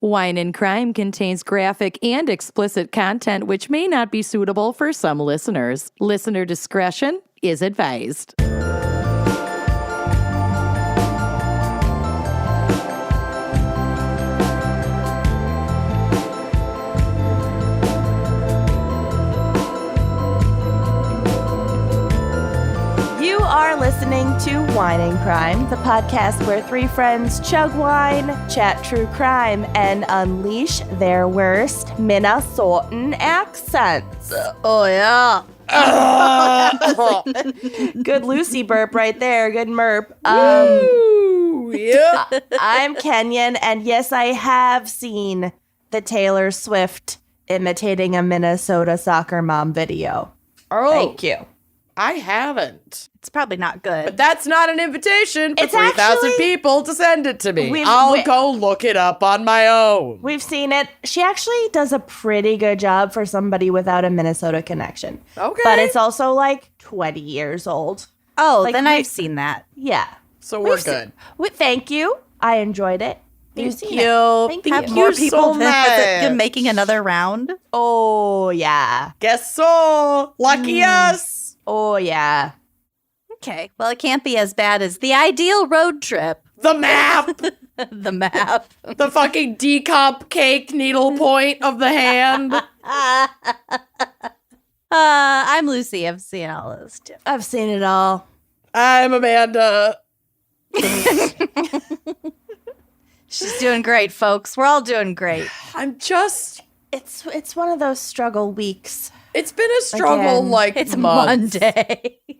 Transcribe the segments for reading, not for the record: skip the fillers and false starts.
Wine and Crime contains graphic and explicit content which may not be suitable for some listeners. Listener discretion is advised. You are listening to Wine and Crime, the podcast where three friends chug wine, chat true crime, and unleash their worst Minnesotan accents. Oh, yeah. Good Lucy burp right there. Good merp. Yeah. I'm Kenyon, and yes, I have seen the Taylor Swift imitating a Minnesota soccer mom video. Oh, Thank you. I haven't. It's probably not good. But that's not an invitation for It's 3,000 actually- people to send it to me. We've- I'll go look it up on my own. We've seen it. She actually does a pretty good job for somebody without a Minnesota connection. Okay. But it's also like 20 years old. Oh, Like, then we- I've seen that. Yeah. So we're We've good. Thank you. I enjoyed it. You've Thank seen you. it. Thank Have you. more you people so than much. making another round. Oh, yeah. Guess so. Lucky us. Oh, yeah. Okay, well, it can't be as bad as the ideal road trip. The map. The map. The fucking decomp cake needlepoint of the hand. I'm Lucy. I've seen all this too. I've seen it all. I'm Amanda. She's doing great, folks. We're all doing great. I'm just... It's one of those struggle weeks. It's been a struggle Again. like It's months. Monday. Ew,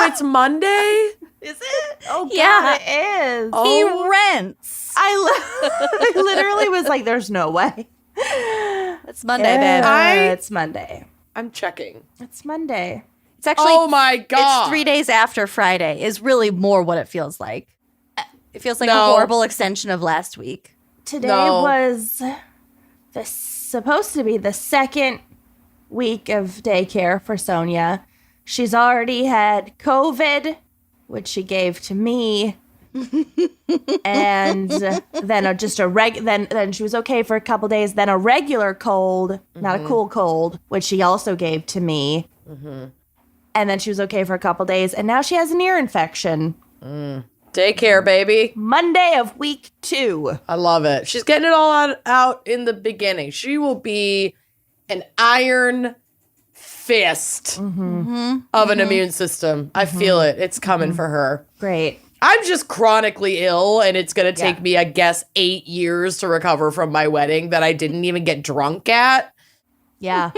it's Monday? Is it? Oh, God, Yeah. it is. Oh. He rents. I literally was like, there's no way. It's Monday, babe. It's Monday. I'm checking. It's Monday. It's actually Oh my God. It's 3 days after Friday is really more what it feels like. It feels like a No. horrible extension of last week. Today No. was supposed to be the second week of daycare for Sonia. She's already had COVID, which she gave to me. And then then she was okay for a couple days. Then a regular cold, not a cool cold, which she also gave to me. And then she was okay for a couple days. And now she has an ear infection. Daycare, baby. Monday of week 2. I love it. She's getting it all out in the beginning. She will be an iron fist of an immune system. I feel it. It's coming for her. Great. I'm just chronically ill, and it's going to take me, I guess, 8 years to recover from my wedding that I didn't even get drunk at. Yeah.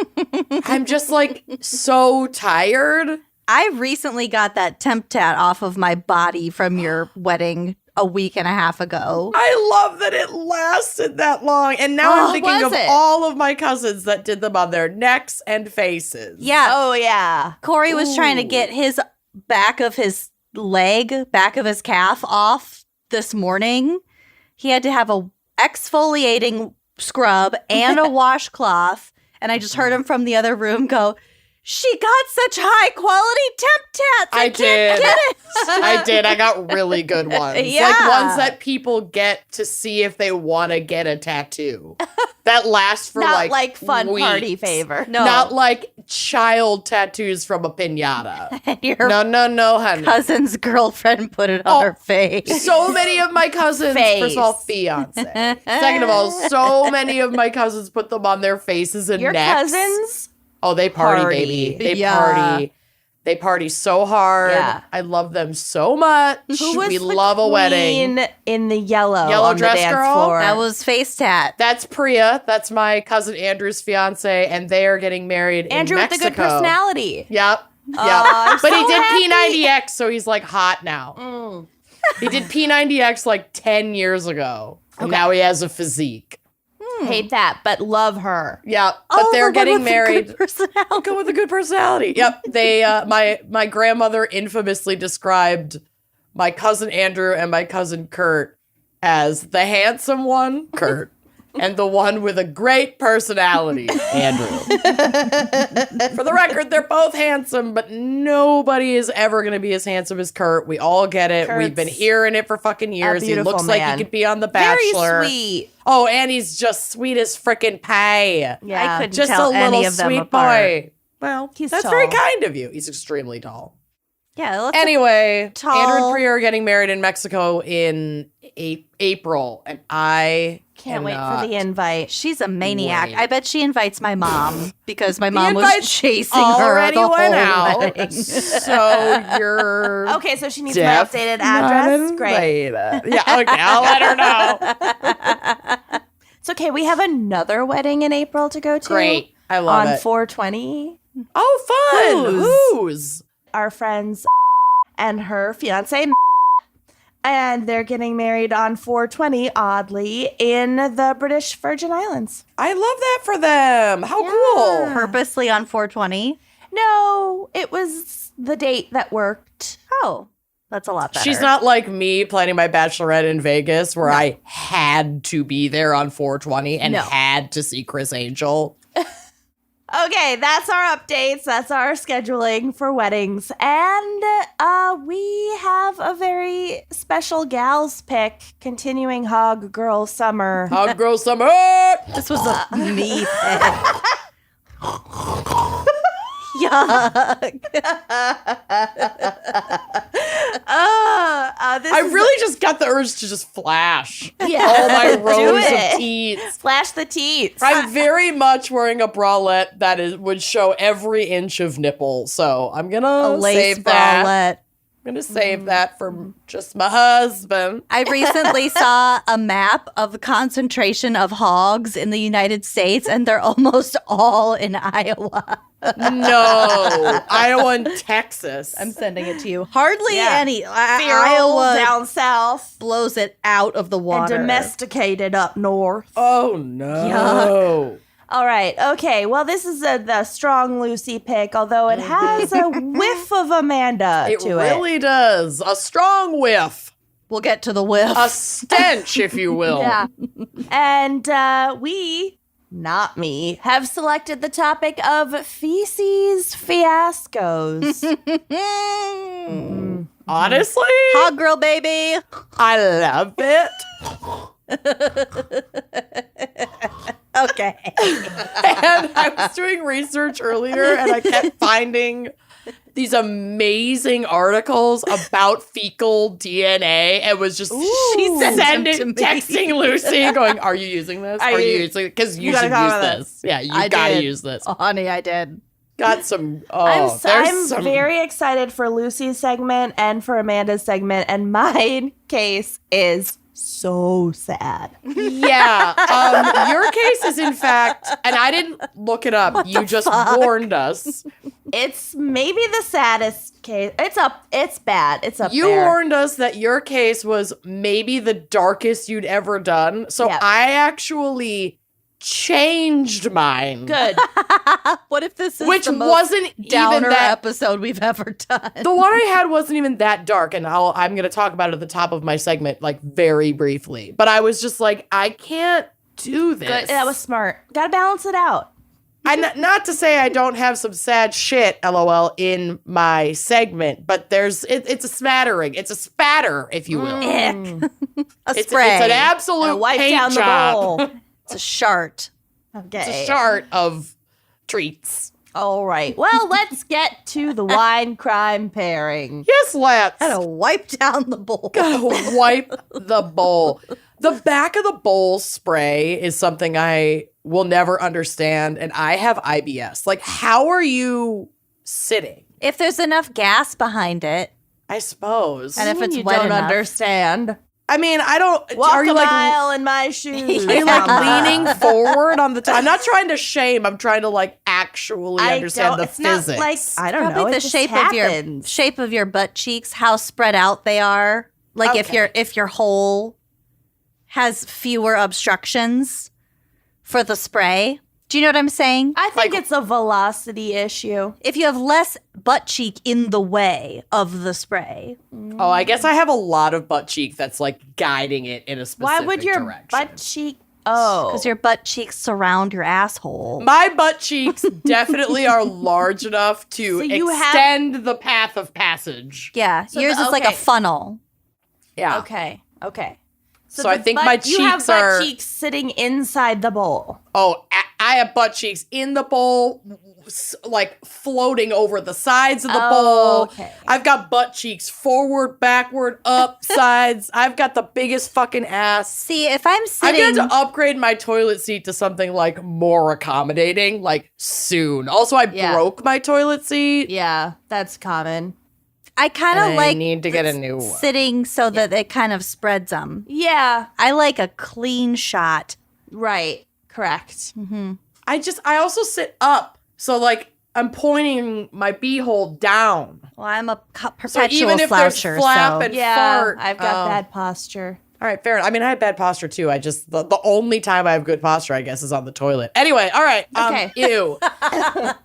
I'm just like so tired. I recently got that temp tat off of my body from your wedding a week and a half ago. I love that it lasted that long. And now Oh, I'm thinking was of it? all of my cousins that did them on their necks and faces. Yeah. Oh, yeah. Corey was trying to get his back of his calf off this morning. He had to have a exfoliating scrub and a washcloth. And I just heard him from the other room go, "She got such high quality temp tats. I can't did. get it." I did. I got really good ones. Yeah. Like ones that people get to see if they want to get a tattoo. That lasts for Not like like fun weeks. party favor. No. Not like child tattoos from a piñata. And your No, honey. cousin's girlfriend put it on her face. So many of my cousins, first of all, Face. fiance. Second of all, so many of my cousins put them on their faces and Your necks. cousins? Oh, they party, Party. baby. They Yeah. party. They party so hard. Yeah. I love them so much. Who was we the love a wedding. queen in the yellow on dress the dance girl? floor? That was face tat. That's Priya. That's my cousin Andrew's fiance, and they are getting married Andrew in with the Mexico. good personality. Yep. I'm But he so did happy. P90X, so he's like hot now. He did P90X like 10 years ago, and now he has a physique. Hate that, but love her. Yeah, but they're the one getting with the married. good personality. Go with a good personality. Yep. They my grandmother infamously described my cousin Andrew and my cousin Kurt as the handsome one, Kurt, and the one with a great personality, Andrew. For the record, they're both handsome, but nobody is ever going to be as handsome as Kurt. We all get it. We've been Kurt's hearing it for fucking years. He beautiful looks like man. he could be on The Very Bachelor. sweet. Oh, and he's just sweet as frickin' pie. Yeah. I couldn't Just tell a little any of them sweet apart. boy. Well, He's that's very tall. kind of you. He's extremely tall. Yeah, let's Anyway, tall- Andrew and Priya are getting married in Mexico in April, and I Can't wait for cannot the invite. She's a maniac. Wait. I bet she invites my mom because my mom was invite chasing her already the whole went out. wedding. So you're Okay, so she needs my Jeff updated address. Great. Yeah, okay, I'll let her know. It's okay. We have another wedding in April to go to. Great, I love on it. 420. Oh, fun! Who's? Our friends and her fiance, and they're getting married on 420, oddly, in the British Virgin Islands. I love that for them. How cool! Purposely on 420. No, it was the date that worked. Oh, that's a lot better. She's not like me planning my bachelorette in Vegas, where I had to be there on 420 and No. had to see Chris Angel. Okay, that's our updates. That's our scheduling for weddings. And we have a very special gals pick continuing Hog Girl Summer. Hog Girl Summer! This was a me pick. Yuck. This I is really just got the urge to just flash Yeah. all my Do rows it. of teats. Flash the teats. I'm very much wearing a bralette that would show every inch of nipple, so I'm A gonna lace save that. bralette. I'm gonna save that for just my husband. I recently saw a map of the concentration of hogs in the United States, and they're almost all in Iowa. No, Iowa and Texas. I'm sending it to you. Hardly Yeah. any. Feral Iowa down south blows it out of the and water. domesticated up north. Oh no! All right. Okay. Well, this is the strong Lucy pick, although it has a whiff of Amanda It to really does. A strong whiff, We'll get to the whiff. a stench, if you will. Yeah. And we, not me, have selected the topic of Feces Fiascos. Honestly, Hog girl, baby. I love it. Okay. And I was doing research earlier and I kept finding these amazing articles about fecal DNA and was just She sent them to me. texting Lucy going, are you using this? Are you using it? Because you gotta should go use with it. this. Yeah, you I gotta did. use this. Oh, honey, I did. Got some, I'm there's some. very excited for Lucy's segment and for Amanda's segment, and my case is so sad. Yeah. Your case is in fact, and I didn't look it up. You just warned us. It's maybe the saddest case. It's bad. It's up You there. warned us that your case was maybe the darkest you'd ever done. So Yep. I actually changed mine. Good. What if this is Which the most wasn't downer even that. episode we've ever done? The one I had wasn't even that dark, and I'm going to talk about it at the top of my segment, like very briefly. But I was just like, I can't do this. Good. That was smart. Got to balance it out. Not to say I don't have some sad shit, LOL, in my segment, but it's a smattering. It's a spatter, if you will. A It's spray. an absolute Wipe paint down the job. bowl. It's a shart. Okay. It's a shard of treats. All right. Well, let's get to the wine crime pairing. Yes, let's. Gotta wipe down the bowl. Gotta wipe the bowl. The back of the bowl spray is something I will never understand, and I have IBS. Like, how are you sitting? If there's enough gas behind it, I suppose. and if it's you wet don't enough. understand. I mean, I don't. Walk are you a like? mile in my shoes. Are you like leaning forward on the top? I'm not trying to shame. I'm trying to like actually understand the it's not physics. like I don't know. Probably It the just shape happens. of your butt cheeks, how spread out they are. Like Okay. if your hole has fewer obstructions for the spray. Do you know what I'm saying? I think Like- it's a velocity issue. If you have less butt cheek in the way of the spray. Oh, I guess I have a lot of butt cheek that's like guiding it in a specific Why would your direction. butt cheek Oh. Because your butt cheeks surround your asshole. My butt cheeks definitely are large enough to So you extend the path of passage. Yeah, So yours the- is like a okay. funnel. Yeah. Okay. So I the think butt- my you have cheeks are- butt cheeks sitting inside the bowl. Oh, I have butt cheeks in the bowl, like floating over the sides of the bowl. Okay. I've got butt cheeks forward, backward, up, sides. I've got the biggest fucking ass. See, if I'm I'm sitting, going to upgrade my toilet seat to something like more accommodating, like soon. Also, I Yeah. broke my toilet seat. Yeah, that's common. I kind And of I like need to get a new one. sitting so that it kind of spreads them. Yeah, I like a clean shot. right. Correct. I also sit up. So like I'm pointing my beehole down. Well, I'm a So perpetual even if there's sloucher, flap so and Yeah, fart. I've got oh. bad posture. All right, fair enough. I mean, I had bad posture too. I just, the only time I have good posture, I guess, is on the toilet. Anyway, all right. Okay. Ew.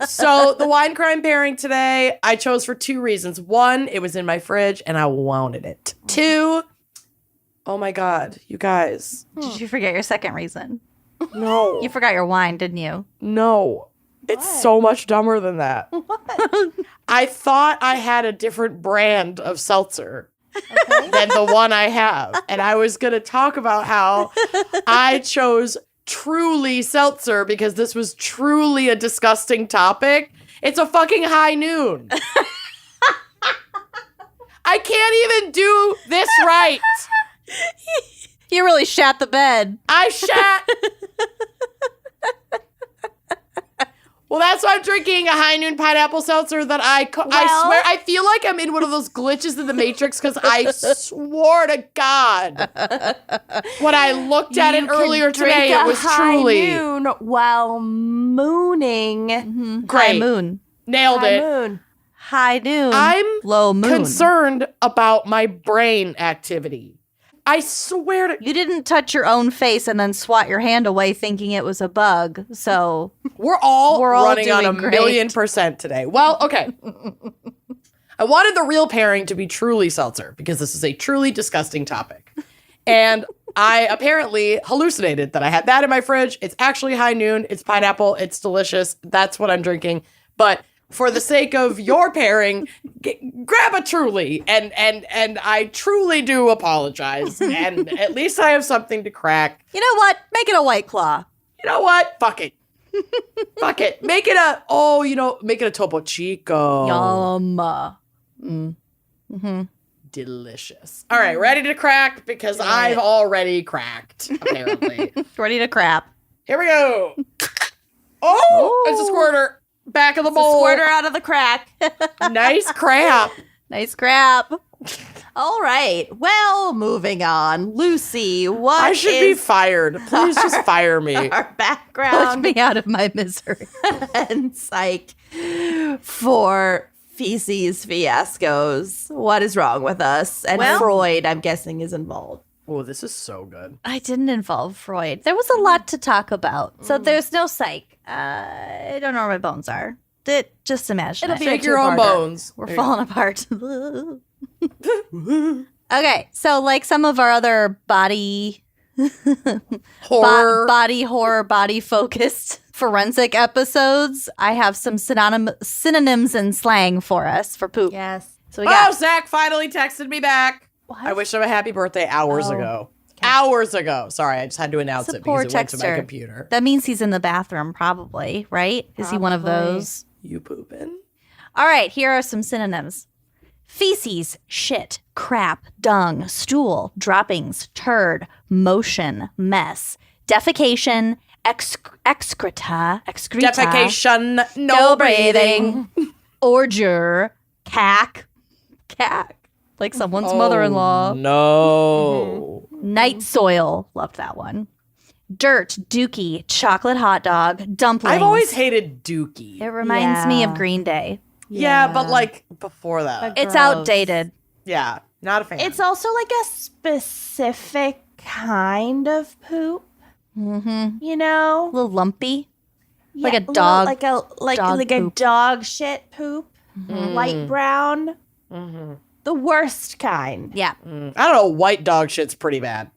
So the wine crime pairing today, I chose for two reasons. One, it was in my fridge and I wanted it. Two, oh my God, you guys. did you forget your second reason? No. You forgot your wine, didn't you? No. It's so much dumber than that. I thought I had a different brand of seltzer than the one I have. And I was going to talk about how I chose Truly Seltzer because this was truly a disgusting topic. It's a fucking high noon. I can't even do this right. You really shat the bed. I shat. Well, that's why I'm drinking a high noon pineapple seltzer that I swear, I feel like I'm in one of those glitches in the Matrix because I swore to God when I looked at it earlier today, it was Truly. noon while mooning. Great. High moon. Nailed High it. moon. High noon. I'm low moon. concerned about my brain activity. I swear to You didn't touch your own face and then swat your hand away thinking it was a bug. So We're all running on doing 1,000,000% today. Well, okay. I wanted the real pairing to be Truly Seltzer because this is a truly disgusting topic. And I apparently hallucinated that I had that in my fridge. It's actually high noon. It's pineapple. It's delicious. That's what I'm drinking. But for the sake of your pairing, grab a Truly. And I truly do apologize. And at least I have something to crack. you know what? Make it a White Claw. You know what? Fuck it. Fuck it. Make it a Topo Chico. Yum. Delicious. All right, ready to crack because I've already cracked, apparently. Ready to crap. Here we go. Oh, it's a squirter. Back of the bowl. Squirter out of the crack. Nice crap. Nice crap. All right. Well, moving on. Lucy, what I should be is fired. Please just fire me. our Put background me out of my misery. and psych for Feces Fiascos? What is wrong with us? And Well- Freud, I'm guessing, is involved. Oh, this is so good. I didn't involve Freud. There was a lot to talk about. So there's no psych. I don't know where my bones are. Just imagine It'll it. be Take your own two-parter. bones. We're There you go. falling apart. Okay, so like some of our other body Horror. body horror, body focused forensic episodes, I have some synonyms and slang for us for poop. Yes. So we Oh, got Zach finally texted me back. I wished him a happy birthday hours ago. Hours ago. Sorry, I just had to announce it poor because it went to my texter. computer. that means he's in the bathroom, probably, right? Is he one of Probably. those? You pooping? All right, here are some synonyms: feces, shit, crap, dung, stool, droppings, turd, motion, mess, defecation, excreta, Defecation, no breathing. ordure, cack, like someone's mother-in-law. No. Night soil, loved that one. Dirt, dookie, chocolate hot dog, dumplings. I've always hated Dookie. It reminds me Yeah. of Green Day. Yeah, but like before that. It's Gross. outdated. Yeah, not a fan. It's also like a specific kind of poop. Mm-hmm. You know, A little lumpy. Like a little- dog- like a dog poop. dog shit poop, light brown, the worst kind. Yeah. I don't know. White dog shit's pretty bad.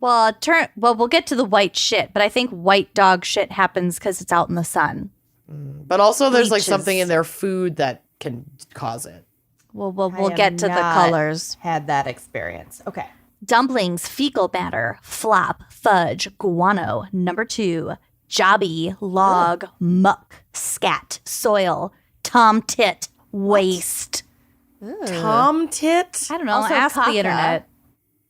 Well, we'll get to the white shit, but I think white dog shit happens because it's out in the sun. But also there's like Leeches. something in their food that can cause it. We'll get to the colors. Had that experience. Okay. Dumplings, fecal matter, flop, fudge, guano. Number 2, jobby, log, muck, scat, soil, tom tit, waste. Tom tit? I don't know. Also Ask caca. the internet.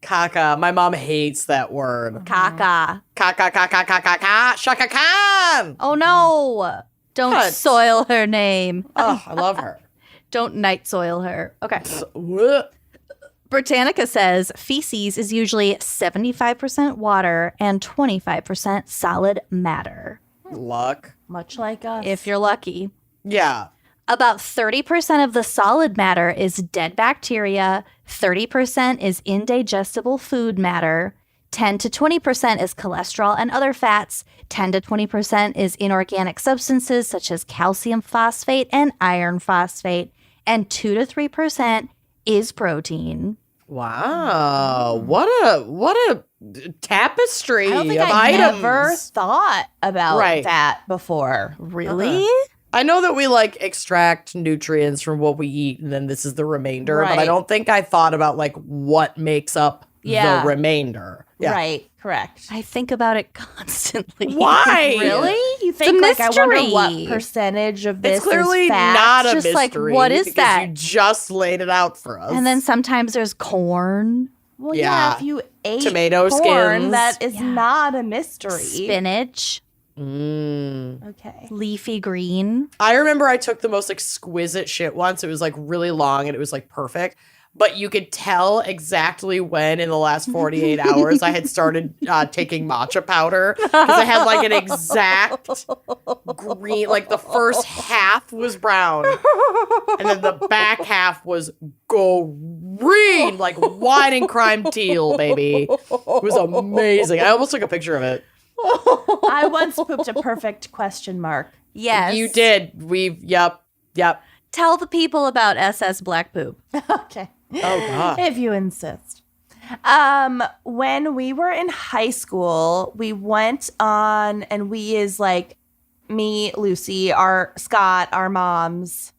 Caca. My mom hates that word. Caca. Caca, caca, caca, caca, Shaka Khan. Oh no! Don't What? soil her name. Oh, I love her. Don't night soil her. Okay. What? Britannica says feces is usually 75% water and 25% solid matter. Luck. Much like us. If you're lucky. Yeah. About 30% of the solid matter is dead bacteria, 30% is indigestible food matter, 10 to 20% is cholesterol and other fats, 10 to 20% is inorganic substances such as calcium phosphate and iron phosphate, and 2 to 3% is protein. Wow. What a tapestry I don't think of I items. never thought about Right. that before. Really? I know that we like extract nutrients from what we eat and then this is the remainder, but I Right. don't think I thought about like what makes up Yeah. the remainder. Yeah. Right. Correct. I think about it constantly. Why? Really? You It's think a like I wonder mystery. what percentage of this It's clearly is fat? not a Just like, mystery. what is because that? You just laid it out for us. And then sometimes there's corn, Well, Yeah. yeah. If you ate Tomato corn, skins. that is Yeah. not a mystery. spinach, Okay. leafy green. I remember I took the most exquisite shit once. It was like really long and it was like perfect. But you could tell exactly when in the last 48 hours I had started taking matcha powder. Because I had like an exact green, like the first half was brown. And then the back half was green, like wine and crime teal, baby. It was amazing. I almost took a picture of it. I once pooped a perfect question mark. Yes. You did. Yep. Tell the people about SS Black Poop. Okay. Oh, God. If you insist. When we were in high school, we went on, and we is like me, Lucy, Scott, our moms.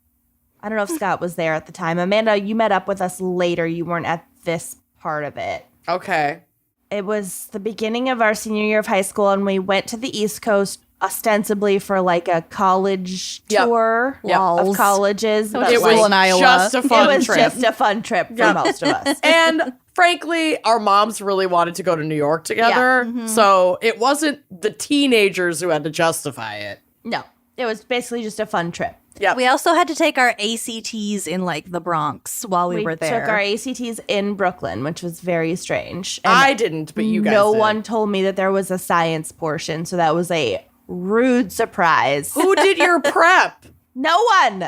I don't know if Scott was there at the time. Amanda, you met up with us later. You weren't at this part of it. Okay. It was the beginning of our senior year of high school, and we went to the East Coast ostensibly for like a college Yep. tour Yep. of colleges. but, It like, was in Iowa. just a fun it was trip. just a fun trip for most of us. And frankly, our moms really wanted to go to New York together. So it wasn't the teenagers who had to justify it. No, it was basically just a fun trip. Yeah. We also had to take our ACTs in like the Bronx while we were there. took our ACTs in Brooklyn, which was very strange. And I didn't, but you guys no did. one told me that there was a science portion, so that was a rude surprise. Who did your prep? No one.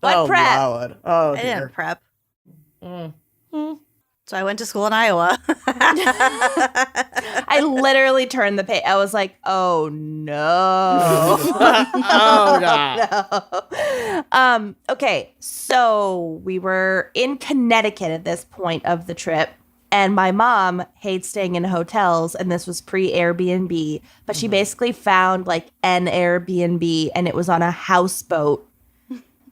What oh, prep? Lord. Oh, I didn't dear. prep. So I went to school in Iowa. I literally turned the page. I was like, oh no. Oh, God. Okay, so we were in Connecticut at this point of the trip, and my mom hates staying in hotels, and this was pre-Airbnb, but she basically found like an Airbnb, and it was on a houseboat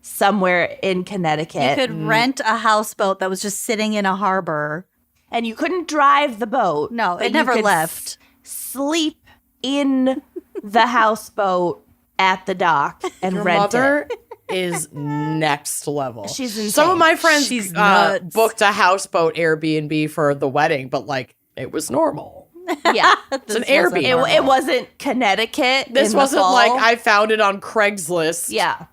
somewhere in Connecticut. You could rent a houseboat that was just sitting in a harbor. And you couldn't drive the boat. No, but it you never could left. Sleep in the houseboat at the dock and Your rent mother is next level. She's insane. Some of my friends She's nuts. booked a houseboat Airbnb for the wedding, but like it was normal. it. Yeah. It's an Airbnb. It wasn't Connecticut. This in the wasn't fall. like I found it on Craigslist. Yeah.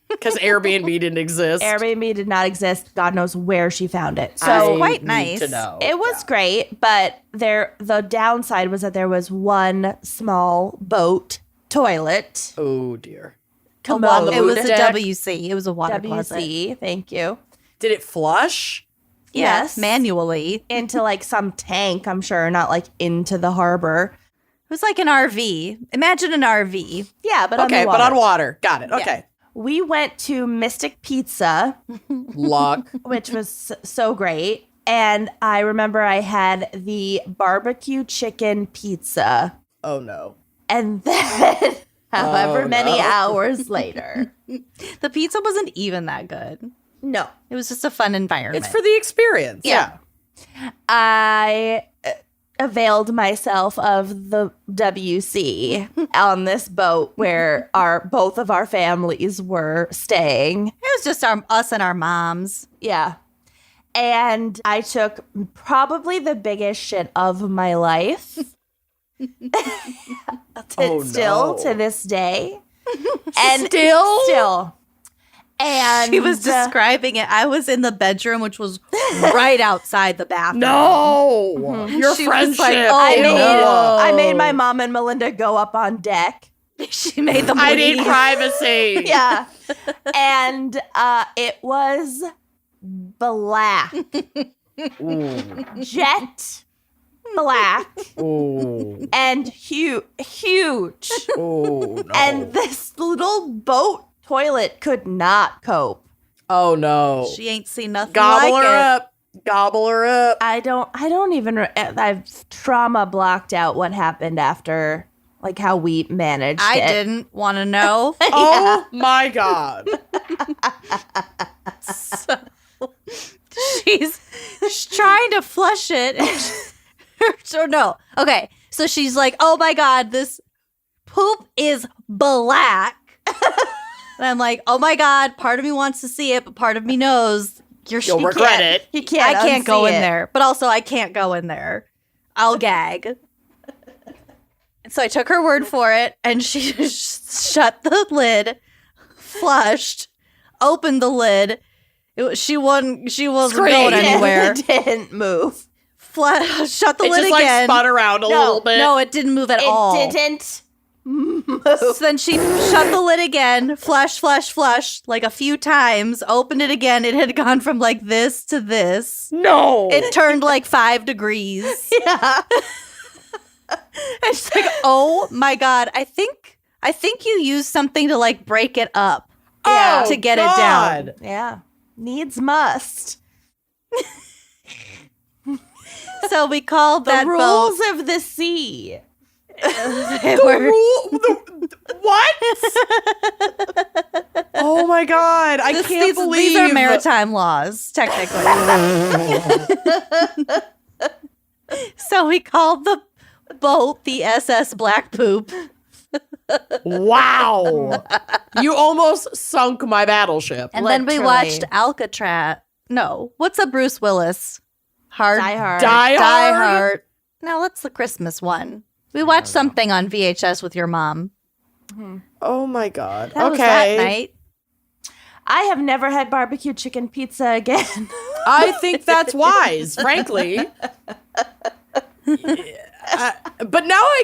Because Airbnb didn't exist. Airbnb did not exist. God knows where she found it. I So quite need nice. to know. it was great, but the downside was that there was one small boat toilet. Oh dear. Commode. It was a deck. WC. It was a water closet. WC. Thank you. Did it flush? Yes. Manually. Into like some tank, I'm sure, not like into the harbor. It was like an RV. Imagine an RV. Yeah, but Okay, on the but water. on water. Got it. Okay. We went to Mystic Pizza, Luck. which was so great. And I remember I had the barbecue chicken pizza. Oh, no. And then, however many no. hours later. The pizza wasn't even that good. No. It was just a fun environment. It's for the experience. Yeah. I availed myself of the WC on this boat where both of our families were staying. It was just us and our moms. Yeah. And I took probably the biggest shit of my life. Still to this day. And still. And She was describing it. I was in the bedroom, which was right outside the bathroom. No. Your She was friendship. like, oh, I made my mom and Melinda go up on deck. She made them I leave. need privacy. Yeah. And it was black. Jet black. Ooh. And huge. Oh, no. And this little boat toilet could not cope. Oh, no. She ain't seen nothing Gobble like her it. up. Gobble her up. I don't even, I've trauma blocked out what happened after, like how we managed I it. didn't want to know. Oh, my God. So, she's trying to flush it. So no. Okay. So she's like, oh my God, this poop is black. And I'm like, oh my God, part of me wants to see it, but part of me knows You'll regret it. You can't. I can't go unsee in it. there. But also I can't go in there. I'll gag. And so I took her word for it, and she shut the lid, flushed, opened the lid. She wasn't going anywhere. It didn't move. Shut the It lid just like again. spun around a little bit. No, it didn't move at all. It didn't move. So then she shut the lid again, flush, like a few times, opened it again. It had gone from like this to this. No. It turned like 5 degrees. Yeah. And she's like, oh my God, I think you used something to like break it up to get it down. God. Yeah. Needs must. So we called that The rules boat. of the sea. What? Oh my God. I can't believe these are maritime laws, technically. So we called the boat the SS Black Poop. Wow. You almost sunk my battleship. And then we Literally. watched Alcatraz. No, what's a Bruce Willis? Die Hard. Die Die Hard. Hard. No, that's the Christmas one. We watched something on VHS with your mom. Oh my God. That was okay. that night. I have never had barbecue chicken pizza again. I think that's wise, frankly. But now I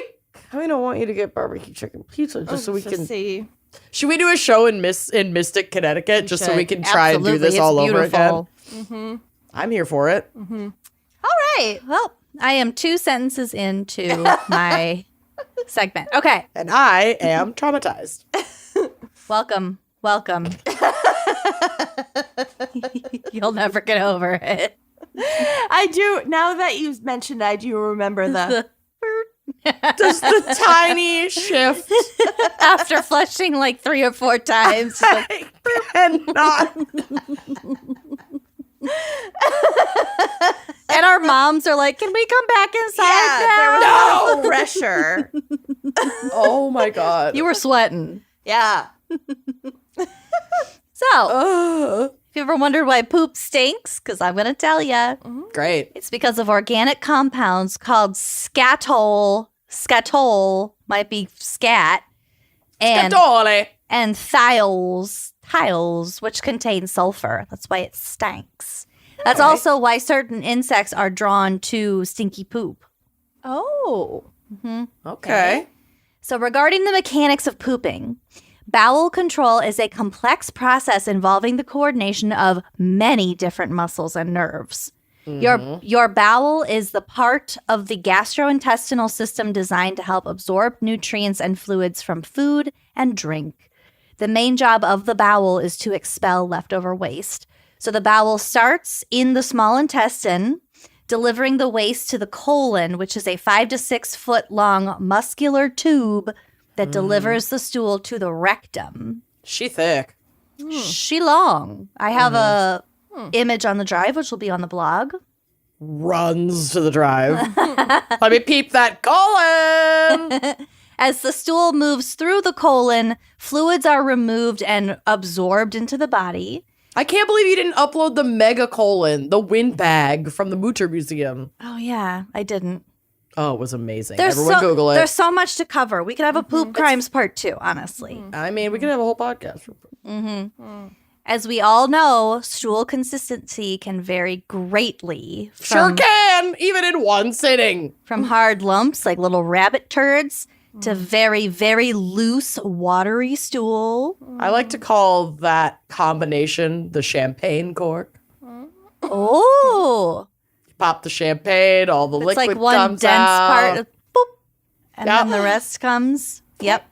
kind of want you to get barbecue chicken pizza just so we can. see. Should we do a show in Mystic, Connecticut, just so we can try and do Absolutely, this it's all beautiful. over again? I'm here for it. All right. Well, I am 2 sentences into my segment. Okay. And I am traumatized. Welcome. You'll never get over it. I do. Now that you've mentioned, I do remember the. Just the tiny shift. After flushing like 3 or 4 times. Just like, And not. and our moms are like, can we come back inside now? There was no pressure. Oh my God. You were sweating. Yeah. So, if you ever wondered why poop stinks, because I'm going to tell you, Great. it's because of organic compounds called scatol. Scatol might be scat. And Scatole. and thiols, which contain sulfur. That's why it stinks. That's also why certain insects are drawn to stinky poop. Oh. Okay. So regarding the mechanics of pooping, bowel control is a complex process involving the coordination of many different muscles and nerves. Your bowel is the part of the gastrointestinal system designed to help absorb nutrients and fluids from food and drink. The main job of the bowel is to expel leftover waste. So the bowel starts in the small intestine, delivering the waste to the colon, which is a 5 to 6 foot long muscular tube that delivers the stool to the rectum. She thick. She long. I have a image on the drive, which will be on the blog. Runs to the drive. Let me peep that colon. As the stool moves through the colon, fluids are removed and absorbed into the body. I can't believe you didn't upload the mega colon, the wind bag from the Mutter Museum. Oh, yeah, I didn't. Oh, it was amazing. Everyone Google it. There's so much to cover. We could have a poop crimes part 2, honestly. I mean, we could have a whole podcast. As we all know, stool consistency can vary greatly. Sure can, even in one sitting. From hard lumps like little rabbit turds to very, very loose, watery stool. I like to call that combination the champagne cork. Oh. Pop the champagne, all the It's liquid like one comes dense out. part of boop, and Yep. then the rest comes. Yep.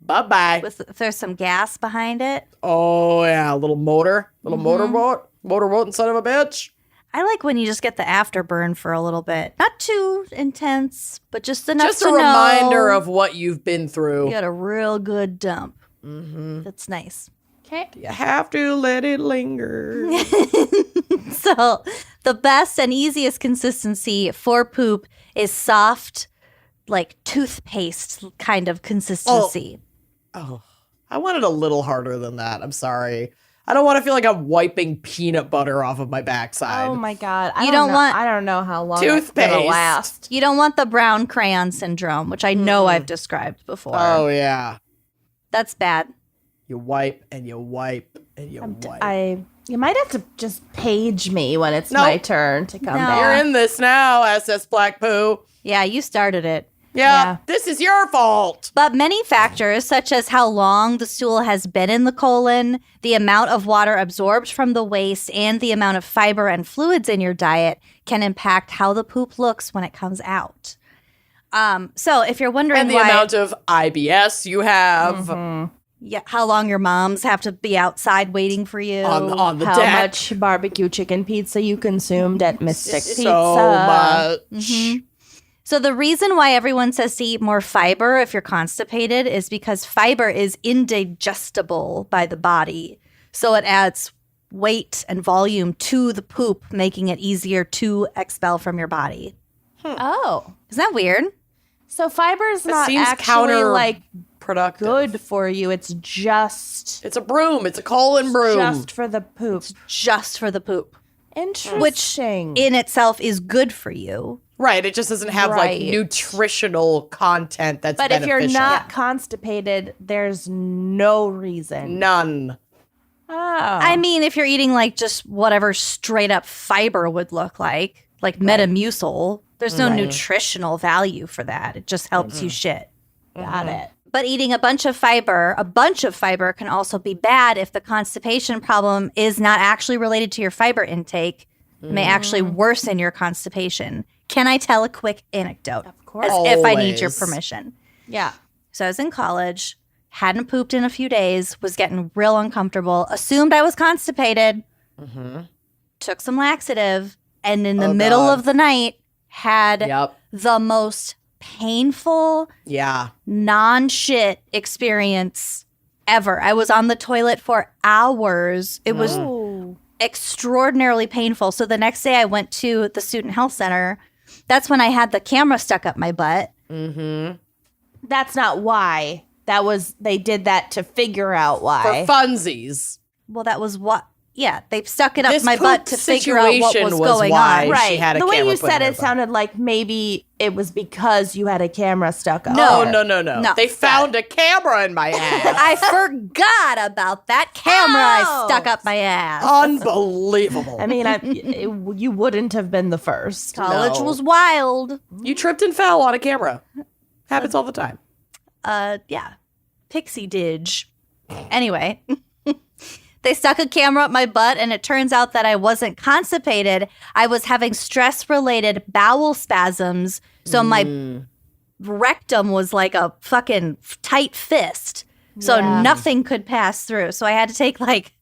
Bye-bye. If there's some gas behind it. Oh, yeah, a little motor. Motorboat, son of a bitch. I like when you just get the afterburn for a little bit. Not too intense, but just enough Just to a reminder know of what you've been through. you got a real good dump. That's nice. Okay. You have to let it linger. So the best and easiest consistency for poop is soft, like toothpaste kind of consistency. Oh, I want it a little harder than that. I'm sorry. I don't want to feel like I'm wiping peanut butter off of my backside. Oh my god! You don't want- I don't know how long it's gonna Toothpaste. last. You don't want the brown crayon syndrome, which I know I've described before. Oh, yeah. That's bad. You wipe and you wipe and you wipe. You might have to just page me when it's Nope. my turn to come No. back. You're in this now, SS Black Poo. Yeah, you started it. Yeah, this is your fault. But many factors, such as how long the stool has been in the colon, the amount of water absorbed from the waste, and the amount of fiber and fluids in your diet, can impact how the poop looks when it comes out. So if you're wondering And the why, amount of IBS you have how long your moms have to be outside waiting for you, on the How deck. much barbecue chicken pizza you consumed at Mystic Pizza? So much. So the reason why everyone says to eat more fiber if you're constipated is because fiber is indigestible by the body. So it adds weight and volume to the poop, making it easier to expel from your body. Oh, Isn't that weird? so fiber's not seems actually like counterproductive. good for you. It's just It's a broom. It's a colon broom. just for the poop. Just for the poop, Interesting. in itself is good for you. Right. It just doesn't have Right. like nutritional content that's but if you're beneficial. not constipated, there's no reason. None. Oh. I mean, if you're eating like just whatever straight up fiber would look like Metamucil, there's no nutritional value for that. It just helps you shit. Got it. But eating a bunch of fiber can also be bad if the constipation problem is not actually related to your fiber intake. It may actually worsen your constipation. Can I tell a quick anecdote? Of course. As if I need your Always. permission. Yeah. So I was in college, hadn't pooped in a few days, was getting real uncomfortable, assumed I was constipated, took some laxative, and in the middle God. of the night had Yep. the most painful Yeah. non-shit experience ever. I was on the toilet for hours. It was Oh. extraordinarily painful. So the next day I went to the student health center. That's when I had the camera stuck up my butt. That's not why. They did that to figure out why. For funsies. Well, that was what. Yeah, they stuck it up This my poop butt to figure out what situation was was going why. on. She Right. had a The way camera you put said in her it butt. sounded like maybe it was because you had a camera stuck up. No, there. no. They found a camera in my ass. I forgot about that camera I Oh. stuck up my ass. Unbelievable. I mean, you wouldn't have been the first. College no. was wild. You tripped and fell on a camera. Happens all the time. Yeah. Pixie Didge. Anyway, they stuck a camera up my butt, and it turns out that I wasn't constipated. I was having stress-related bowel spasms, so my rectum was like a fucking tight fist. So Yeah. nothing could pass through. So I had to take like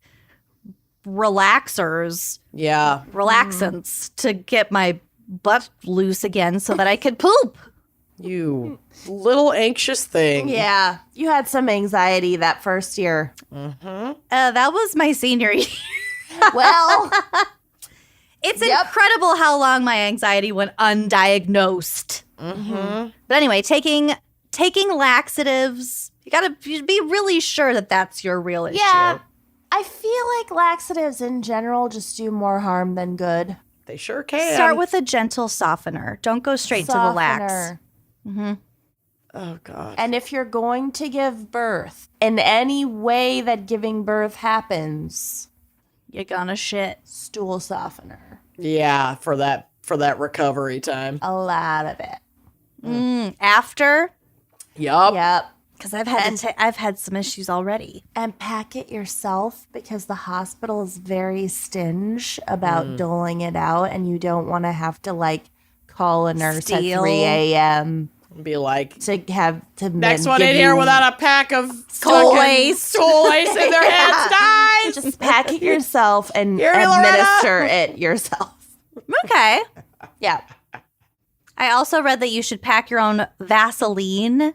relaxers, Yeah. relaxants to get my butt loose again so that I could poop. You little anxious thing. Yeah. You had some anxiety that first year. That was my senior year. Well, It's incredible how long my anxiety went undiagnosed. But anyway, taking laxatives, you gotta be really sure that that's your real issue. yeah. I feel like laxatives in general just do more harm than good. They sure can. Start with a gentle softener. Don't go straight to the lax. Softener. Oh, God. And if you're going to give birth in any way that giving birth happens, You're gonna shit. stool softener. Yeah, for that recovery time. A lot of it. After, Yup. Yep. because I've had some issues already. And pack it yourself because the hospital is very stingy about doling it out, and you don't want to have to like call a nurse Steal. at 3 a.m. Be like, to have to next then one give in here you- without a pack of Toys. toys in their hands dies. Just pack it yourself and Hear me, Loretta? administer it yourself. Okay. Yeah. I also read that you should pack your own Vaseline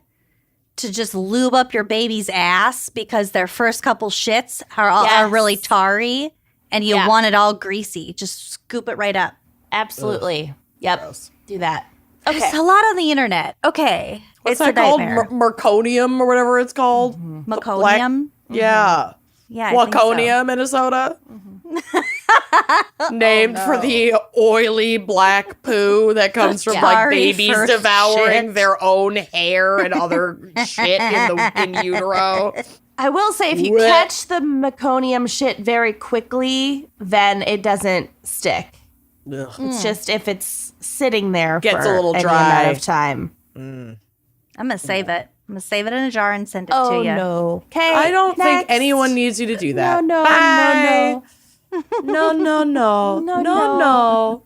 to just lube up your baby's ass because their first couple shits are Yes. really tarry and you Yeah. want it all greasy. Just scoop it right up. Absolutely. Yep. Gross. Do that. There's Okay. a lot on the internet. Okay. What's it's that a called? nightmare. Merconium or whatever it's called. Meconium? Yeah. Yeah. I think so. Waconia, Minnesota. Named for the oily black poo that comes from like Sorry babies for devouring shit. their own hair and other shit in utero. I will say if you Blech. catch the meconium shit very quickly, then it doesn't stick. Ugh. It's just if it's sitting there Gets for a little any dry. amount of time. I'm going to save it. I'm going to save it in a jar and send it Oh to you. no. Okay. I don't think next. anyone needs you to do that. No, Bye. no, No, no, no. No, No, no. no.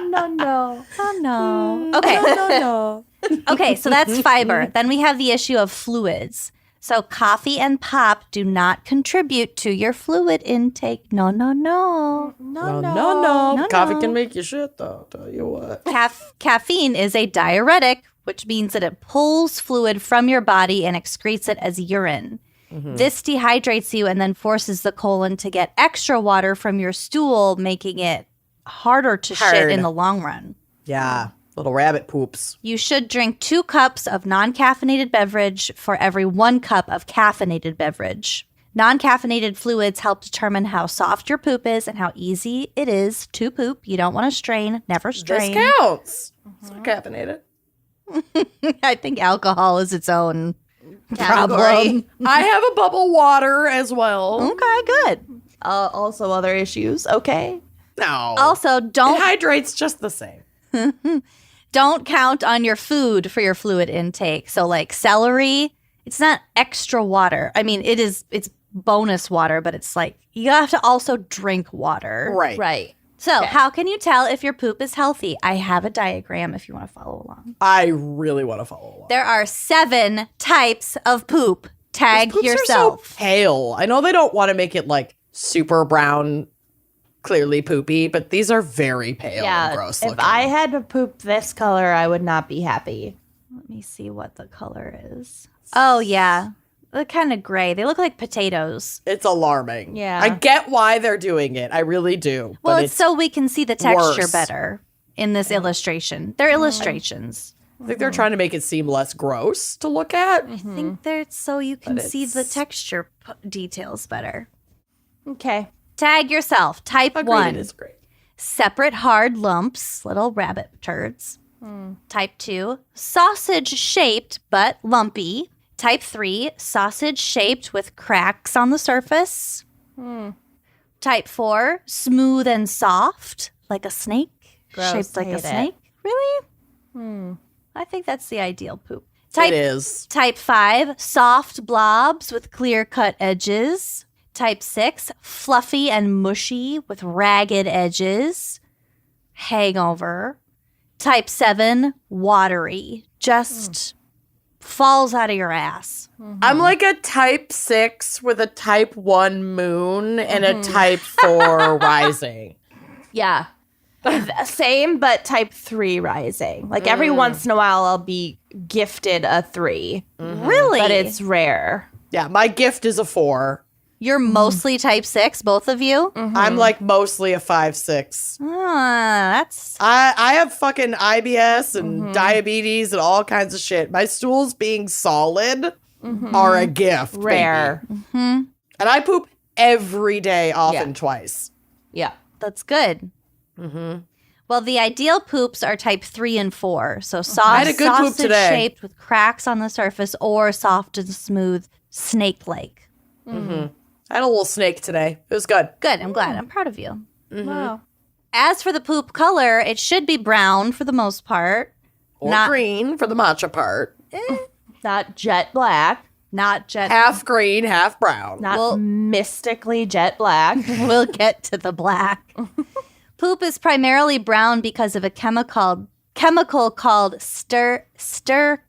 no, no. Oh, no. Okay. No, no. Okay, so that's fiber. Then we have the issue of fluids. So coffee and pop do not contribute to your fluid intake. No, no, no. No, no. No, Coffee no. can make you shit, though. Tell you what. Caffeine is a diuretic, which means that it pulls fluid from your body and excretes it as urine. This dehydrates you and then forces the colon to get extra water from your stool, making it harder to shit Hard. in the long run. Yeah. Little rabbit poops. You should drink 2 cups of non-caffeinated beverage for every 1 cup of caffeinated beverage. Non-caffeinated fluids help determine how soft your poop is and how easy it is to poop. You don't want to strain. Never strain. This counts. It's not caffeinated. I think alcohol is its own Category. problem. I have a bubble water as well. Okay, good. Also other issues. Okay. No. Also, it don't hydrates just the same. count on your food for your fluid intake. So like celery, it's not extra water. I mean, it's bonus water, but it's like you have to also drink water. Right. Right. So, how can you tell if your poop is healthy? I have a diagram if you want to follow along. I really want to follow along. There are 7 types of poop. Tag Poops yourself. are so pale. I know they don't want to make it like super brown, clearly poopy, but these are very pale and gross If looking. I had to poop this color, I would not be happy. Let me see what the color is. Oh, yeah. They're kind of gray. They look like potatoes. It's alarming. Yeah. I get why they're doing it. I really do. Well, but it's so we can see the texture worse. better in this illustration. They're illustrations. I think they're trying to make it seem less gross to look at. I think they're so you can But see the it's- texture details better. Okay. Tag yourself. Type Agreed, 1. it is great. Separate hard lumps, little rabbit turds. Type 2, sausage shaped but lumpy. Type 3, sausage shaped with cracks on the surface. Type 4, smooth and soft, like a snake. Gross, Shaped like hate a it. snake. Really? I think that's the ideal poop. It is. Type 5, soft blobs with clear-cut edges. Type 6, fluffy and mushy with ragged edges. Hangover. Type 7, watery. Just falls out of your ass. I'm like a type 6 with a type 1 moon and a type 4 rising. Yeah. Same, but type 3 rising. Like every once in a while, I'll be gifted a 3. Really? But it's rare. Yeah, my gift is a 4. You're mostly type 6, both of you? I'm like mostly a 5-6. That's I have fucking IBS and diabetes and all kinds of shit. My stools being solid are a gift. Rare. And I poop every day, often twice. Yeah. that's good. Well, the ideal poops are type 3 and 4. So soft, had a good poop sausage today. shaped with cracks on the surface or soft and smooth, snake-like. I had a little snake today. It was good. Good. I'm glad. I'm proud of you. Wow. As for the poop color, it should be brown for the most part. Or Not- green for the matcha part. Not jet black. Not jet. Half green, half brown. Not Well- mystically jet black. We'll get to the black. Poop is primarily brown because of a chemical called stercobilin.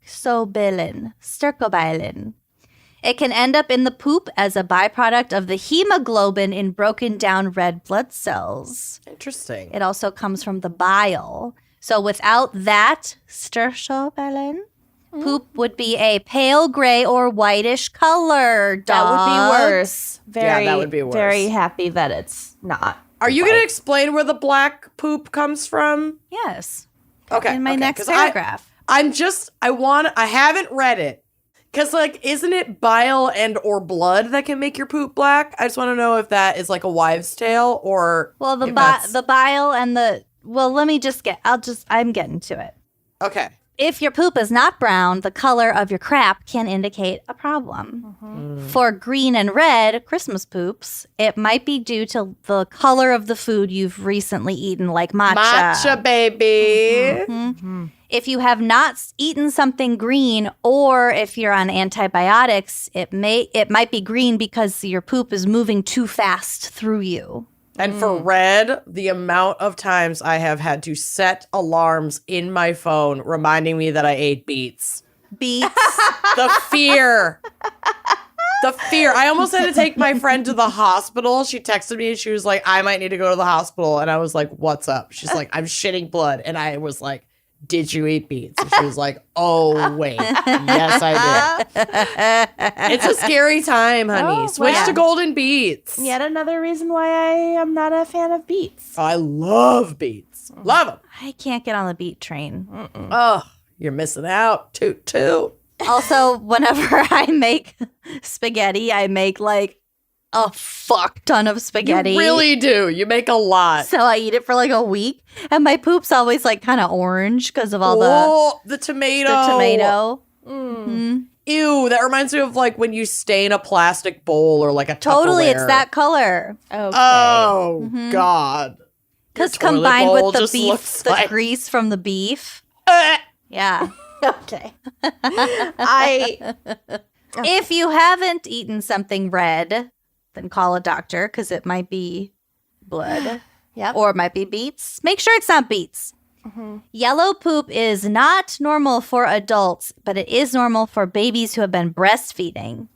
It can end up in the poop as a byproduct of the hemoglobin in broken down red blood cells. Interesting. It also comes from the bile. So without that stercobilin, poop would be a pale gray or whitish color. That would be dogs. worse. Very, that would be worse. Very happy that it's not. Are you going to explain where the black poop comes from? Yes. Okay. In my okay, next 'cause paragraph. I haven't read it. Because, like, isn't it bile and or blood that can make your poop black? I just want to know if that is like a wives' tale or. Well, if that's- the bile and let me I'm getting to it. Okay. If your poop is not brown, the color of your crap can indicate a problem. For green and red Christmas poops, it might be due to the color of the food you've recently eaten, like matcha. Matcha, baby. If you have not eaten something green, or if you're on antibiotics, it might be green because your poop is moving too fast through you. And for red, the amount of times I have had to set alarms in my phone reminding me that I ate beets. Beets. The fear. The fear. I almost had to take my friend to the hospital. She texted me and she was like, I might need to go to the hospital. And I was like, what's up? She's like, I'm shitting blood. And I was like, did you eat beets? And she was like, oh, wait. Yes, I did. It's a scary time, honey. Oh, Switch wow. to golden beets. Yet another reason why I am not a fan of beets. I love beets. Love them. I can't get on the beet train. Oh, you're missing out. Toot, toot. Also, whenever I make spaghetti, I make like a fuck ton of spaghetti. You really do. You make a lot. So I eat it for like a week, and my poop's always like kind of orange because of all The tomato. the tomato. Ew, that reminds me of like when you stain a plastic bowl or like a Totally, it's Tupperware. that color. Okay. Oh, God. Because Your toilet combined bowl with the just beef, looks the like- grease from the beef. Eh. Yeah. Okay. I If you haven't eaten something red, then call a doctor because it might be blood. Yep. Or it might be beets. Make sure it's not beets. Yellow poop is not normal for adults, but it is normal for babies who have been breastfeeding.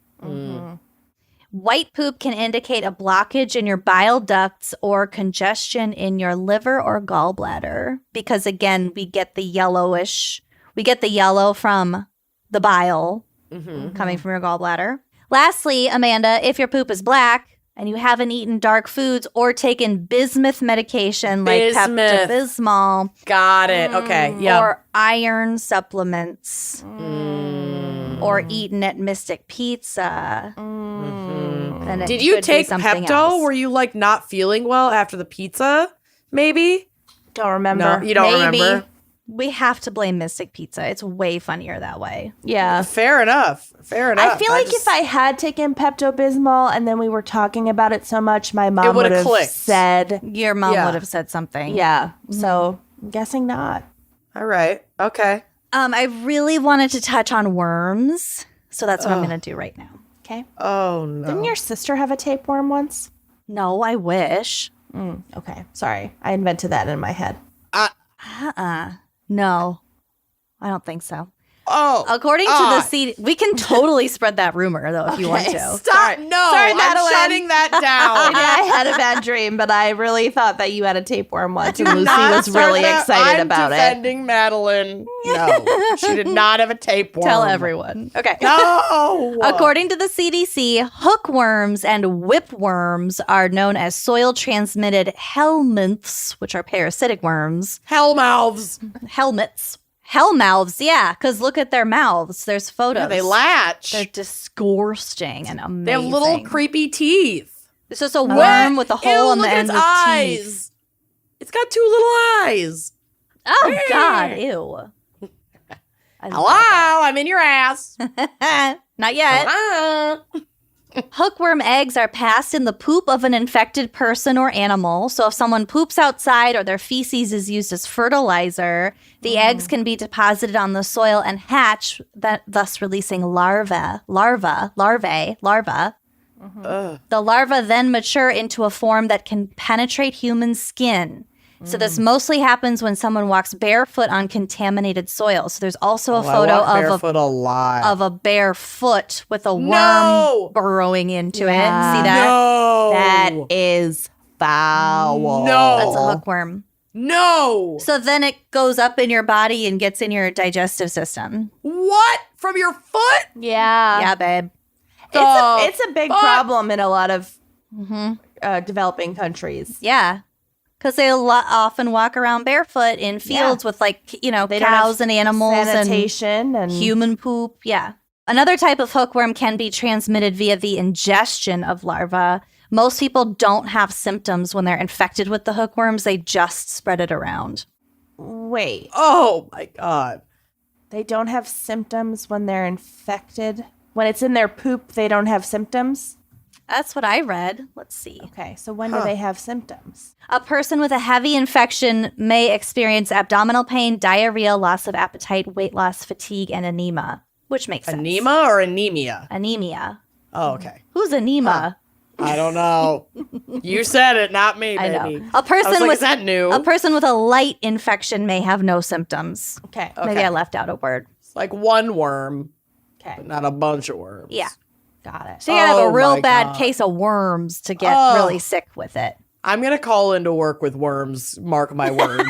White poop can indicate a blockage in your bile ducts or congestion in your liver or gallbladder. Because again, we get the yellow from the bile coming from your gallbladder. Lastly, Amanda, if your poop is black and you haven't eaten dark foods or taken bismuth medication like Bismuth. Pepto-Bismol Got it. Okay. Yeah. or iron supplements or eaten at Mystic Pizza, then it Did you could be take something Pepto? else. Were you like not feeling well after the pizza? Maybe? don't remember. No, you don't Maybe. remember. We have to blame Mystic Pizza. It's way funnier that way. Yeah. Fair enough. Fair enough. I feel like if I had taken Pepto-Bismol and then we were talking about it so much, my mom would've would have clicked. said, Your mom Yeah. would have said something. yeah. So I'm guessing not. All right. Okay. I really wanted to touch on worms, so that's what I'm going to do right now. Okay. Oh, no. Didn't your sister have a tapeworm once? No, I wish. Okay. Sorry. I invented that in my head. No, I don't think so. According to the CD, we can totally spread that rumor though if you want to. Stop. No, Sorry, I'm Madeline. shutting that Maybe down. I had a bad dream, but I really thought that you had a tapeworm once, and Lucy Not was really start that. excited I'm about it. defending Madeline. No, she did not have a tapeworm. Tell everyone. Okay. No. According to the CDC, hookworms and whipworms are known as soil-transmitted helminths, which are parasitic worms. Hellmouths. Helmets. Hellmouths, yeah, because look at their mouths. There's photos. Yeah, they latch. They're disgusting and amazing. They have little creepy teeth. It's just a worm with a hole Ew, on the look at end its of eyes. teeth. It's got 2 little eyes. Oh, God, ew. Hello, I'm in your ass. Not yet. Ah. Hookworm eggs are passed in the poop of an infected person or animal. So if someone poops outside or their feces is used as fertilizer, the eggs can be deposited on the soil and hatch, thus releasing larvae. The larvae then mature into a form that can penetrate human skin. So this mostly happens when someone walks barefoot on contaminated soil. So there's also a photo I walk of barefoot a lot. a bare foot with a worm No! burrowing into it. Yeah. See that? No. That is foul. No. That's a hookworm. No. So then it goes up in your body and gets in your digestive system. What? From your foot? Yeah. Yeah, babe. It's a big fuck? problem in a lot of developing countries. Yeah. Because they often walk around barefoot in fields with, like, They don't have cows and animals sanitation and human poop. Yeah. Another type of hookworm can be transmitted via the ingestion of larvae. Most people don't have symptoms when they're infected with the hookworms. They just spread it around. Wait, Oh my God. they don't have symptoms when they're infected? When it's in their poop, they don't have symptoms? That's what I read. Let's see. Okay, so when do they have symptoms? A person with a heavy infection may experience abdominal pain, diarrhea, loss of appetite, weight loss, fatigue, and anemia, which makes sense. Anema or anemia? Anemia. Oh, okay. Who's anemia? I don't know. You said it, not me, I baby. know. A person I was like, with is that new? A person with a light infection may have no symptoms. Okay, Maybe I left out a word. It's like one worm, okay, but not a bunch of worms. Yeah. got it. So you gotta have Oh a real my bad God. case of worms to get Oh. really sick with it. I'm going to call into work with worms, mark my words.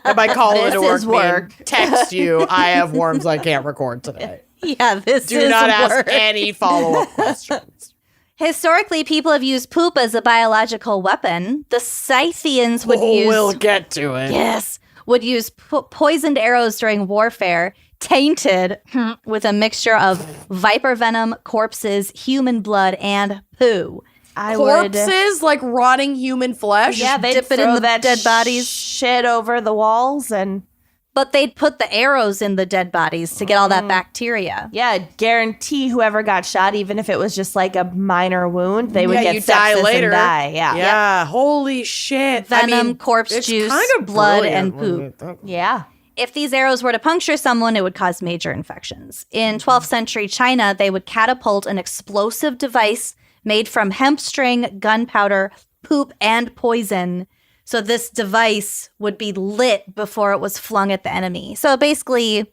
If I call This into work, is work. mean text you, I have worms I can't record today. Yeah, this Do is not ask work. any follow-up questions. Historically, people have used poop as a biological weapon. The Scythians would use We'll get to it. would use poisoned arrows during warfare, tainted with a mixture of viper venom, corpses, human blood, and poo. Corpses, like rotting human flesh? Yeah, they dip it in the dead bodies. shit over the walls, and But they'd put the arrows in the dead bodies to get all that bacteria. yeah, guarantee whoever got shot, even if it was just like a minor wound, they would Yeah, get you die sepsis later. and die. Yeah, Yeah, holy shit. Venom, corpse it's juice, kind of blood, and brilliant. yeah. If these arrows were to puncture someone, it would cause major infections. In 12th century China, they would catapult an explosive device made from hemp string, gunpowder, poop, and poison. So this device would be lit before it was flung at the enemy. So basically, it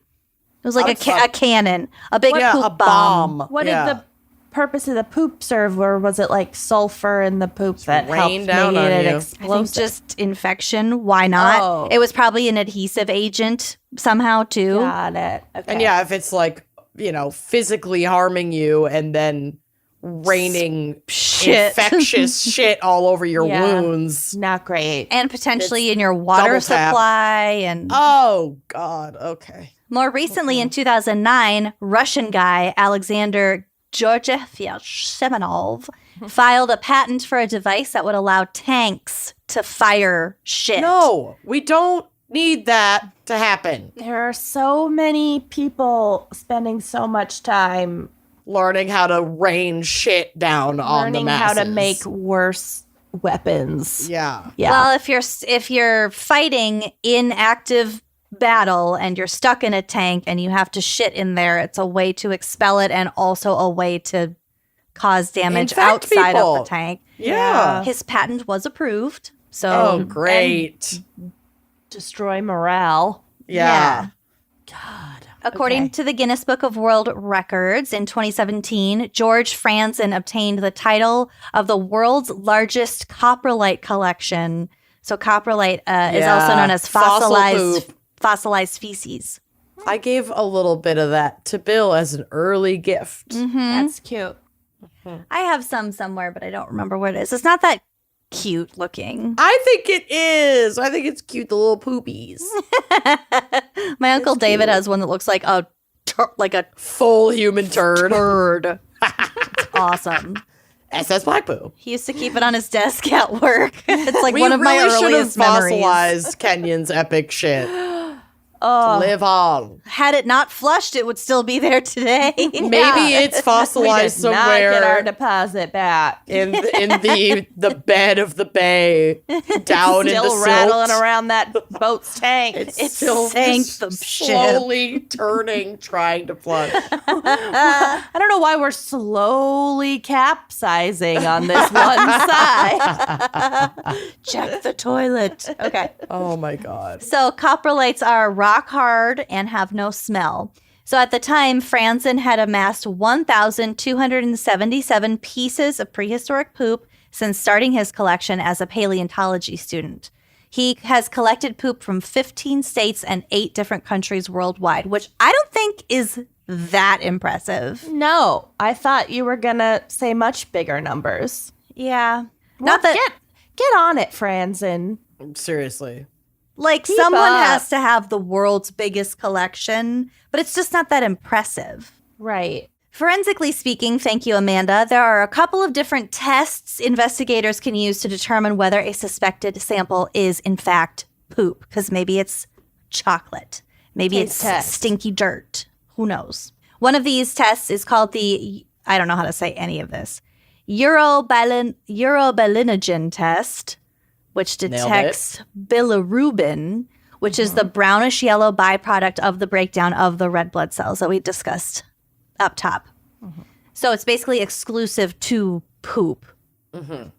was like a cannon, a big Yeah, poop a bomb. bomb. What Yeah. did the purpose of the poop serve? Or was it like sulfur in the poop that rain helped down make on it you. I think explosive? just infection. Why not? Oh. It was probably an adhesive agent somehow too. Got it. Okay. And yeah, if it's like, physically harming you and then raining Shit. infectious shit all over your Yeah. wounds. Not great. And potentially in your water double tap. supply. And Oh, God. Okay. more recently in 2009, Russian guy Alexander Georgievich Semenov filed a patent for a device that would allow tanks to fire shit. No, we don't need that to happen. There are so many people spending so much time Learning how to rain shit down on the learning masses. how to make worse weapons. Yeah. Yeah. Well, if you're fighting in active battle and you're stuck in a tank and you have to shit in there, it's a way to expel it and also a way to cause damage Infect outside people. of the tank. Yeah. His patent was approved. So Oh, great. Destroy morale. Yeah. God. According to the Guinness Book of World Records in 2017, George Franzen obtained the title of the world's largest coprolite collection. So coprolite is also known as fossilized feces. I gave a little bit of that to Bill as an early gift. That's cute. I have some somewhere, but I don't remember what it is. It's not that cute looking. I think it is. I think it's cute, the little poopies. My Uncle David has one that looks like a Full human turd. bird. It's awesome. SS Black Poo. He used to keep it on his desk at work. It's like We one of my really should have earliest memories. fossilized Kenyon's epic shit. Live on. Had it not flushed, it would still be there today. Maybe it's fossilized We did not get our somewhere deposit back. in the bed of the bay, down in the Still rattling silt. around that boat's tank. It's It still sank just the ship. slowly turning, trying to flush. I don't know why we're slowly capsizing on this one side. Check the toilet. Okay. Oh my god. So coprolites are rock hard and have no smell. So at the time, Franzen had amassed 1,277 pieces of prehistoric poop since starting his collection as a paleontology student. He has collected poop from 15 states and 8 different countries worldwide, which I don't think is that impressive. No, I thought you were gonna say much bigger numbers. Yeah. Well, Not that, get on it, Franzen. Seriously. like, keep someone up. has to have the world's biggest collection, but it's just not that impressive. Right. Forensically speaking, thank you, Amanda, there are a couple of different tests investigators can use to determine whether a suspected sample is, in fact, poop, because maybe it's chocolate. Maybe Taste it's test. stinky dirt. Who knows? One of these tests is called the, I don't know how to say any of this, urobilinogen test, which detects bilirubin, which is the brownish yellow byproduct of the breakdown of the red blood cells that we discussed up top. So it's basically exclusive to poop.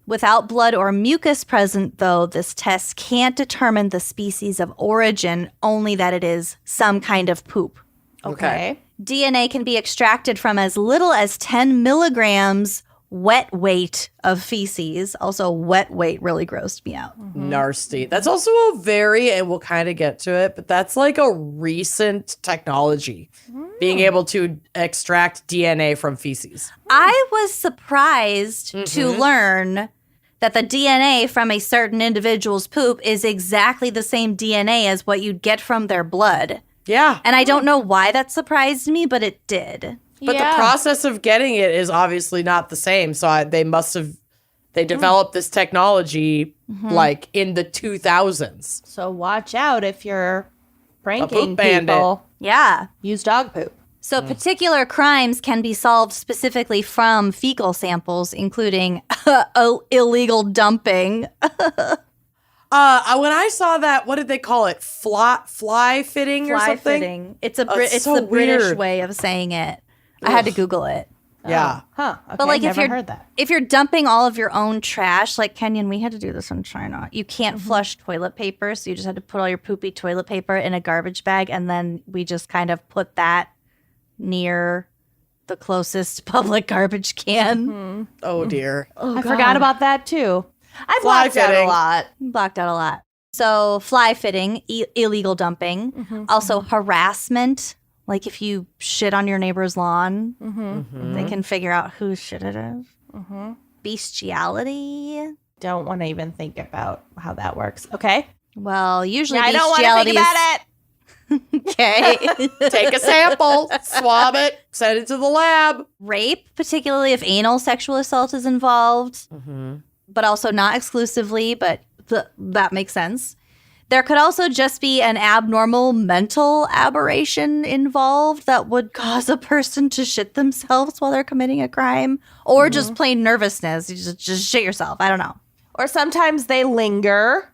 Without blood or mucus present, though, this test can't determine the species of origin, only that it is some kind of poop. Okay. DNA can be extracted from as little as 10 milligrams wet weight of feces. Also, wet weight really grossed me out. Nasty. That's also a very, and we'll kind of get to it, but that's like a recent technology. Being able to extract DNA from feces. I was surprised to learn that the DNA from a certain individual's poop is exactly the same DNA as what you'd get from their blood. Yeah. And I don't know why that surprised me, but it did. But the process of getting it is obviously not the same. So they developed this technology like in the 2000s. So watch out if you're pranking poop bandit. people. Yeah. Use dog poop. So particular crimes can be solved specifically from fecal samples, including illegal dumping. When I saw that, what did they call it? Fly fitting or Fly something? fitting. It's it's so the British weird. way of saying it. I had to Google it. Yeah. Huh. Okay, But like never if heard that. you're dumping all of your own trash, like Kenyon, we had to do this in China. You can't flush toilet paper, so you just had to put all your poopy toilet paper in a garbage bag, and then we just kind of put that near the closest public garbage can. Oh dear. I forgot about that too. I Fly blocked out a fitting. lot. Blocked out a lot. So fly fitting, illegal dumping, also harassment. Like if you shit on your neighbor's lawn, they can figure out whose shit it is. Bestiality. Don't want to even think about how that works. Okay. Well, usually I don't want to bestiality think about it. Okay. Take a sample, swab it, send it to the lab. Rape, particularly if anal sexual assault is involved, but also not exclusively, but that makes sense. There could also just be an abnormal mental aberration involved that would cause a person to shit themselves while they're committing a crime, or just plain nervousness. You just shit yourself. I don't know. Or sometimes they linger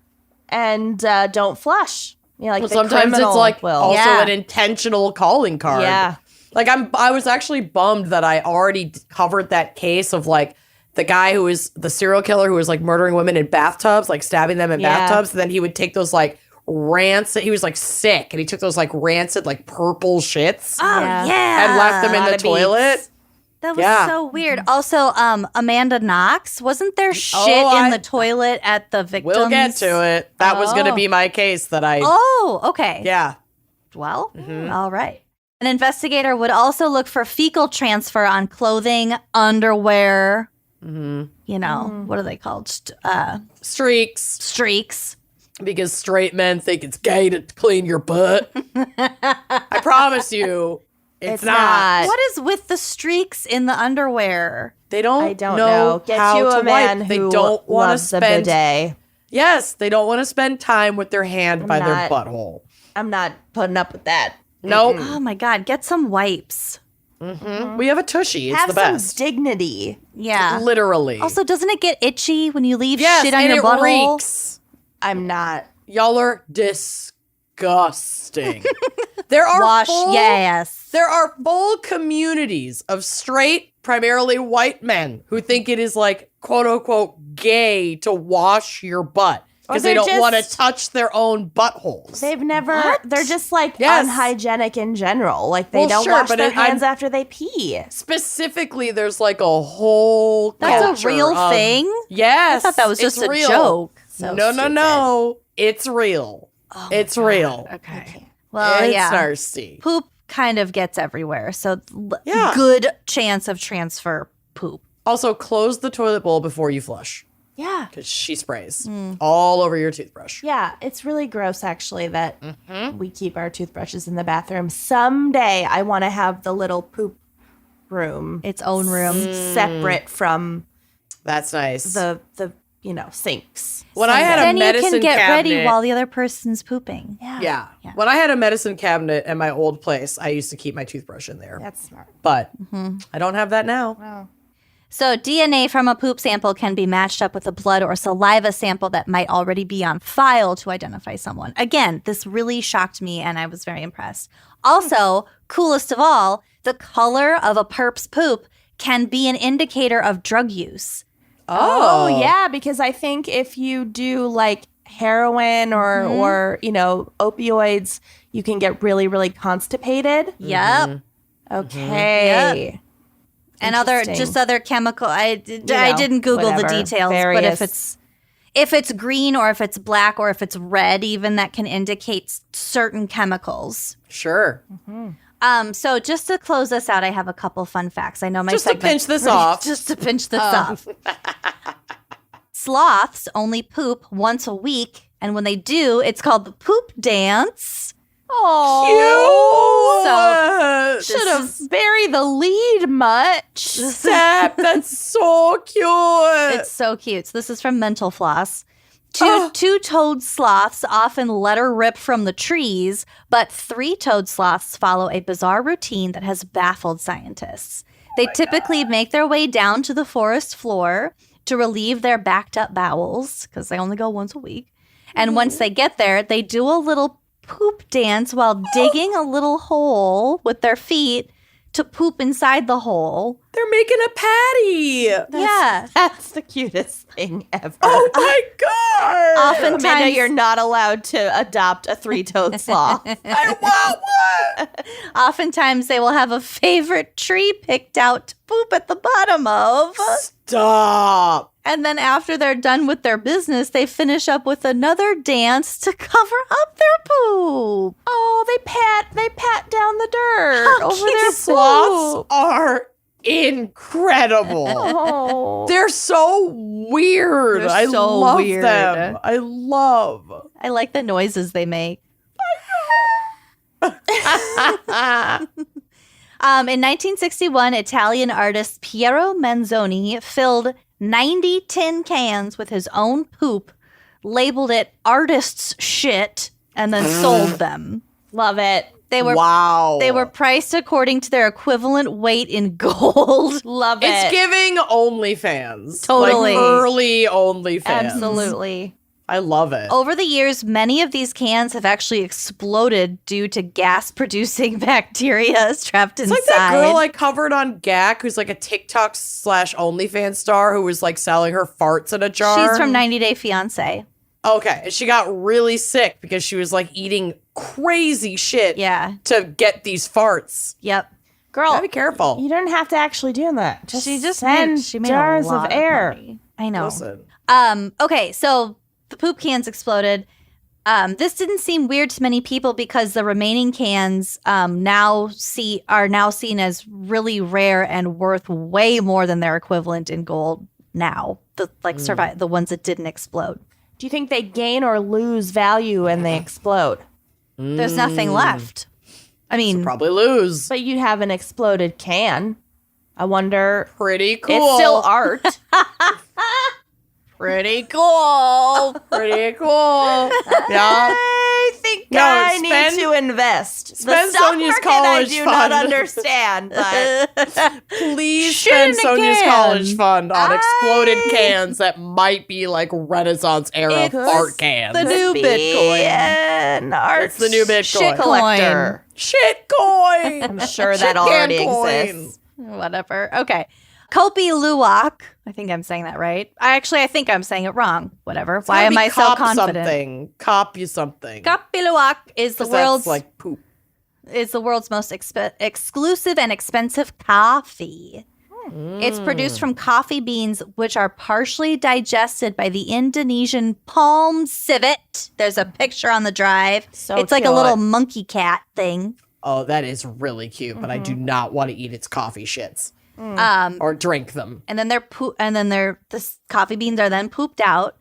and don't flush. You know, like Well, the sometimes it's criminal like will. also Yeah. an intentional calling card. Yeah. Like I was actually bummed that I already covered that case of like the guy who was the serial killer who was like murdering women in bathtubs, like stabbing them in Yeah. bathtubs. And then he would take those like rancid. He was like sick, and he took those like rancid, like purple shits Oh, Yeah. yeah. and left them in lot the of toilet. beets. That was Yeah. so weird. Also, Amanda Knox, wasn't there shit I- in the toilet at the victims? We'll get to it. That was going to Oh. be my case that I. Oh, okay. Yeah. Well, all right. An investigator would also look for fecal transfer on clothing, underwear. You know, what are they called? Streaks, Streaks. because straight men think it's gay to clean your butt. I promise you, it's not. What is with the streaks in the underwear? They don't. I don't know. Get how you to a man wipe. who They don't want to loves a spend. bidet. Yes, they don't want to spend time with their hand by their not- butthole. I'm not putting up with that. Nope. Oh my God, get some wipes. We have a tushy. It's Have the some best. dignity. Yeah. Literally. Also, doesn't it get itchy when you leave yes, shit on and your it butthole? reeks. I'm not. Y'all are disgusting. There are Wash, full, yes. There are full communities of straight, primarily white men who think it is like quote unquote gay to wash your butt because they they're don't want to just- touch their own buttholes. They've never. They're just like Yes. unhygienic in general. Like they Well, don't sure, wash but their I'm- hands after they pee. Specifically, there's like a whole That's culture a real of- thing? Yes, I thought that was it's just a real. joke. No. It's real. It's real. Okay. Well, It's yeah. nasty. Poop kind of gets everywhere. So, Yeah. good chance of transfer poop. Also, close the toilet bowl before you flush Yeah. because she sprays all over your toothbrush. Yeah, it's really gross actually that we keep our toothbrushes in the bathroom. Someday I want to have the little poop room Its own room. separate from That's nice. the sinks. When I had a Then you medicine can get cabinet, ready while the other person's pooping. yeah. When I had a medicine cabinet at my old place, I used to keep my toothbrush in there. That's smart. But I don't have that now. Wow. So, DNA from a poop sample can be matched up with a blood or saliva sample that might already be on file to identify someone. Again, this really shocked me and I was very impressed. Also, coolest of all, the color of a perp's poop can be an indicator of drug use. Oh, yeah, because I think if you do like heroin or opioids, you can get really, really constipated. Yep. Okay. And Interesting. other chemical. I know, didn't Google the whatever. details, but Various- if it's green or if it's black or if it's red, even that can indicate certain chemicals. Sure. So just to close this out, I have a couple fun facts. I know my Just to segment- pinch this off. Just to pinch this off. Sloths only poop once a week, and when they do, it's called the poop dance. Oh, So should have buried the lead much. Step. That's so cute. It's so cute. So this is from Mental Floss. Two-toed sloths often let her rip from the trees, but three-toed sloths follow a bizarre routine that has baffled scientists. They typically make their way down to the forest floor to relieve their backed-up bowels, because they only go once a week. And once they get there, they do a little poop dance while digging a little hole with their feet to poop inside the hole. They're making a patty. Yeah. That's the cutest thing ever. Oh my god. Oftentimes, Amanda, you're not allowed to adopt a three-toed sloth. I want one. Oftentimes, they will have a favorite tree picked out to poop at the bottom of. Stop. And then after they're done with their business, they finish up with another dance to cover up their poop. Oh, they pat down the dirt over their Sloths poop. are incredible. Oh. They're so weird. They're I so love weird. them. I love. I like the noises they make. In 1961, Italian artist Piero Manzoni filled 90 tin cans with his own poop, labeled it artist's shit, and then sold them. Love it. They were Wow. They were priced according to their equivalent weight in gold. Love It's it. giving OnlyFans. Totally. Like early OnlyFans. Absolutely. I love it. Over the years, many of these cans have actually exploded due to gas-producing bacteria trapped It's inside. like that girl I covered on GAC who's like a TikTok / OnlyFans star who was like selling her farts in a jar. She's from 90 Day Fiancé. Okay. And she got really sick because she was like eating crazy shit Yeah. to get these farts. Yep. Girl, Gotta be careful. you don't have to actually do that. She just send made, she made jars a lot of air. money. I know. Listen. Okay, so the poop cans exploded. This didn't seem weird to many people because the remaining cans are now seen as really rare and worth way more than their equivalent in gold now. The ones that didn't explode. Do you think they gain or lose value when they explode? There's nothing left. I mean, Probably lose. But you'd have an exploded can. I wonder. Pretty cool. It's still art. pretty cool. Pretty cool. Yeah. I think No, I need spend- to invest. spend The stock Sonia's market college I do fund. not understand, but Please Shit spend in a Sonia's can. college fund on exploded cans that might be like Renaissance era It's fart cans. the new Bitcoin. an art It's the new Bitcoin. shit collector. Shit coin. I'm sure that Shit already can coin. exists. Whatever. Okay. Kopi Luwak. I think I'm saying that right. I think I'm saying it wrong. Whatever. Why am I so Cop confident? Something. Cop you something. Kopi Luwak is the 'Cause world's that's like poop. most exclusive and expensive coffee. It's produced from coffee beans, which are partially digested by the Indonesian palm civet. There's a picture on the drive. So it's like a cute. little monkey cat thing. Oh, that is really cute, but I do not want to eat its coffee shits or drink them. And then the coffee beans are then pooped out.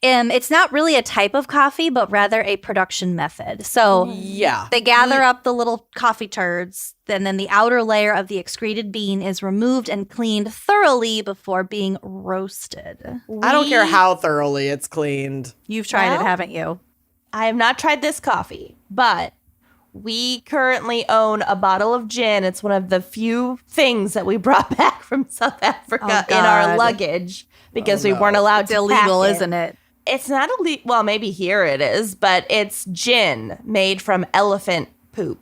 It's not really a type of coffee, but rather a production method. So Yeah. they gather up the little coffee turds, and then the outer layer of the excreted bean is removed and cleaned thoroughly before being roasted. I don't care how thoroughly it's cleaned. You've tried Well, it, haven't you? I have not tried this coffee, but we currently own a bottle of gin. It's one of the few things that we brought back from South Africa in our God. luggage because we weren't allowed It's to illegal, pack it. isn't it? It's not illegal. Well, maybe here it is, but it's gin made from elephant poop.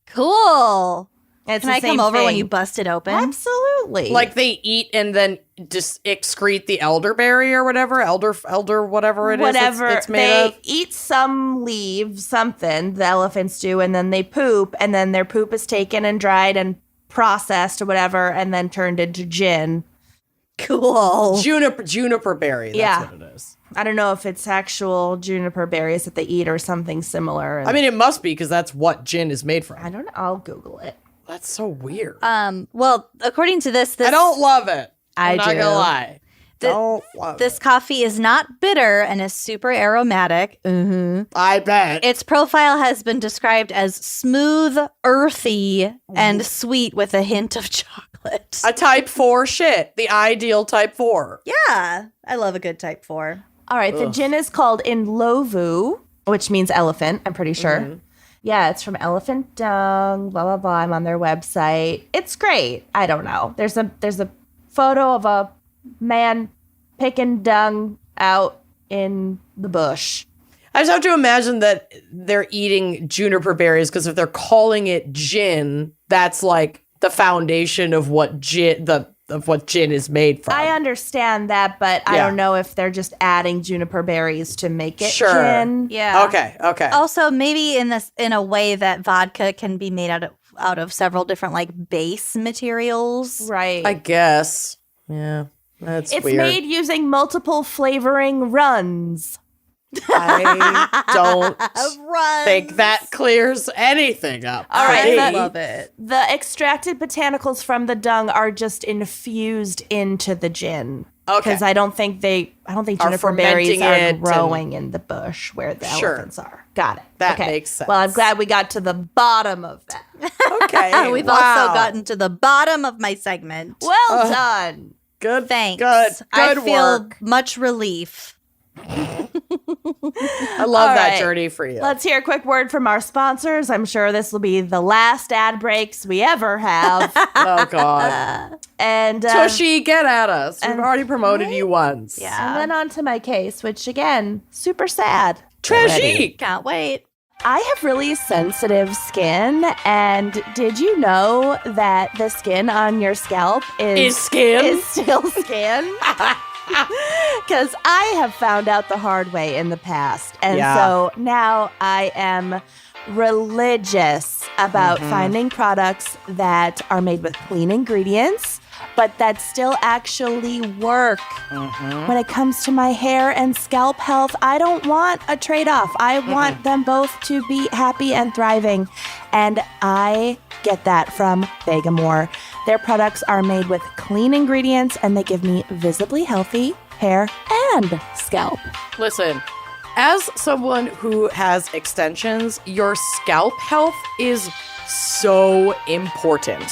Cool. It's Can the I come same over when thing. you bust it open? Absolutely. Like they eat and then just excrete the elderberry or whatever, elder whatever it is. whatever It's made they of. eat some leaves, something the elephants do, and then they poop, and then their poop is taken and dried and processed or whatever, and then turned into gin. Cool. Juniper berry. That's Yeah. what it is. I don't know if it's actual juniper berries that they eat or something similar. I mean, it must be because that's what gin is made I from. don't know. I'll Google it. That's so weird. Well, according to this I don't love it. I I'm not do. gonna lie. The- Don't love this it. coffee is not bitter and is super aromatic. I bet. Its profile has been described as smooth, earthy, and sweet with a hint of chocolate. A type 4 shit. The ideal type 4. Yeah, I love a good type 4. All right, the gin is called Indlovu, which means elephant, I'm pretty sure. Yeah, it's from elephant dung, blah, blah, blah. I'm on their website. It's great. I don't know. There's a photo of a man picking dung out in the bush. I just have to imagine that they're eating juniper berries because if they're calling it gin, that's like the foundation of what gin is made from. I understand that, but I Yeah. don't know if they're just adding juniper berries to make it Sure. gin. Yeah. Okay. Also, maybe in a way that vodka can be made out of several different like base materials. Right. I guess. Yeah. That's It's weird. made using multiple flavoring runs. I don't Run. think that clears anything up. All right, for me. I love it. The extracted botanicals from the dung are just infused into the gin. Okay. Because I don't think juniper fermenting berries it are and- growing in the bush where the Sure. elephants are. Got it. That Okay. makes sense. Well, I'm glad we got to the bottom of that. Okay. We've wow. also gotten to the bottom of my segment. Well done. Good. Thanks. Good I feel work. much relief. I love All that right. journey for you. Let's hear a quick word from our sponsors. I'm sure this will be the last ad breaks we ever have. Oh God. And Tushy, get at us. We've already promoted you once. and then on to my case, which again, super sad. Tragic. Can't wait. I have really sensitive skin, and did you know that the skin on your scalp Is skin? is still skin? Because I have found out the hard way in the past. And Yeah. so now I am religious about finding products that are made with clean ingredients, but that still actually work. When it comes to my hair and scalp health, I don't want a trade-off. I want them both to be happy and thriving. And I get that from Vegamore. Their products are made with clean ingredients, and they give me visibly healthy hair and scalp. Listen, as someone who has extensions, your scalp health is so important.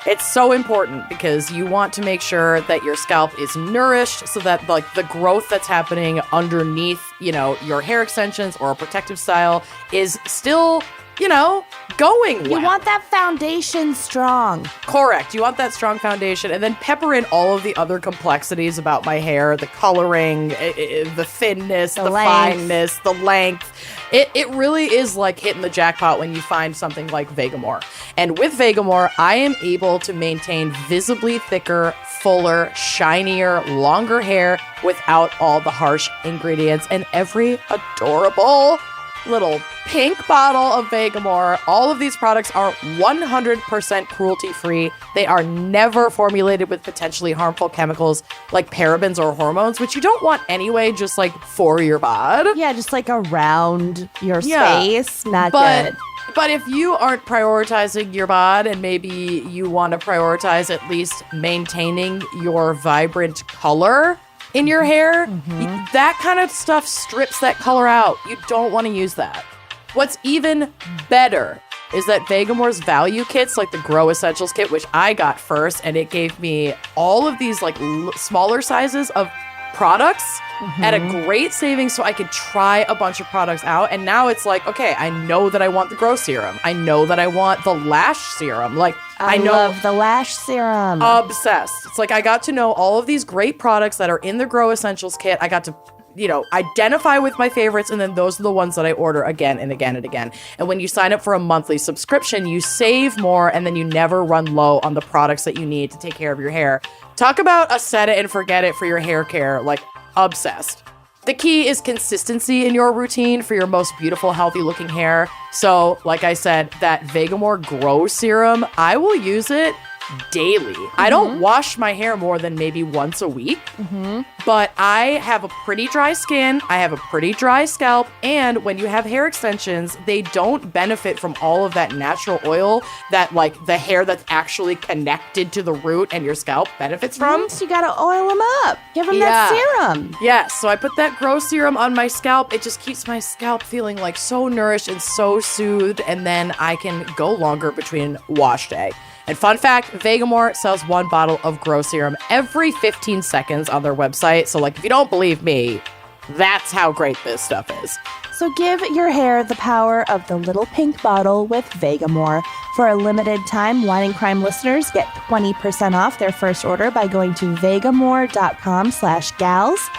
It's so important because you want to make sure that your scalp is nourished so that like the growth that's happening underneath, your hair extensions or a protective style is still, going well. You want that foundation strong. Correct. You want that strong foundation and then pepper in all of the other complexities about my hair, the coloring, the thinness, the length. fineness, the length. It really is like hitting the jackpot when you find something like Vegamore. And with Vegamore, I am able to maintain visibly thicker, fuller, shinier, longer hair without all the harsh ingredients and every adorable little pink bottle of Vegamore. All of these products are 100% cruelty-free. They are never formulated with potentially harmful chemicals like parabens or hormones, which you don't want anyway, just like for your bod. Yeah, just like around your Yeah. space. Not But good. But if you aren't prioritizing your bod and maybe you want to prioritize at least maintaining your vibrant color in your hair, that kind of stuff strips that color out. You don't want to use that. What's even better is that Vegamore's value kits, like the Grow Essentials kit, which I got first, and it gave me all of these like smaller sizes of products at a great savings so I could try a bunch of products out. And now it's like, okay, I know that I want the Grow Serum. I know that I want the Lash Serum. Like, I know. love the lash serum. Obsessed. It's like I got to know all of these great products that are in the Grow Essentials kit. I got to, identify with my favorites, and then those are the ones that I order again and again and again. And when you sign up for a monthly subscription, you save more, and then you never run low on the products that you need to take care of your hair. Talk about a set it and forget it for your hair care. Like, obsessed. The key is consistency in your routine for your most beautiful, healthy looking hair. So, like I said, that Vegamore Grow Serum, I will use it daily. I don't wash my hair more than maybe once a week, but I have a pretty dry skin. I have a pretty dry scalp. And when you have hair extensions, they don't benefit from all of that natural oil that like the hair that's actually connected to the root and your scalp benefits from. So you gotta oil them up. Give them Yeah. that serum. Yes, so I put that Grow Serum on my scalp. It just keeps my scalp feeling like so nourished and so soothed, and then I can go longer between wash day. And fun fact, Vegamore sells one bottle of Grow Serum every 15 seconds on their website. So like, if you don't believe me, that's how great this stuff is. So give your hair the power of the little pink bottle with Vegamore. For a limited time, Wine and Crime listeners get 20% off their first order by going to vegamore.com/gals, GALS,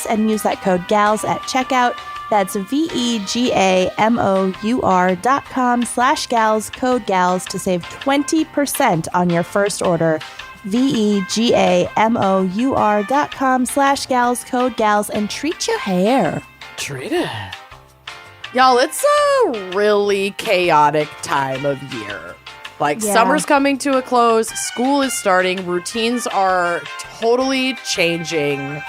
and use that code GALS at checkout. That's vegamore.com/gals, code GALS to save 20% on your first order. vegamore.com/gals, code GALS, and treat your hair. Treat it. Y'all, it's a really chaotic time of year. Like, Yeah. summer's coming to a close, school is starting, routines are totally changing.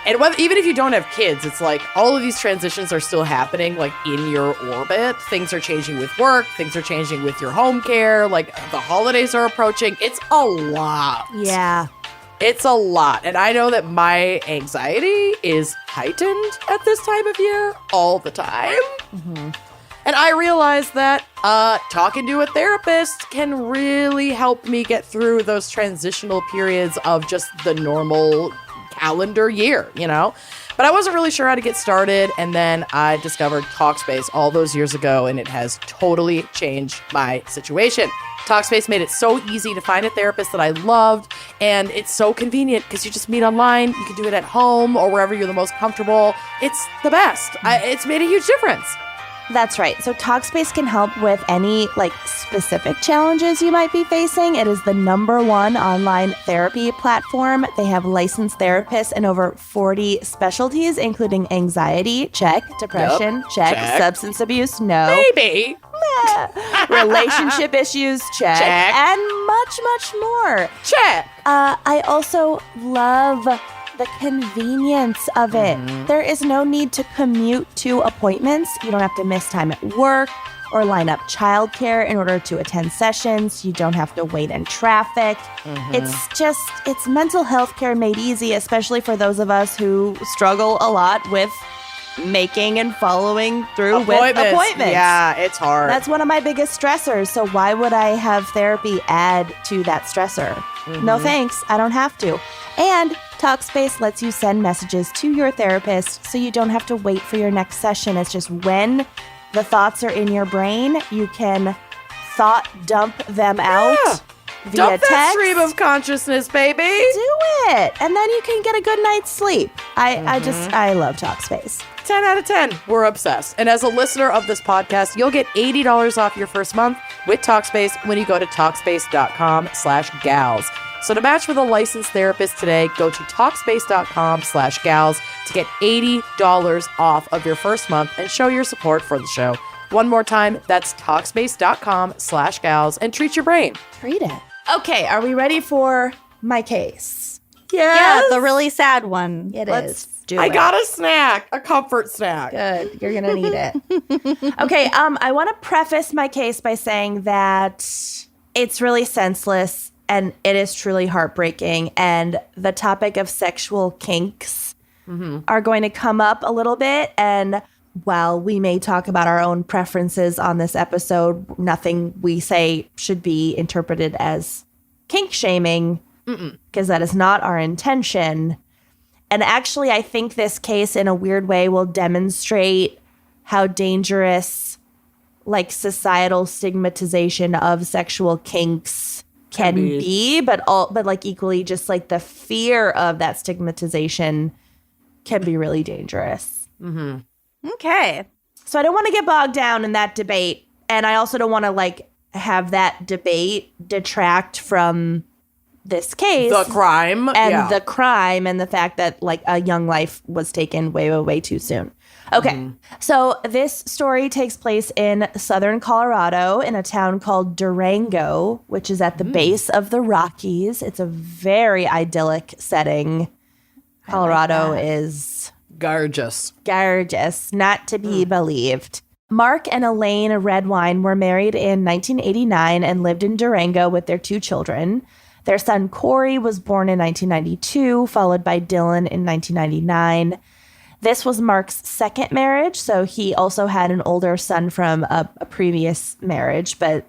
And even if you don't have kids, it's like all of these transitions are still happening, like in your orbit. Things are changing with work, things are changing with your home care, like the holidays are approaching. It's a lot. Yeah. It's a lot. And I know that my anxiety is heightened at this time of year all the time. And I realize that talking to a therapist can really help me get through those transitional periods of just the normal calendar year, But I wasn't really sure how to get started, and then I discovered Talkspace all those years ago, and it has totally changed my situation. Talkspace made it so easy to find a therapist that I loved, and it's so convenient because you just meet online, you can do it at home or wherever you're the most comfortable. It's the best. It's made a huge difference. That's right. So Talkspace can help with any specific challenges you might be facing. It is the #1 online therapy platform. They have licensed therapists in over 40 specialties, including anxiety, check, depression, check, substance abuse, no. Maybe. Relationship issues, check, and much, much more. Check. I also love the convenience of it. There is no need to commute to appointments. You don't have to miss time at work or line up childcare in order to attend sessions. You don't have to wait in traffic. It's mental health care made easy, especially for those of us who struggle a lot with making and following through with appointments. Yeah, it's hard. That's one of my biggest stressors. So why would I have therapy add to that stressor? No thanks. I don't have to. And Talkspace lets you send messages to your therapist so you don't have to wait for your next session. It's just when the thoughts are in your brain, you can thought dump them out via Dump that text. stream of consciousness, baby. Do it. And then you can get a good night's sleep. I love Talkspace. 10 out of 10. We're obsessed. And as a listener of this podcast, you'll get $80 off your first month with Talkspace when you go to Talkspace.com/gals. So to match with a licensed therapist today, go to Talkspace.com/gals to get $80 off of your first month and show your support for the show. One more time, that's Talkspace.com/gals and treat your brain. Treat it. Okay, are we ready for my case? Yeah, the really sad one. Let's do I it. got a snack, a comfort snack. Good. You're going to need it. Okay, I want to preface my case by saying that it's really senseless and it is truly heartbreaking. And the topic of sexual kinks are going to come up a little bit. And while we may talk about our own preferences on this episode, nothing we say should be interpreted as kink shaming because that is not our intention. And actually, I think this case, in a weird way, will demonstrate how dangerous, societal stigmatization of sexual kinks can be, but equally, just the fear of that stigmatization can be really dangerous. Okay. So I don't want to get bogged down in that debate, and I also don't want to have that debate detract from this case, The crime. and the crime, and the fact that a young life was taken way, way, way too soon. Okay, so this story takes place in southern Colorado in a town called Durango, which is at the base of the Rockies. It's a very idyllic setting. Colorado is Gorgeous. gorgeous, not to be believed. Mark and Elaine Redwine were married in 1989 and lived in Durango with their 2 children. Their son Corey was born in 1992, followed by Dylan in 1999. This was Mark's second marriage, so he also had an older son from a previous marriage, but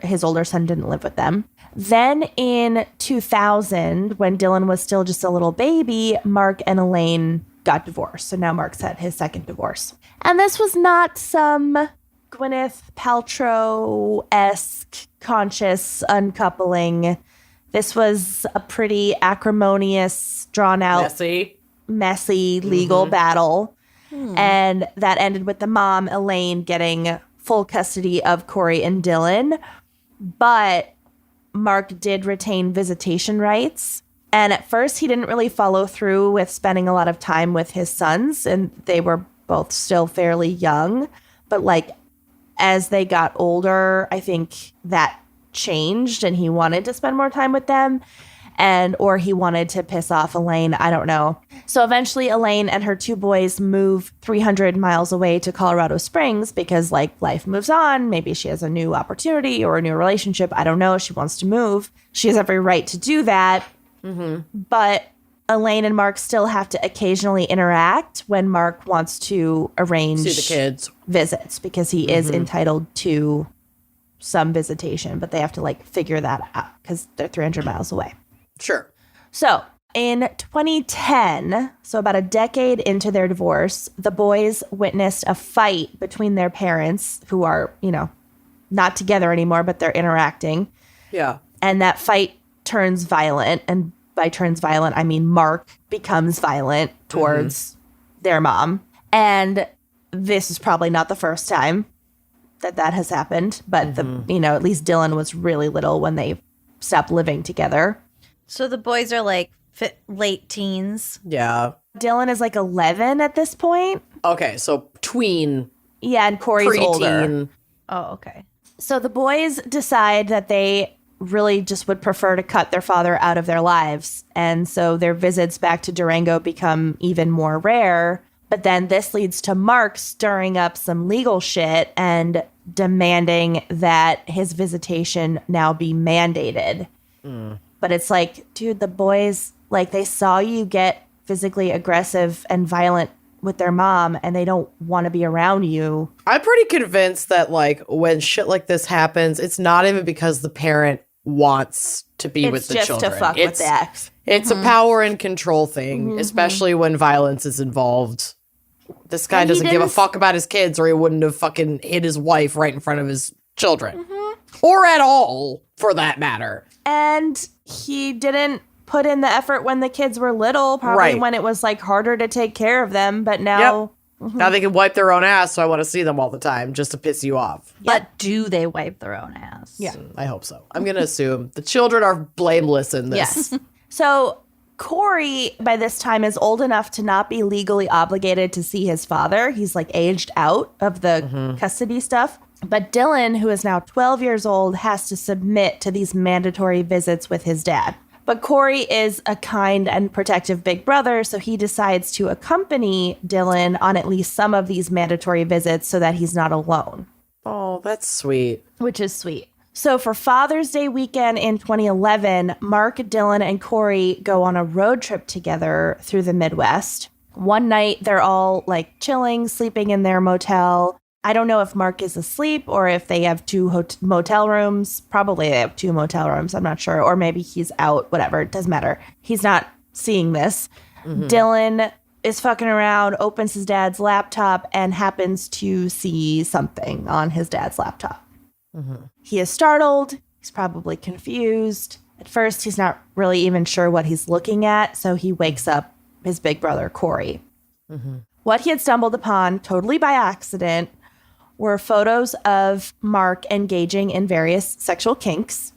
his older son didn't live with them. Then in 2000, when Dylan was still just a little baby, Mark and Elaine got divorced. So now Mark's had his second divorce. And this was not some Gwyneth Paltrow-esque conscious uncoupling. This was a pretty acrimonious, drawn-out, messy legal battle. And that ended with the mom, Elaine, getting full custody of Corey and Dylan. But Mark did retain visitation rights. And at first, he didn't really follow through with spending a lot of time with his sons. And they were both still fairly young. But as they got older, I think that changed and he wanted to spend more time with them, or he wanted to piss off Elaine. I don't know. So eventually Elaine and her 2 boys move 300 miles away to Colorado Springs because life moves on. Maybe she has a new opportunity or a new relationship. I don't know. She wants to move. She has every right to do that. But Elaine and Mark still have to occasionally interact when Mark wants to arrange See the kids. visits because he is entitled to some visitation, but they have to figure that out because they're 300 miles away. Sure. So in 2010, so about a decade into their divorce, the boys witnessed a fight between their parents who are, not together anymore, but they're interacting. Yeah. And that fight turns violent. And by turns violent, I mean Mark becomes violent towards their mom. And this is probably not the first time that has happened, but at least Dylan was really little when they stopped living together. So the boys are like late teens. Yeah. Dylan is like 11 at this point. Okay, so tween. Yeah, and Corey's older. Preteen. Oh, okay. So the boys decide that they really just would prefer to cut their father out of their lives. And so their visits back to Durango become even more rare. But then this leads to Mark stirring up some legal shit and demanding that his visitation now be mandated. But it's like, dude, the boys, like, they saw you get physically aggressive and violent with their mom and they don't want to be around you. I'm pretty convinced that, like, when shit like this happens, it's not even because the parent wants to be with the children. It's just to fuck with the ex. It's a power and control thing, especially when violence is involved. This guy doesn't give a fuck about his kids, or he wouldn't have fucking hit his wife right in front of his children. Or at all, for that matter. And he didn't put in the effort when the kids were little, probably when it was like harder to take care of them. But now, Now they can wipe their own ass, so I want to see them all the time just to piss you off. But do they wipe their own ass? Yeah. I hope so. I'm going to assume the children are blameless in this. Yes. So Corey, by this time, is old enough to not be legally obligated to see his father. He's like aged out of the custody stuff. But Dylan, who is now 12 years old, has to submit to these mandatory visits with his dad. But Corey is a kind and protective big brother, so he decides to accompany Dylan on at least some of these mandatory visits so that he's not alone. Oh, that's sweet. Which is sweet. So for Father's Day weekend in 2011, Mark, Dylan, and Corey go on a road trip together through the Midwest. One night, they're all like chilling, sleeping in their motel. I don't know if Mark is asleep or if they have two motel rooms. Probably they have two motel rooms. I'm not sure. Or maybe he's out, whatever. It doesn't matter. He's not seeing this. Dylan is fucking around, opens his dad's laptop, and happens to see something on his dad's laptop. He is startled. He's probably confused. At first, he's not really even sure what he's looking at. So he wakes up his big brother, Corey. What he had stumbled upon, totally by accident, were photos of Mark engaging in various sexual kinks.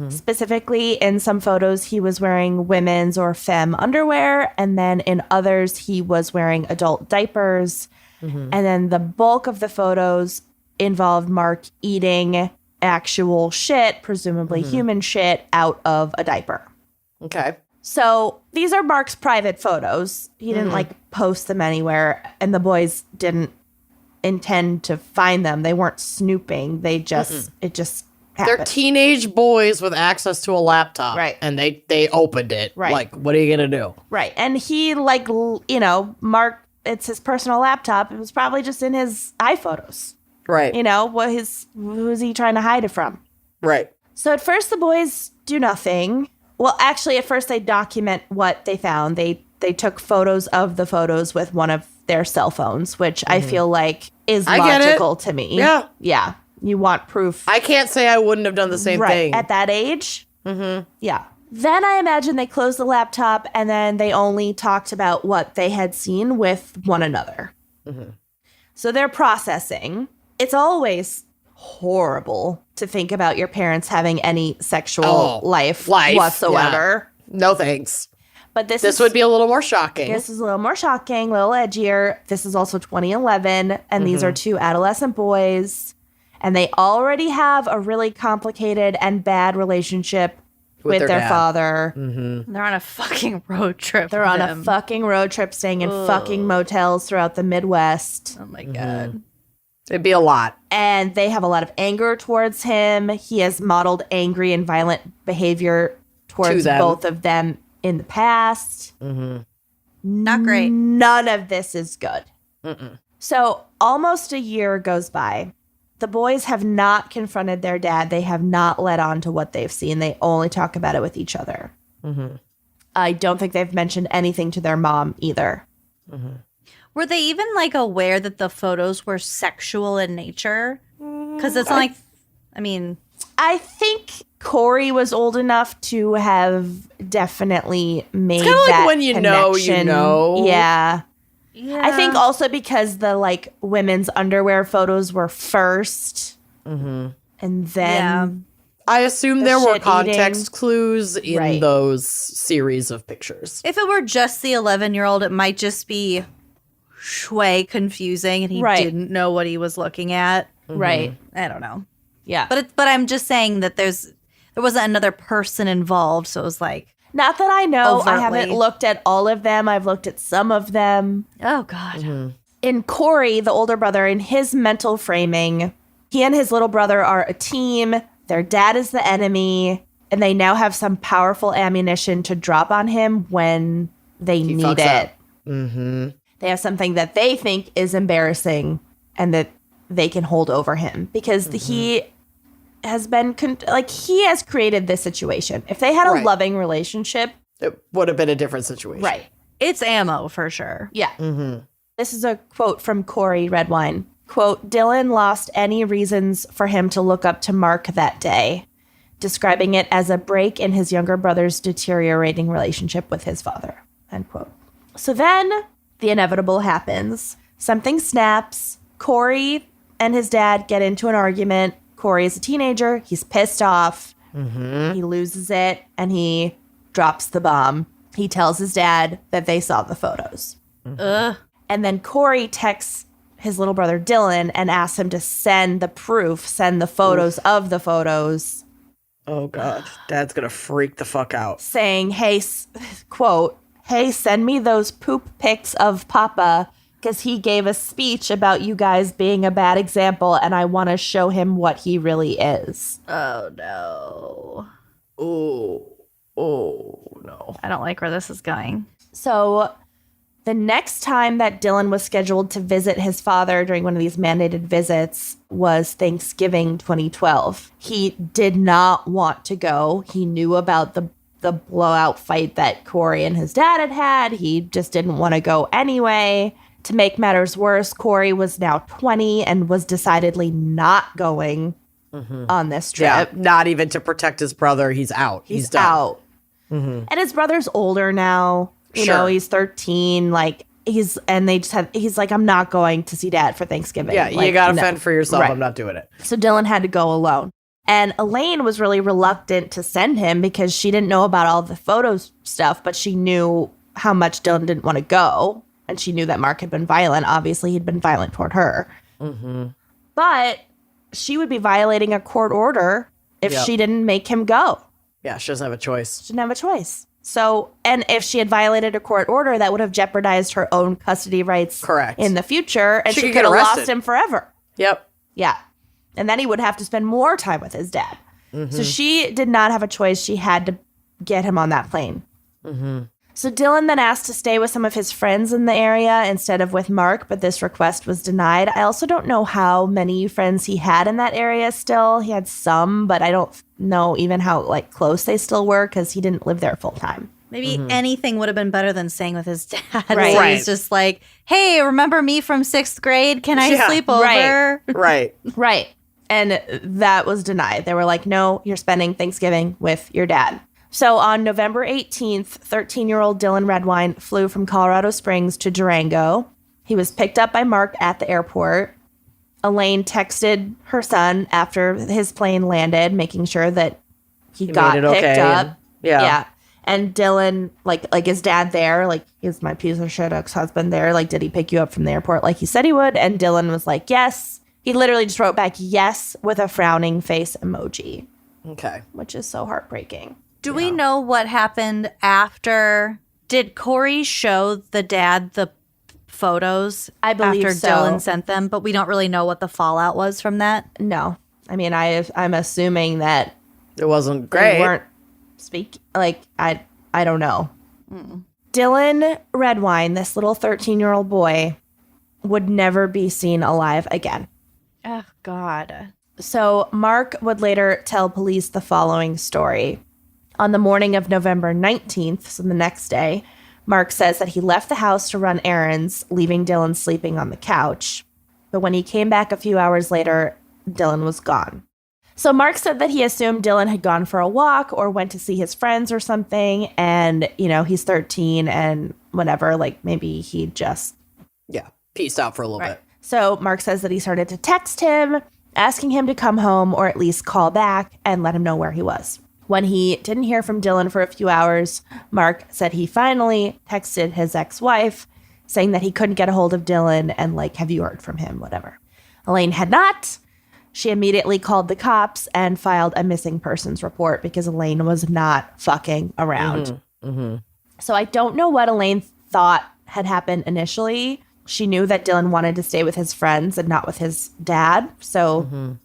Specifically, in some photos, he was wearing women's or femme underwear. And then in others, he was wearing adult diapers. And then the bulk of the photos involved Mark eating actual shit, presumably human shit, out of a diaper. Okay. So these are Mark's private photos. He didn't like post them anywhere, and the boys didn't intend to find them. They weren't snooping. They just it just happened. They're teenage boys with access to a laptop. Right. And they opened it. Right. Like, what are you going to do? Right. And he Mark, it's his personal laptop. It was probably just in his iPhotos. Right. Who is he trying to hide it from? Right. So at first the boys do nothing. Well, actually, at first they document what they found. They took photos of the photos with one of their cell phones, which I feel like is logical to me. Yeah. Yeah. You want proof. I can't say I wouldn't have done the same thing. At that age? Yeah. Then I imagine they closed the laptop and then they only talked about what they had seen with one another. So they're processing. It's always horrible to think about your parents having any sexual life whatsoever. Yeah. No thanks. But this would be a little more shocking. This is a little more shocking, a little edgier. This is also 2011, and these are two adolescent boys, and they already have a really complicated and bad relationship with their dad. Father. They're on a fucking road trip. They're on a fucking road trip, staying in fucking motels throughout the Midwest. Oh my God. It'd be a lot. And they have a lot of anger towards him. He has modeled angry and violent behavior towards both of them in the past. Not great. None of this is good. So almost a year goes by. The boys have not confronted their dad. They have not let on to what they've seen. They only talk about it with each other. I don't think they've mentioned anything to their mom either. Were they even like aware that the photos were sexual in nature? Because it's not like, I mean, I think Corey was old enough to have definitely made It's kind of that like when you know, you connection. know. Yeah. Yeah. I think also because the like women's underwear photos were first, and then I assume The there were shit context eating. clues in Right. those series of pictures. if it were just the 11-year-old, it might just be way confusing and he Right. didn't know what he was looking at. right, I don't know. yeah. But I'm just saying that there wasn't another person involved, so it was like, Not that I know. I haven't Overtly. looked at all of them. I've looked at some of them. oh god. In Corey, the older brother, in his mental framing, he and his little brother are a team. Their dad is the enemy, and they now have some powerful ammunition to drop on him when they need fucks it. up. Mm-hmm. They have something that they think is embarrassing and that they can hold over him because he has been he has created this situation. If they had a Right. loving relationship, It would have been a different situation. It's ammo for sure. Yeah. This is a quote from Corey Redwine. Quote, Dylan lost any reasons for him to look up to Mark that day, describing it as a break in his younger brother's deteriorating relationship with his father. End quote. So then the inevitable happens. Something snaps. Corey and his dad get into an argument. Corey is a teenager. He's pissed off. He loses it and he drops the bomb. He tells his dad that they saw the photos. Ugh. And then Corey texts his little brother Dylan and asks him to send the proof, send the photos of the photos, Oh, God. Dad's going to freak the fuck out. saying, hey, quote, hey, send me those poop pics of Papa because he gave a speech about you guys being a bad example and I want to show him what he really is. Oh no. Oh, no. I don't like where this is going. So the next time that Dylan was scheduled to visit his father during one of these mandated visits was Thanksgiving 2012. He did not want to go. He knew about the blowout fight that Corey and his dad had had. He just didn't want to go anyway. To make matters worse, Corey was now 20 and was decidedly not going on this trip. Yeah, not even to protect his brother. He's out. He's done. out. And his brother's older now. You know, Sure. he's 13. Like, he's like, I'm not going to see dad for Thanksgiving. Yeah, Like, you got to no. fend for yourself. Right. I'm not doing it. So Dylan had to go alone. And Elaine was really reluctant to send him because she didn't know about all the photos stuff, but she knew how much Dylan didn't want to go. And she knew that Mark had been violent. Obviously, he'd been violent toward her. But she would be violating a court order if Yep. she didn't make him go. Yeah, she doesn't have a choice. She didn't have a choice. So, and if she had violated a court order, that would have jeopardized her own custody rights Correct. in the future. And She she could could get have lost arrested. him forever. Yep. Yeah. And then he would have to spend more time with his dad. So she did not have a choice. She had to get him on that plane. So Dylan then asked to stay with some of his friends in the area instead of with Mark, but this request was denied. I also don't know how many friends he had in that area still. He had some, but I don't know even how like close they still were because he didn't live there full time. Maybe anything would have been better than staying with his dad. Right. So Right. he's just like, hey, remember me from 6th grade? Can I Yeah, sleep over? Right. Right. And that was denied. They were like, no, you're spending Thanksgiving with your dad. So on November 18th, 13-year-old Dylan Redwine flew from Colorado Springs to Durango. He was picked up by Mark at the airport. Elaine texted her son after his plane landed, making sure that he got made it picked okay, up. and- yeah. And Dylan, like his dad there, like, is my piece of shit ex-husband there? Like, did he pick you up from the airport like he said he would? And Dylan was like, yes. He literally just wrote back yes with a frowning face emoji, Okay. which is so heartbreaking. Do we know what happened after? Did Corey show the dad the photos I believe after so. Dylan sent them? But we don't really know what the fallout was from that. No. I mean, I'm assuming that It wasn't they great. weren't speak like I don't know. Dylan Redwine, this little 13-year-old boy, would never be seen alive again. Oh, God. So Mark would later tell police the following story. On the morning of November 19th, so the next day, Mark says that he left the house to run errands, leaving Dylan sleeping on the couch. But when he came back a few hours later, Dylan was gone. So Mark said that he assumed Dylan had gone for a walk or went to see his friends or something. And, you know, he's 13 and whatever, like maybe he just Yeah. Peaced out for a little bit. So Mark says that he started to text him, asking him to come home or at least call back and let him know where he was. When he didn't hear from Dylan for a few hours, Mark said he finally texted his ex-wife saying that he couldn't get a hold of Dylan and like, have you heard from him? Whatever. Elaine had not. She immediately called the cops and filed a missing persons report because Elaine was not fucking around. So I don't know what Elaine thought had happened initially. She knew that Dylan wanted to stay with his friends and not with his dad. So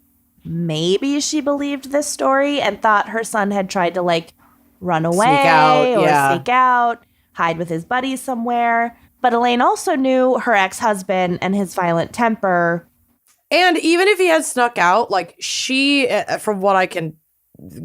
maybe she believed this story and thought her son had tried to like run away sneak out, hide with his buddies somewhere. But Elaine also knew her ex-husband and his violent temper. And even if he had snuck out, like she, from what I can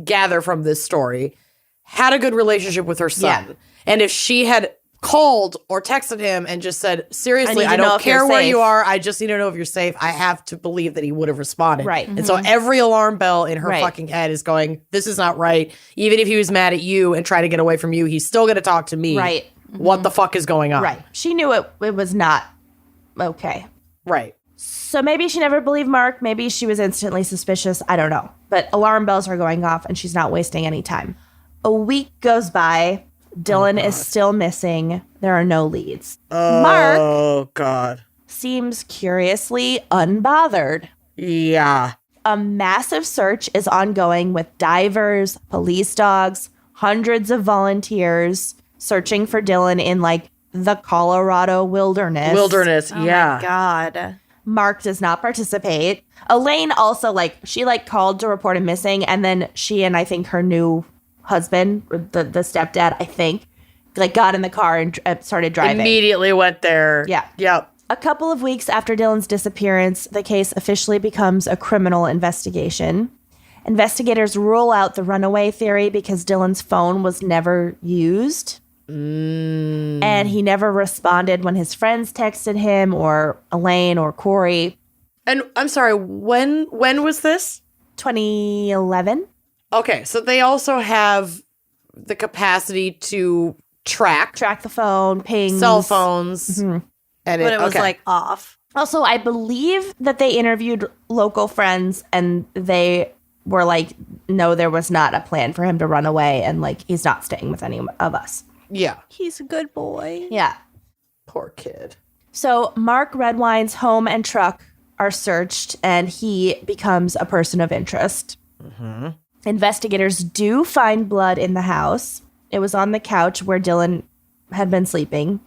gather from this story, had a good relationship with her son. Yeah. And if she had called or texted him and just said, seriously, I know don't if you're care where safe. you are. I just need to know if you're safe. I have to believe that he would have responded. Right. And so every alarm bell in her Right. fucking head is going, this is not right. Even if he was mad at you and trying to get away from you, he's still going to talk to me. Right. What the fuck is going on? Right. She knew it was not okay. Right. So maybe she never believed Mark. Maybe she was instantly suspicious. I don't know. But alarm bells are going off and she's not wasting any time. A week goes by. Dylan is still missing. There are no leads. Mark Oh, God. seems curiously unbothered. Yeah. A massive search is ongoing with divers, police dogs, hundreds of volunteers searching for Dylan in like the Colorado wilderness. Yeah. God. Mark does not participate. Elaine also she called to report him missing, and then she and I think her new husband, the stepdad, I think, got in the car and started driving. Immediately went there. Yeah. Yep. A couple of weeks after Dylan's disappearance, the case officially becomes a criminal investigation. Investigators rule out the runaway theory because Dylan's phone was never used. And he never responded when his friends texted him or Elaine or Corey. And I'm sorry, when was this? 2011. Okay, so they also have the capacity to track Track the phone, pings. cell phones. And But it was like off. Also, I believe that they interviewed local friends and they were like, no, there was not a plan for him to run away and he's not staying with any of us. Yeah. He's a good boy. Yeah. Poor kid. So Mark Redwine's home and truck are searched and he becomes a person of interest. Investigators do find blood in the house. It was on the couch where Dylan had been sleeping.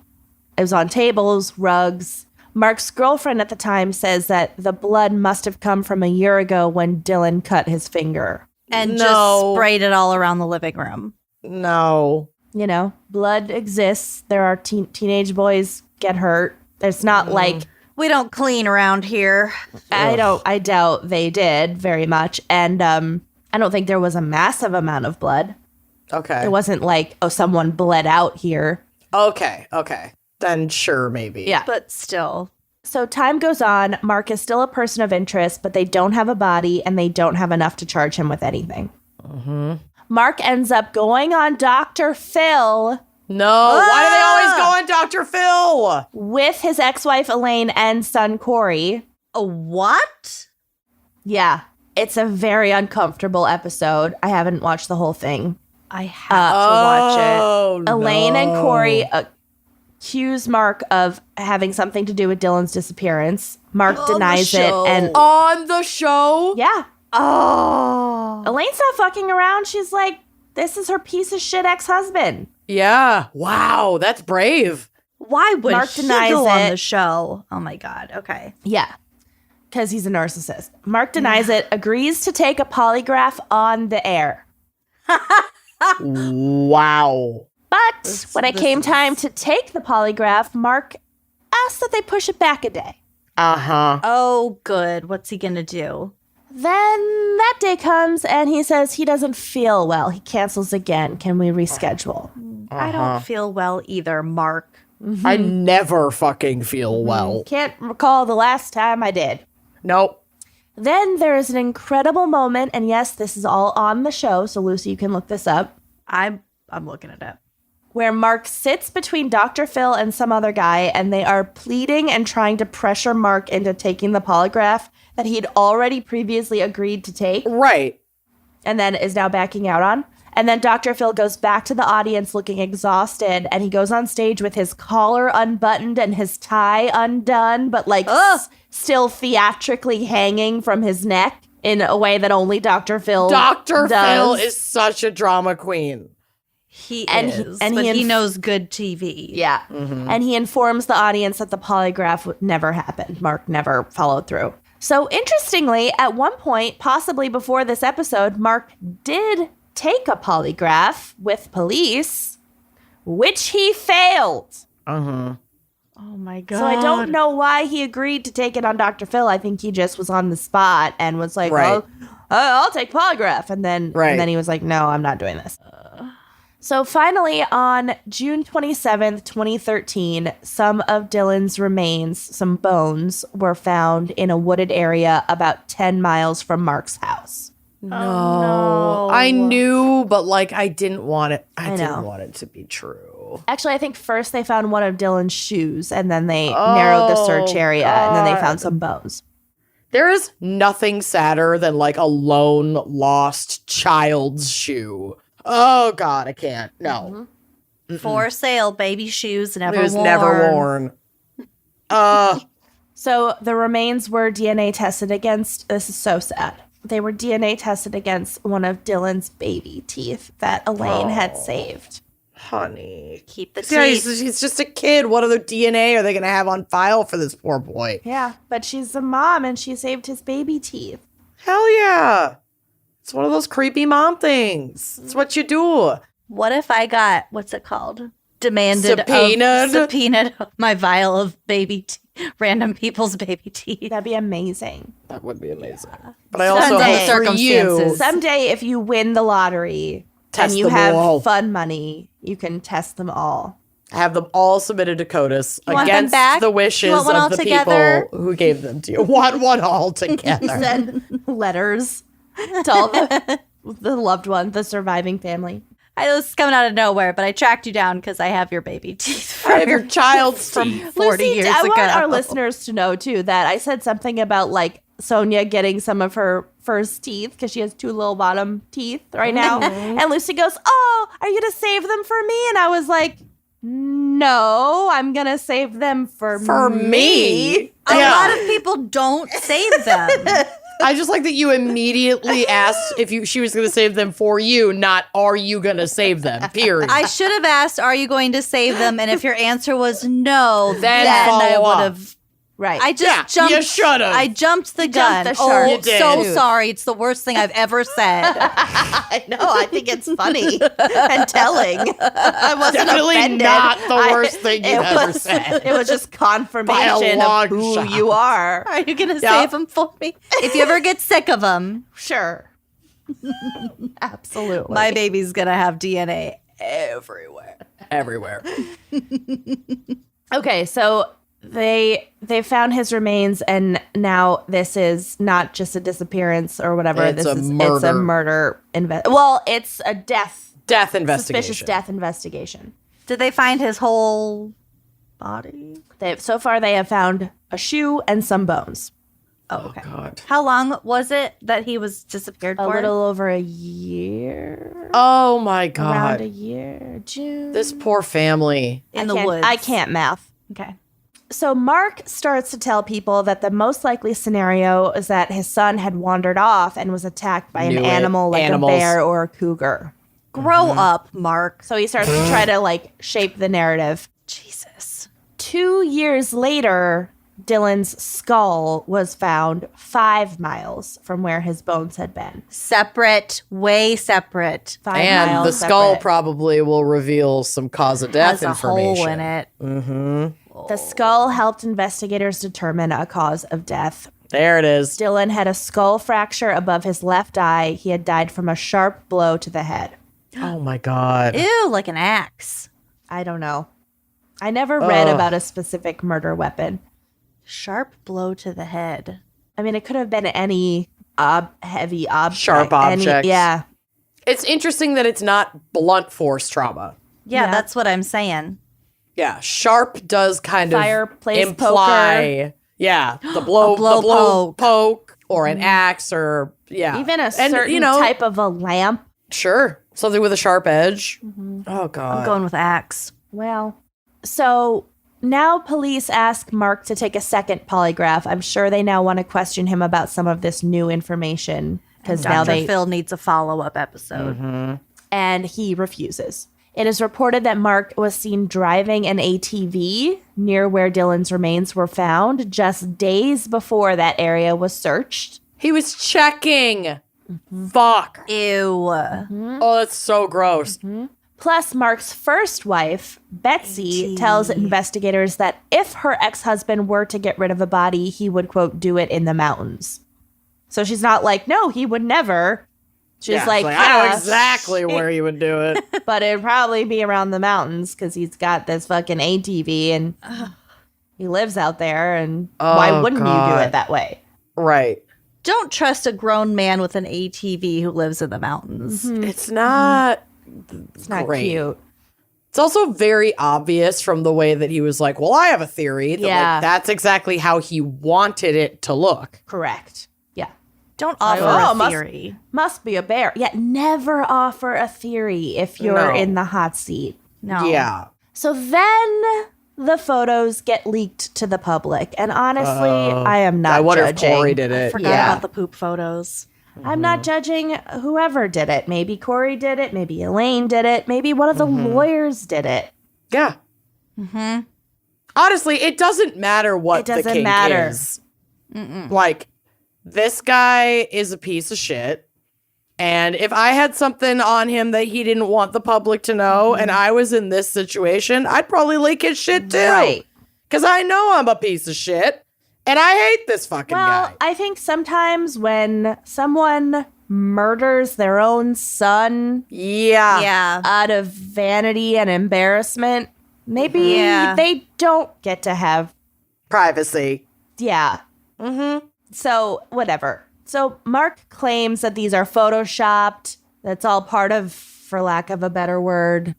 It was on tables, rugs. Mark's girlfriend at the time says that the blood must have come from a year ago when Dylan cut his finger. And No. just sprayed it all around the living room. No. You know, blood exists. There are teenage boys get hurt. It's not like We don't clean around here. I doubt they did very much. And I don't think there was a massive amount of blood. Okay. It wasn't like, oh, someone bled out here. Okay. Then sure, maybe. Yeah. But still. So time goes on. Mark is still a person of interest, but they don't have a body and they don't have enough to charge him with anything. Mark ends up going on Dr. Phil No. Why do they always go on Dr. Phil? with his ex-wife Elaine and son Corey. A what? Yeah, it's a very uncomfortable episode. I haven't watched the whole thing. I have to watch it. Oh, Elaine no. and Corey accuse Mark of having something to do with Dylan's disappearance. Mark denies it, and On the show? yeah, Oh. Elaine's not fucking around. She's like, this is her piece of shit ex-husband. Yeah. Wow. That's brave. Why would Mark he denies go on it. the show? Oh my God. Okay. Yeah, because he's a narcissist. Mark denies it, agrees to take a polygraph on the air. Wow. But when it came time to take the polygraph, Mark asked that they push it back a day. Uh-huh. Oh, good. What's he going to do? Then that day comes and he says he doesn't feel well. He cancels again. Can we reschedule? I don't feel well either, Mark. I never fucking feel well. Can't recall the last time I did. Nope. Then there is an incredible moment, and yes, this is all on the show, so Lucy, you can look this up. I'm looking it up. where Mark sits between Dr. Phil and some other guy, and they are pleading and trying to pressure Mark into taking the polygraph that he'd already previously agreed to take. Right. And then is now backing out on. And then Dr. Phil goes back to the audience looking exhausted, and he goes on stage with his collar unbuttoned and his tie undone, but like still theatrically hanging from his neck in a way that only Dr. Phil Dr. does. Phil is such a drama queen. He And but he he knows good TV. Yeah. And he informs the audience that the polygraph never happened. Mark never followed through. So interestingly, at one point, possibly before this episode, Mark did take a polygraph with police, which he failed. Uh-huh. Oh my God. So I don't know why he agreed to take it on Dr. Phil. I think he just was on the spot and was like, Right. I'll take polygraph. And then he was like, no, I'm not doing this. So finally, on June 27th, 2013, some of Dylan's remains, some bones, were found in a wooded area about 10 miles from Mark's house. No. I knew, but like I didn't want it. I know. didn't want it to be true. Actually, I think first they found one of Dylan's shoes, and then they narrowed the search area, and then they found some bones. There is nothing sadder than like a lone lost child's shoe. Oh God, I can't. No. For sale, baby shoes It never was worn. never worn. So the remains were DNA tested against, this is so sad. They were DNA tested against one of Dylan's baby teeth that Elaine had saved. Honey. Keep the Yeah, teeth. he's just a kid. What other DNA are they going to have on file for this poor boy? Yeah, but she's a mom and she saved his baby teeth. Hell yeah. It's one of those creepy mom things. It's what you do. What if I got, what's it called? Subpoenaed my vial of baby random people's baby teeth. That'd be amazing. That would be amazing. But I also Someday. hope for you. Circumstances. Someday, if you win the lottery Test and you them have all. fun money, you can test them all. Have them all submitted to CODIS want them against back? the wishes You want one of all the together? people who gave them to you. Want one all together. Send letters to all the loved one, the surviving family. I was coming out of nowhere, but I tracked you down because I have your baby teeth I have your child's from teeth. 40 Lucy, years I ago. want our listeners to know, too, that I said something about, like, Sonia getting some of her first teeth because she has two little bottom teeth right now. And Lucy goes, oh, are you going to save them for me? And I was like, no, I'm going to save them for me. A Yeah. lot of people don't save them. I just like that you immediately asked if she was going to save them for you, not are you going to save them, period. I should have asked, are you going to save them? And if your answer was no, Then I follow would up. have. Right. I just jumped. you should've. I jumped the gun. jumped the shark. Oh, You did. so sorry. It's the worst thing I've ever said. I know. I think it's funny and telling. I wasn't Definitely offended. not the worst thing you've it ever was- said. It was just By confirmation a of long who shot. you are. Are you going to Yeah. save them for me? If you ever get sick of them, Sure. Absolutely. my baby's going to have DNA everywhere. Everywhere. Okay, so they found his remains, and now this is not just a disappearance or whatever. It's a It's a murder. murder. Well, it's a death. Death investigation. Suspicious death investigation. Did they find his whole body? So far, they have found a shoe and some bones. Oh, okay. God. How long was it that he was disappeared A for? little over a year. Oh my Around a God. year. June. This poor family. in I the can't- woods. I can't math. Okay. So Mark starts to tell people that the most likely scenario is that his son had wandered off and was attacked by Knew an it. animal like Animals. a bear or a cougar. Grow up, Mark. So he starts to try to like shape the narrative. Jesus. 2 years later, Dylan's skull was found 5 miles from where his bones had been. Separate, way separate. 5 And miles the skull separate. probably will reveal some cause of death Has a information. hole in it. The skull helped investigators determine a cause of death. There it is. Dylan had a skull fracture above his left eye. He had died from a sharp blow to the head. Oh my God. Ew, like an axe. I don't know. I never read about a specific murder weapon. Sharp blow to the head. I mean, it could have been any heavy object. Sharp objects. Yeah. It's interesting that it's not blunt force trauma. Yeah, that's what I'm saying. Yeah, sharp does kind Fireplace of imply, poker. yeah, the blow poke or an axe or Even a certain type of a lamp. Sure, something with a sharp edge. Oh God, I'm going with axe. Well, so now police ask Mark to take a second polygraph. I'm sure they now want to question him about some of this new information because now Dr. Phil needs a follow-up episode. And he refuses. It is reported that Mark was seen driving an ATV near where Dylan's remains were found just days before that area was searched. he was checking. Fuck. Ew. Oh, that's so gross. Plus, Mark's first wife, Betsy, tells investigators that if her ex-husband were to get rid of a body, he would, quote, do it in the mountains. So she's not like, no, he would never. She's like, I know exactly where you would do it. but it'd probably be around the mountains because he's got this fucking ATV and he lives out there. And why wouldn't you do it that way? Right. Don't trust a grown man with an ATV who lives in the mountains. It's not. It's not great. cute. It's also very obvious from the way that he was like, well, I have a theory. That, Yeah. that's exactly how he wanted it to look. Correct. Yeah. Don't offer a theory. Must be a bear. Yeah, never offer a theory if you're No. in the hot seat. No. Yeah. So then the photos get leaked to the public. And honestly, I am not I wonder judging. if Corey did it. Forgot Yeah. about the poop photos. I'm not judging whoever did it. Maybe Corey did it. Maybe Elaine did it. Maybe one of the lawyers did it. Yeah. Honestly, it doesn't matter what It doesn't the kink matter. is. Like, this guy is a piece of shit. And if I had something on him that he didn't want the public to know and I was in this situation, I'd probably leak his shit too. Right. Because I know I'm a piece of shit and I hate this fucking Well, guy. I think sometimes when someone murders their own son Yeah. Yeah. out of vanity and embarrassment, maybe Yeah. they don't get to have, Privacy. yeah. So, whatever. So, Mark claims that these are photoshopped. That's all part of, for lack of a better word,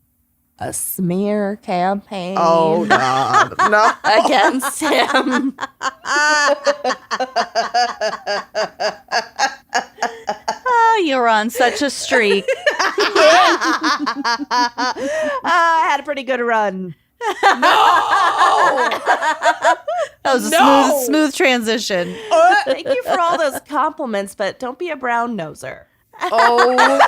a smear campaign. Oh, God. No. Against him. Oh, you're on such a streak. I had a pretty good run. That was a No. smooth transition. Thank you for all those compliments, but don't be a brown noser. Oh.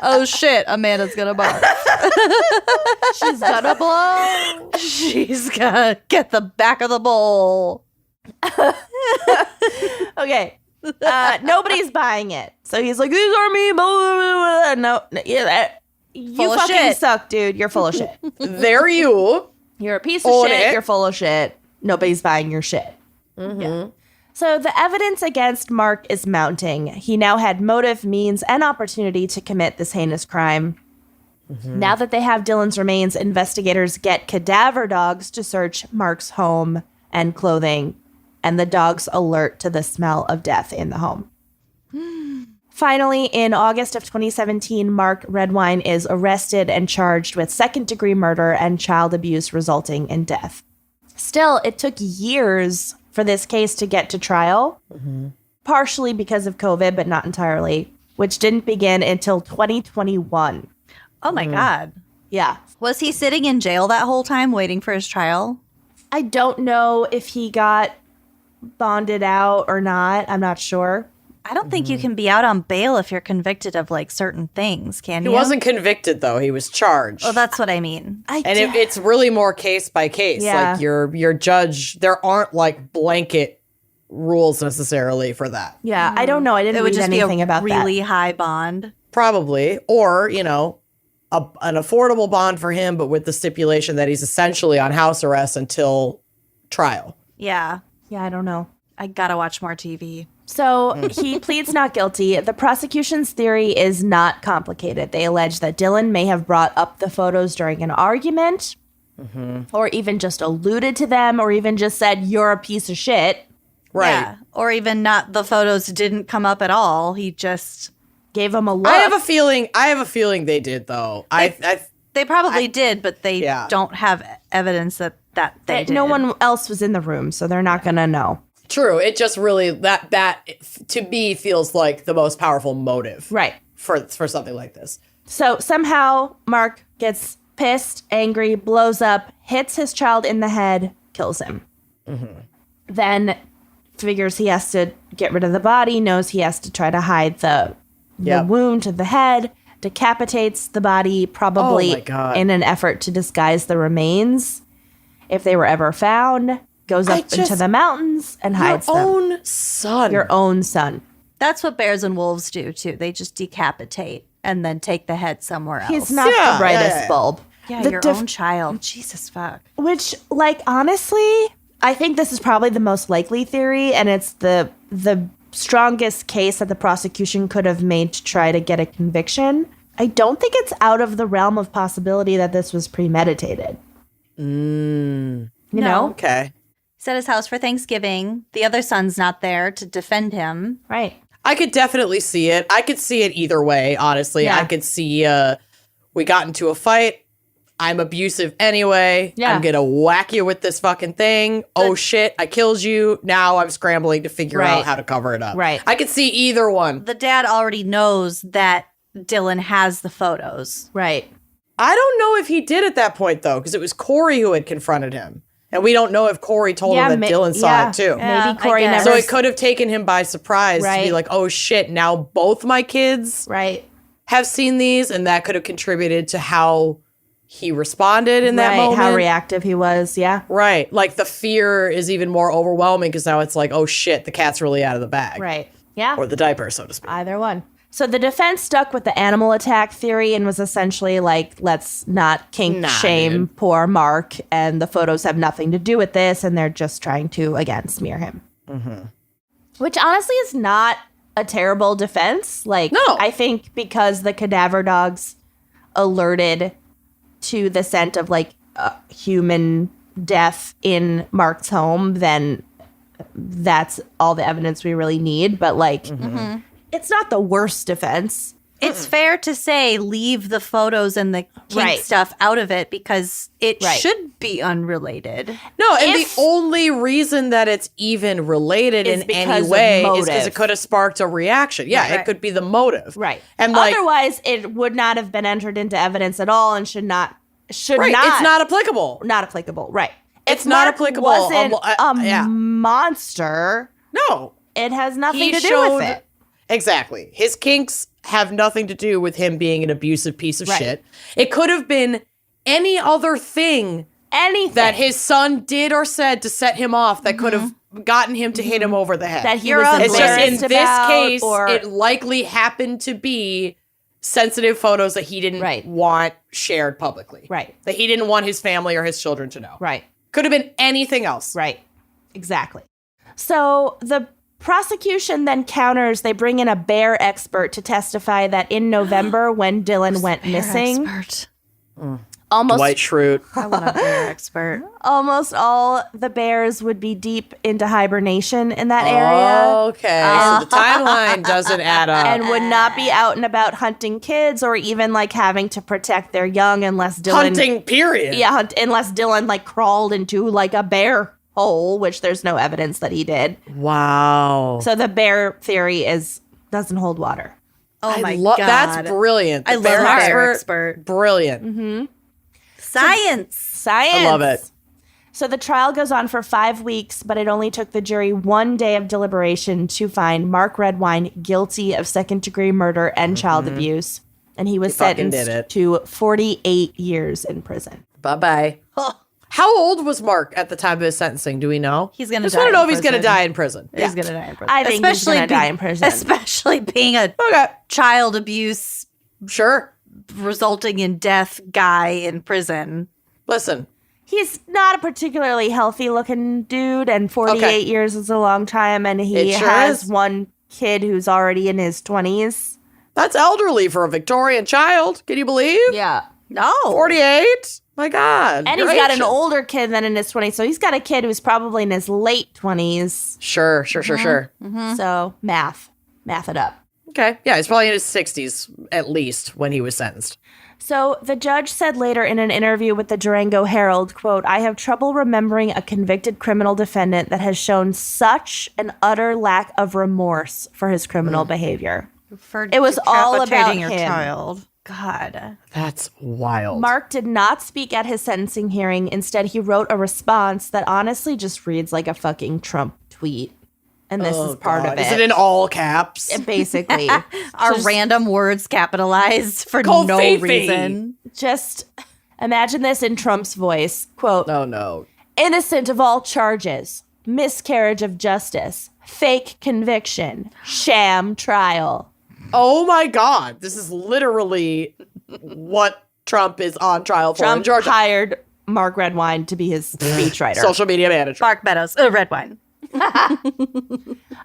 Oh shit, Amanda's gonna bark. She's gonna blow. She's gonna get the back of the bowl. Okay. Nobody's buying it. So he's like, these are me. Blah, blah, blah, blah. No, yeah, you Full of fucking shit. suck, dude. You're full of shit. There you. You're a piece of Own shit. it. You're full of shit. Nobody's buying your shit. Yeah. So the evidence against Mark is mounting. He now had motive, means, and opportunity to commit this heinous crime. Now that they have Dylan's remains, investigators get cadaver dogs to search Mark's home and clothing, and the dogs alert to the smell of death in the home. Finally, in August of 2017, Mark Redwine is arrested and charged with second-degree murder and child abuse resulting in death. Still, it took years for this case to get to trial, partially because of COVID, but not entirely, which didn't begin until 2021. Oh my god. Yeah. Was he sitting in jail that whole time waiting for his trial? I don't know if he got bonded out or not. I'm not sure. I don't think you can be out on bail if you're convicted of like certain things, can He you? wasn't convicted, though. He was charged. Oh, that's what I mean. And it's really more case by case. Yeah. Like your judge, there aren't like blanket rules necessarily for that. Yeah, I don't know. I didn't It would read just be anything a about really that. high bond. Probably. Or, you know, an affordable bond for him, but with the stipulation that he's essentially on house arrest until trial. Yeah. Yeah, I don't know. I gotta watch more TV. So he pleads not guilty. The prosecution's theory is not complicated. They allege that Dylan may have brought up the photos during an argument, or even just alluded to them, or even just said, "You're a piece of shit." Right. Yeah. Or even not, the photos didn't come up at all. He just gave him a look. I have a feeling they did though. They probably did, but they don't have evidence that they did. No one else was in the room, so they're not going to know. True. It just really that to me feels like the most powerful motive. Right. For something like this. So somehow Mark gets pissed, angry, blows up, hits his child in the head, kills him. Then figures he has to get rid of the body, knows he has to try to hide the wound to the head, decapitates the body, probably in an effort to disguise the remains if they were ever found, goes up into the mountains and hides them. Your own son. That's what bears and wolves do, too. They just decapitate and then take the head somewhere else. He's not the brightest bulb. Yeah, The your own child. Jesus fuck. Which, like, honestly, I think this is probably the most likely theory, and it's the strongest case that the prosecution could have made to try to get a conviction. I don't think it's out of the realm of possibility that this was premeditated. You know? Okay. He's at his house for Thanksgiving. The other son's not there to defend him. Right. I could definitely see it. I could see it either way, honestly. Yeah. I could see we got into a fight. I'm abusive anyway. Yeah. I'm going to whack you with this fucking thing. Oh, shit. I killed you. Now I'm scrambling to figure out how to cover it up. Right. I could see either one. The dad already knows that Dylan has the photos. Right. I don't know if he did at that point, though, because it was Corey who had confronted him. And we don't know if Corey told him that Dylan saw it, too. Yeah, Maybe Corey I guess. never... So it could have taken him by surprise to be like, oh, shit, now both my kids have seen these, and that could have contributed to how he responded in that moment. How reactive he was, Right. Like, the fear is even more overwhelming because now it's like, oh, shit, the cat's really out of the bag. Right. Yeah. Or the diaper, so to speak. Either one. So the defense stuck with the animal attack theory and was essentially like, let's not kink shame poor Mark, and the photos have nothing to do with this, and they're just trying to, again, smear him. Which honestly is not a terrible defense. Like, no. I think because the cadaver dogs alerted to the scent of like human death in Mark's home, then that's all the evidence we really need. But like, it's not the worst defense. It's fair to say leave the photos and the kink stuff out of it because it should be unrelated. No, and the only reason that it's even related in any way is because it could have sparked a reaction. Yeah, it could be the motive. Right. And like, otherwise, it would not have been entered into evidence at all and should not. It's not applicable. Not applicable. Right. It's if not Mark applicable. Wasn't a monster. No. It has nothing to do with it. Exactly. His kinks have nothing to do with him being an abusive piece of shit. It could have been any other thing that his son did or said to set him off that could have gotten him to hit him over the head. That he was it's just in embarrassed this about, case, or it likely happened to be sensitive photos that he didn't want shared publicly. Right. That he didn't want his family or his children to know. Right. Could have been anything else. Right. Exactly. So the prosecution then counters. They bring in a bear expert to testify that in November, when Dylan went missing, almost Dwight Schrute. I want a bear expert. almost all the bears would be deep into hibernation in that area. Okay, so the timeline doesn't add up. And would not be out and about hunting kids or even like having to protect their young unless Dylan Hunting, period. Yeah, unless Dylan like crawled into like a bear hole, which there's no evidence that he did. Wow. So the bear theory doesn't hold water. Oh my God. That's brilliant. I love a bear expert. Brilliant. Science. I love it. So the trial goes on for 5 weeks, but it only took the jury 1 day of deliberation to find Mark Redwine guilty of second-degree murder and child abuse. And he was sentenced to 48 years in prison. Bye-bye. How old was Mark at the time of his sentencing? Do we know? He's going I to just die want to know in if he's going to prison. die in prison. He's going to die in prison. I think he's going to die in prison. Especially being a child abuse Sure. resulting in death guy in prison. Listen. He's not a particularly healthy-looking dude, and 48 years is a long time, and he has one kid who's already in his 20s. That's elderly for a Victorian child. Can you believe? Yeah. No. 48? My God. And he's got an older kid than in his 20s, so he's got a kid who's probably in his late 20s. Sure. So math it up. Okay. Yeah, he's probably in his 60s at least when he was sentenced. So the judge said later in an interview with the Durango Herald, quote, I have trouble remembering a convicted criminal defendant that has shown such an utter lack of remorse for his criminal behavior. It was all about decapitating him. your child. God. That's wild. Mark did not speak at his sentencing hearing. Instead, he wrote a response that honestly just reads like a fucking Trump tweet. And this is part of it. Is it in all caps? Basically. Are random words capitalized for Called no Fifi. reason? Just imagine this in Trump's voice. Quote, Oh, no. innocent of all charges, miscarriage of justice, fake conviction, sham trial. Oh, my God. This is literally what Trump is on trial for in Trump Georgia. hired Mark Redwine to be his speechwriter. Social media manager. Mark Meadows. Red wine.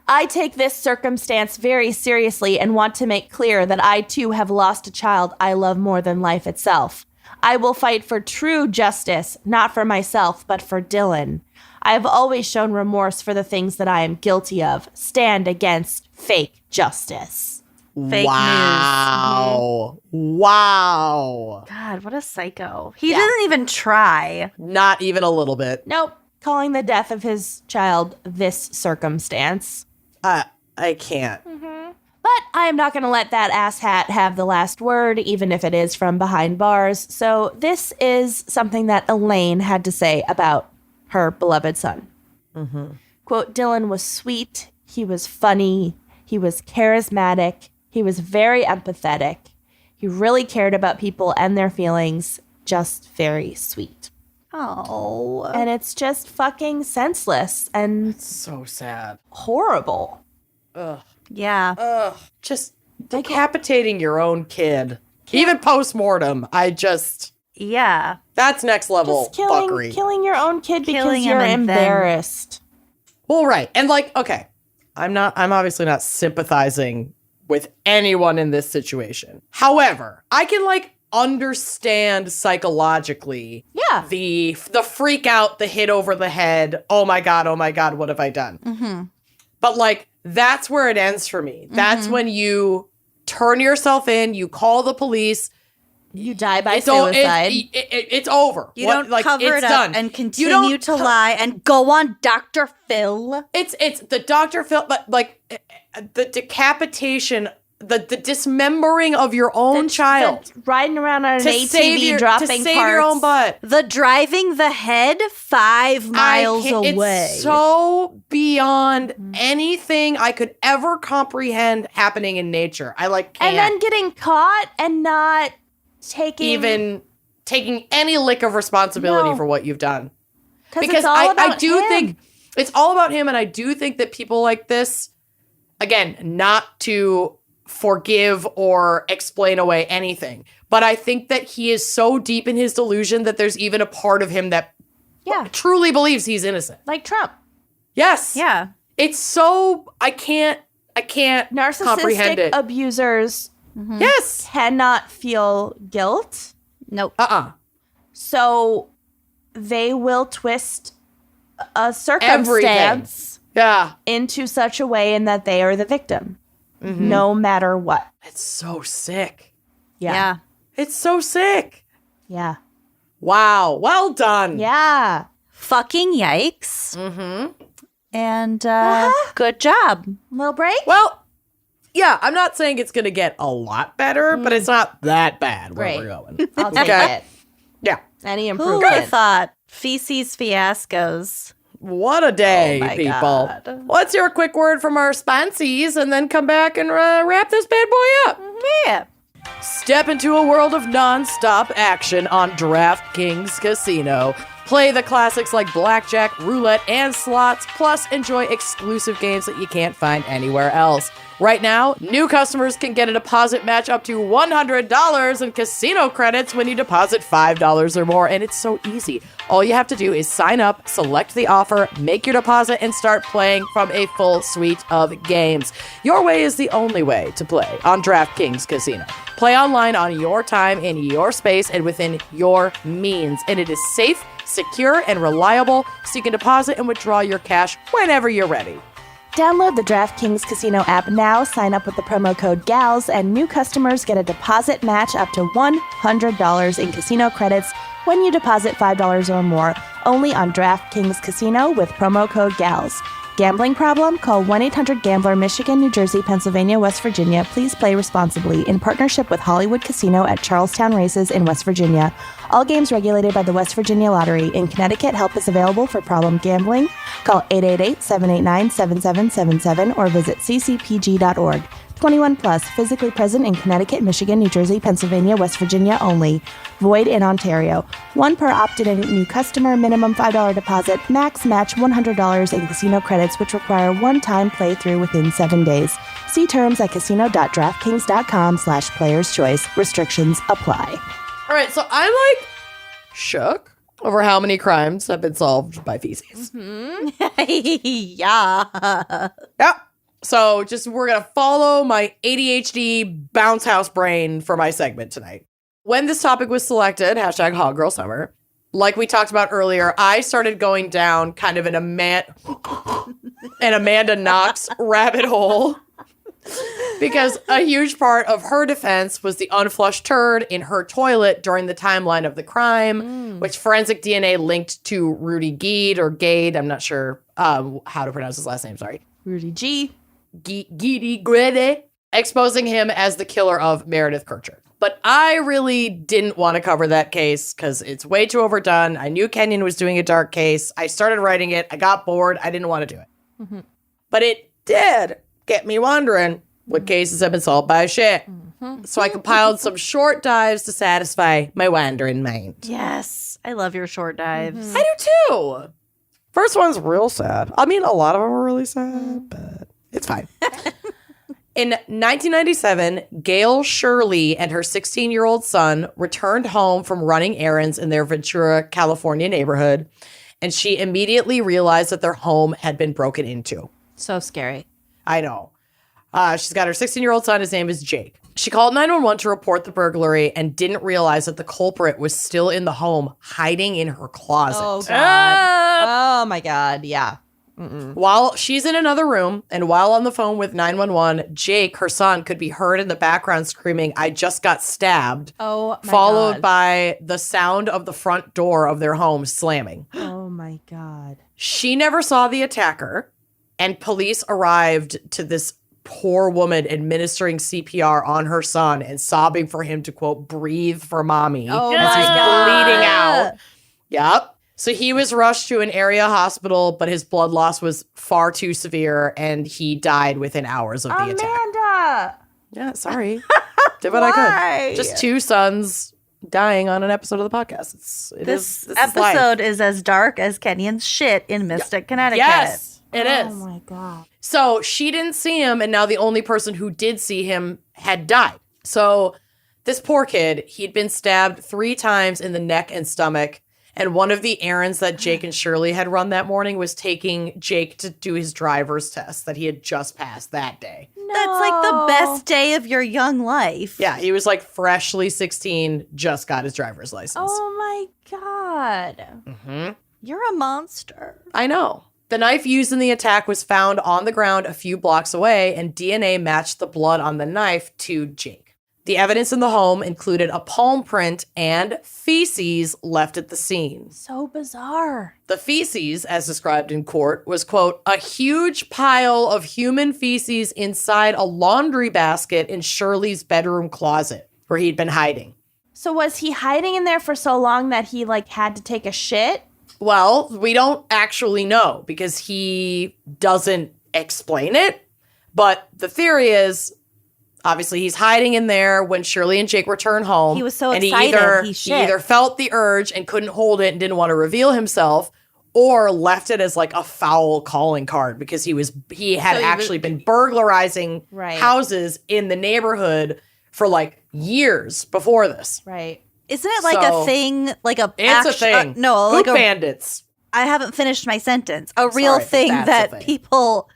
I take this circumstance very seriously and want to make clear that I too have lost a child I love more than life itself. I will fight for true justice, not for myself, but for Dylan. I have always shown remorse for the things that I am guilty of. Stand against fake justice. Fake Wow. Wow. God, what a psycho. He didn't even try. Not even a little bit. Nope. Calling the death of his child this circumstance. I can't. But I am not going to let that asshat have the last word, even if it is from behind bars. So this is something that Elaine had to say about her beloved son. Quote, Dylan was sweet. He was funny. He was charismatic. He was very empathetic. He really cared about people and their feelings. Just very sweet. Oh. And it's just fucking senseless and So sad. horrible. Yeah. Just decapitating your own kid. Even post-mortem. Yeah. That's next level Just fuckery. killing your own kid because Killing him you're and then- embarrassed. Well, right. And like, okay, I'm obviously not sympathizing with anyone in this situation. However, I can like understand psychologically Yeah. the freak out, the hit over the head. Oh my God, what have I done? But like, that's where it ends for me. That's when you turn yourself in, you call the police. You die by It's suicide. it's over. You don't cover it's it up done. and You continue don't to lie and go on Dr. Phil. It's the Dr. Phil, but like the decapitation, the dismembering of your own child Riding around on an to ATV, save dropping to save parts. your own butt. The driving the head 5 miles away. It's so beyond anything I could ever comprehend happening in nature. I like can't And then getting caught and not taking even taking any lick of responsibility No. for what you've done. because Because it's all I about do him. think it's all about him, and I do think that people like this, again, not to forgive or explain away anything, but I think that he is so deep in his delusion that there's even a part of him that Yeah, truly believes he's innocent. like Trump. Yes. Yeah. It's so I can't comprehend Narcissistic it. abusers Yes. cannot feel guilt, Nope. so they will twist a circumstance Yeah. into such a way in that they are the victim, no matter what. It's so sick. Yeah. It's so sick. Yeah. Wow. Well done. Yeah. Fucking yikes. And good job. Little break? Well, yeah, I'm not saying it's going to get a lot better, but it's not that bad where Great. we're going. I'll take Okay. it. Yeah. Any Who would have improvement? thought? Feces Fiascos. What a day, Oh my people. God. Let's hear a quick word from our sponsees and then come back and wrap this bad boy up. Yeah. Step into a world of non-stop action on DraftKings Casino. Play the classics like blackjack, roulette, and slots, plus enjoy exclusive games that you can't find anywhere else. Right now, new customers can get a deposit match up to $100 in casino credits when you deposit $5 or more, and it's so easy. All you have to do is sign up, select the offer, make your deposit, and start playing from a full suite of games. Your way is the only way to play on DraftKings Casino. Play online on your time, in your space, and within your means, and it is safe, secure, and reliable, so you can deposit and withdraw your cash whenever you're ready. Download the DraftKings Casino app now, sign up with the promo code GALS, and new customers get a deposit match up to $100 in casino credits when you deposit $5 or more, only on DraftKings Casino with promo code GALS. Gambling problem? Call 1-800-GAMBLER, Michigan, New Jersey, Pennsylvania, West Virginia. Please play responsibly in partnership with Hollywood Casino at Charlestown Races in West Virginia. All games regulated by the West Virginia Lottery. In Connecticut, help is available for problem gambling. Call 888-789-7777 or visit ccpg.org. 21 plus, physically present in Connecticut, Michigan, New Jersey, Pennsylvania, West Virginia only. Void in Ontario. One per opted-in new customer, minimum $5 deposit, max match $100 in casino credits, which require one-time playthrough within 7 days. See terms at casino.draftkings.com/players choice. Restrictions apply. All right, so I'm like shook over how many crimes have been solved by feces. Yeah. Yeah. So we're going to follow my ADHD bounce house brain for my segment tonight. When this topic was selected, hashtag Hot Girl Summer, like we talked about earlier, I started going down kind of an Amanda Knox rabbit hole because a huge part of her defense was the unflushed turd in her toilet during the timeline of the crime, which forensic DNA linked to Rudy Gede or Gade. I'm not sure how to pronounce his last name. Sorry. Rudy G. Gede, exposing him as the killer of Meredith Kircher. But I really didn't want to cover that case because it's way too overdone. I knew Kenyon was doing a dark case. I started writing it. I got bored. I didn't want to do it. Mm-hmm. But it did get me wondering what cases have been solved by shit. Mm-hmm. So I compiled some short dives to satisfy my wandering mind. Yes. I love your short dives. I do too. First one's real sad. I mean, a lot of them are really sad, but it's fine. In 1997, Gail Shirley and her 16-year-old son returned home from running errands in their Ventura, California neighborhood, and she immediately realized that their home had been broken into. So scary. I know. She's got her 16-year-old son. His name is Jake. She called 911 to report the burglary and didn't realize that the culprit was still in the home, hiding in her closet. Oh, God. Oh, my God. Yeah. While she's in another room and while on the phone with 911, Jake, her son, could be heard in the background screaming, "I just got stabbed." Oh, my followed God. by the sound of the front door of their home slamming. Oh, my God. She never saw the attacker, and police arrived to this poor woman administering CPR on her son and sobbing for him to, quote, breathe for mommy Oh, as my he's God. bleeding out. Yep. So he was rushed to an area hospital, but his blood loss was far too severe, and he died within hours of the attack. Amanda! Yeah, sorry. Did what I could. Just two sons dying on an episode of the podcast. This is life. episode is as dark as Kenyon's shit in Mystic, Connecticut. Yes, it is. Oh, my God. So she didn't see him, and now the only person who did see him had died. So this poor kid, he'd been stabbed 3 times in the neck and stomach. And one of the errands that Jake and Shirley had run that morning was taking Jake to do his driver's test that he had just passed that day. That's like the best day of your young life. Yeah, he was like freshly 16, just got his driver's license. Oh, my God. Mm-hmm. You're a monster. I know. The knife used in the attack was found on the ground a few blocks away, and DNA matched the blood on the knife to Jake. The evidence in the home included a palm print and feces left at the scene. So bizarre. The feces, as described in court, was, quote, a huge pile of human feces inside a laundry basket in Shirley's bedroom closet where he'd been hiding. So was he hiding in there for so long that he, like, had to take a shit? Well, we don't actually know because he doesn't explain it. But the theory is, obviously, he's hiding in there when Shirley and Jake return home. He was so and excited, he shit. either felt the urge and couldn't hold it and didn't want to reveal himself, or left it as like a foul calling card because he had actually been burglarizing houses in the neighborhood for like years before this. Right. Isn't it like a thing? Like a It's a thing. no, Poop like bandits. I haven't finished my sentence. A real thing that's that a thing. people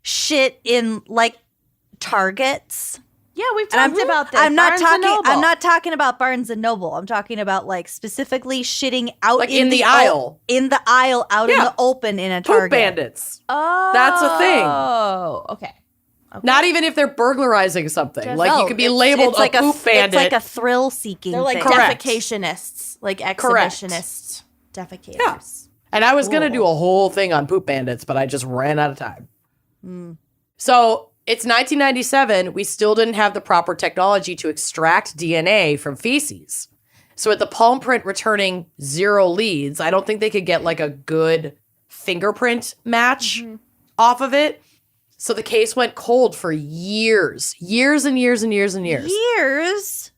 shit in like Targets. Yeah, we've And talked about this. I'm not Barnes and talking. Noble. I'm not talking about Barnes and Noble. I'm talking about like specifically shitting out Like in the aisle. in the aisle, out in Yeah. the open in a Poop Target. bandits. Oh, That's a thing. Oh, okay. Not even if they're burglarizing something. Just- like you No, could be it's- labeled it's like a poop bandit. It's like a thrill-seeking. They're like thing. Correct. defecationists, like Correct. exhibitionists, defecators. Yeah. And I was going to do a whole thing on poop bandits, but I just ran out of time. So it's 1997. We still didn't have the proper technology to extract DNA from feces. So with the palm print returning 0 leads, I don't think they could get like a good fingerprint match off of it. So the case went cold for years and years and years and years. Years.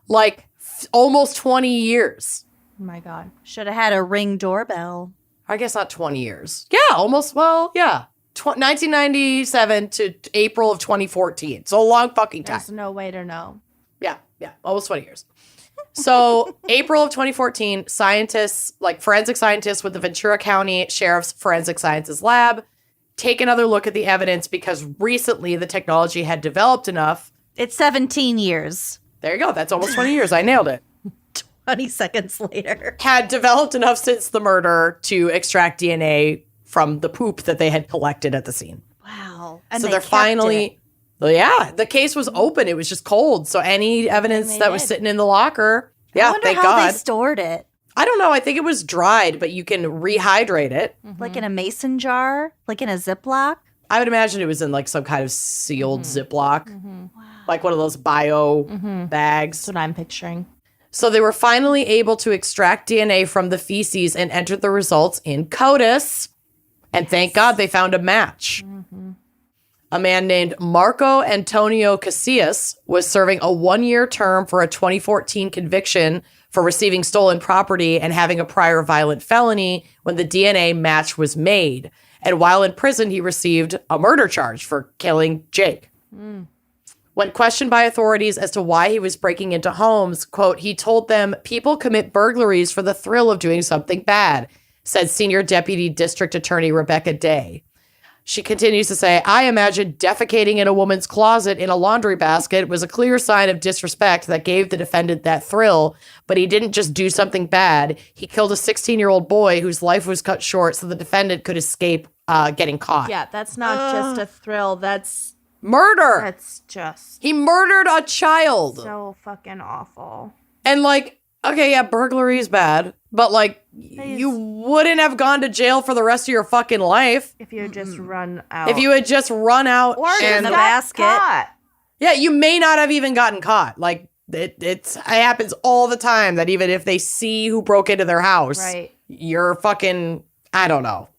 Like almost 20 years. Oh my god. Should have had a Ring doorbell. I guess not 20 years. Yeah, almost. Well, yeah. 1997 to April of 2014. So a long fucking time. There's no way to know. Yeah, almost 20 years. So April of 2014, scientists, like forensic scientists with the Ventura County Sheriff's Forensic Sciences Lab, take another look at the evidence because recently the technology had developed enough. It's 17 years. There you go. That's almost 20 years. I nailed it. 20 seconds later. Had developed enough since the murder to extract DNA from the poop that they had collected at the scene. Wow. So they're finally, well, yeah, the case was open. It was just cold. So any evidence that was sitting in the locker, I yeah, wonder thank how God. they stored it. I don't know. I think it was dried, but you can rehydrate it. Like in a mason jar? Like in a Ziploc? I would imagine it was in like some kind of sealed Ziploc, like one of those bio bags. That's what I'm picturing. So they were finally able to extract DNA from the feces and entered the results in CODIS. And thank God they found a match. A man named Marco Antonio Casillas was serving a 1-year term for a 2014 conviction for receiving stolen property and having a prior violent felony when the DNA match was made. And while in prison, he received a murder charge for killing Jake. When questioned by authorities as to why he was breaking into homes, quote, he told them, "People commit burglaries for the thrill of doing something bad," said Senior Deputy District Attorney Rebecca Day. She continues to say, "I imagine defecating in a woman's closet in a laundry basket was a clear sign of disrespect that gave the defendant that thrill, but he didn't just do something bad. He killed a 16-year-old boy whose life was cut short so the defendant could escape getting caught." Yeah, that's not just a thrill. That's Murder! just He murdered a child. so fucking awful. And like, okay, yeah, burglary is bad, but like, you wouldn't have gone to jail for the rest of your fucking life If you just run out. if you had just run out or and the got basket. caught. yeah, you may not have even gotten caught. Like it happens all the time that even if they see who broke into their house, Right. you're fucking, I don't know.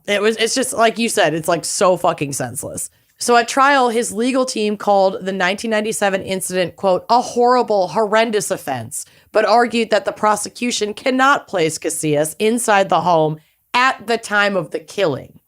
It's just like you said, it's like so fucking senseless. So at trial, his legal team called the 1997 incident, quote, a horrible, horrendous offense, but argued that the prosecution cannot place Casillas inside the home at the time of the killing.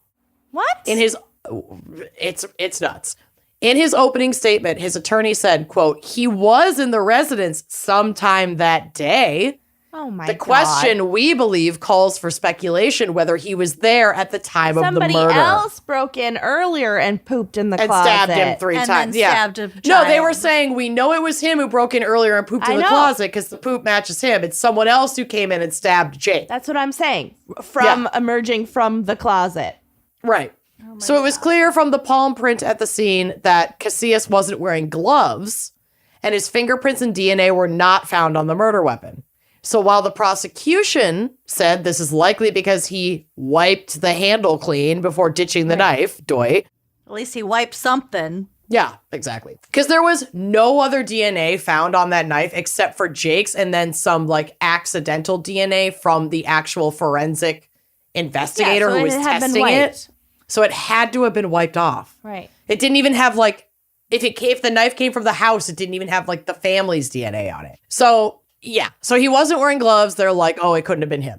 What? It's nuts. In his opening statement, his attorney said, quote, he was in the residence sometime that day. Oh my The God. question, we believe, calls for speculation whether he was there at the time Somebody of the murder. else broke in earlier and pooped in the And closet. stabbed him 3 And times. then Yeah. stabbed a No, they were child. saying we know it was him who broke in earlier and pooped in I the know. closet because the poop matches him. It's someone else who came in and stabbed Jake. That's what I'm saying. From emerging from the closet. Right. So it was clear from the palm print at the scene that Casillas wasn't wearing gloves, and his fingerprints and DNA were not found on the murder weapon. So while the prosecution said this is likely because he wiped the handle clean before ditching the knife, At least he wiped something. Yeah, exactly. Because there was no other DNA found on that knife except for Jake's and then some like accidental DNA from the actual forensic investigator who was testing it. So it had to have been wiped off. Right. It didn't even have like, if the knife came from the house, it didn't even have like the family's DNA on it. So yeah, so he wasn't wearing gloves. They're like, oh, it couldn't have been him.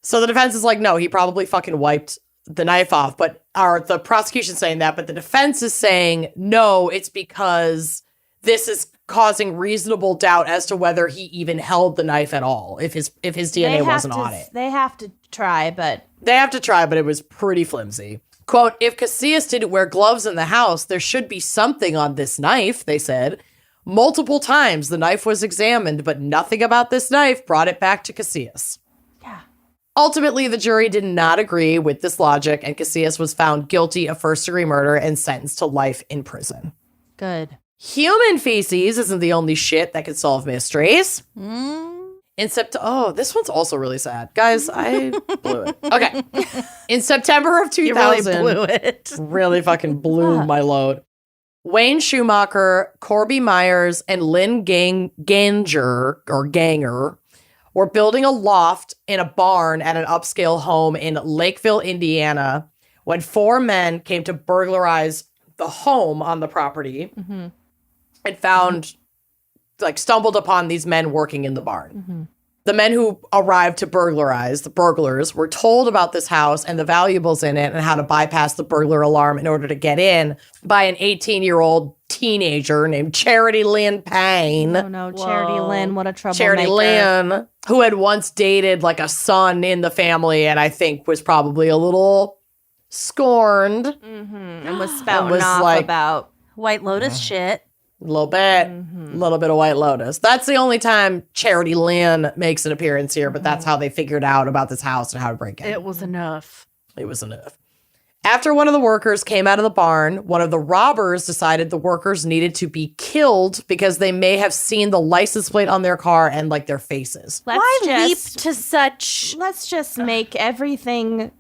So the defense is like, no, he probably fucking wiped the knife off. But the prosecution's saying that, but the defense is saying, no, it's because this is causing reasonable doubt as to whether he even held the knife at all, if his DNA wasn't on it. They have to try, but They have to try, but it was pretty flimsy. Quote, if Casillas didn't wear gloves in the house, there should be something on this knife, they said. Multiple times the knife was examined, but nothing about this knife brought it back to Casillas. Yeah. Ultimately, the jury did not agree with this logic, and Casillas was found guilty of first-degree murder and sentenced to life in prison. Good. Human feces isn't the only shit that can solve mysteries. This one's also really sad. Guys, I blew it. Okay. In September of 2000. You really blew it. Really fucking blew my load. Wayne Schumacher, Corby Myers, and Lynn Ganger were building a loft in a barn at an upscale home in Lakeville, Indiana, when 4 men came to burglarize the home on the property and stumbled upon these men working in the barn. The men who arrived to burglarize, the burglars, were told about this house and the valuables in it and how to bypass the burglar alarm in order to get in by an 18-year-old teenager named Charity Lynn Payne. Oh, no. Charity Lynn, what a troublemaker. Charity Lynn, who had once dated like a son in the family and I think was probably a little scorned. And was spouting off about White Lotus shit. A little bit. A little bit of White Lotus. That's the only time Charity Lynn makes an appearance here, but that's how they figured out about this house and how to break it. It was enough. It was enough. After one of the workers came out of the barn, one of the robbers decided the workers needed to be killed because they may have seen the license plate on their car and like their faces. Let's Let's just make everything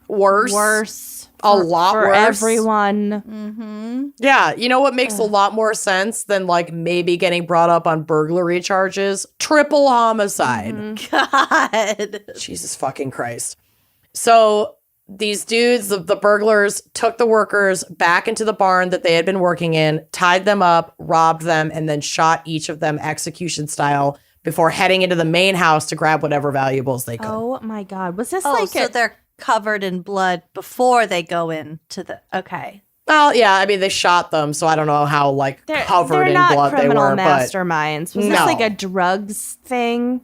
Worse. A lot for worse. everyone. Yeah, you know what makes a lot more sense than like maybe getting brought up on burglary charges? Triple homicide. God. Jesus fucking Christ. So these dudes, the burglars, took the workers back into the barn that they had been working in, tied them up, robbed them, and then shot each of them execution style before heading into the main house to grab whatever valuables they could. Oh my God. Was this So they're covered in blood before they go into the... Okay. Well, yeah, I mean, they shot them, so I don't know how, covered in blood they were. Masterminds. Was this like a drugs thing?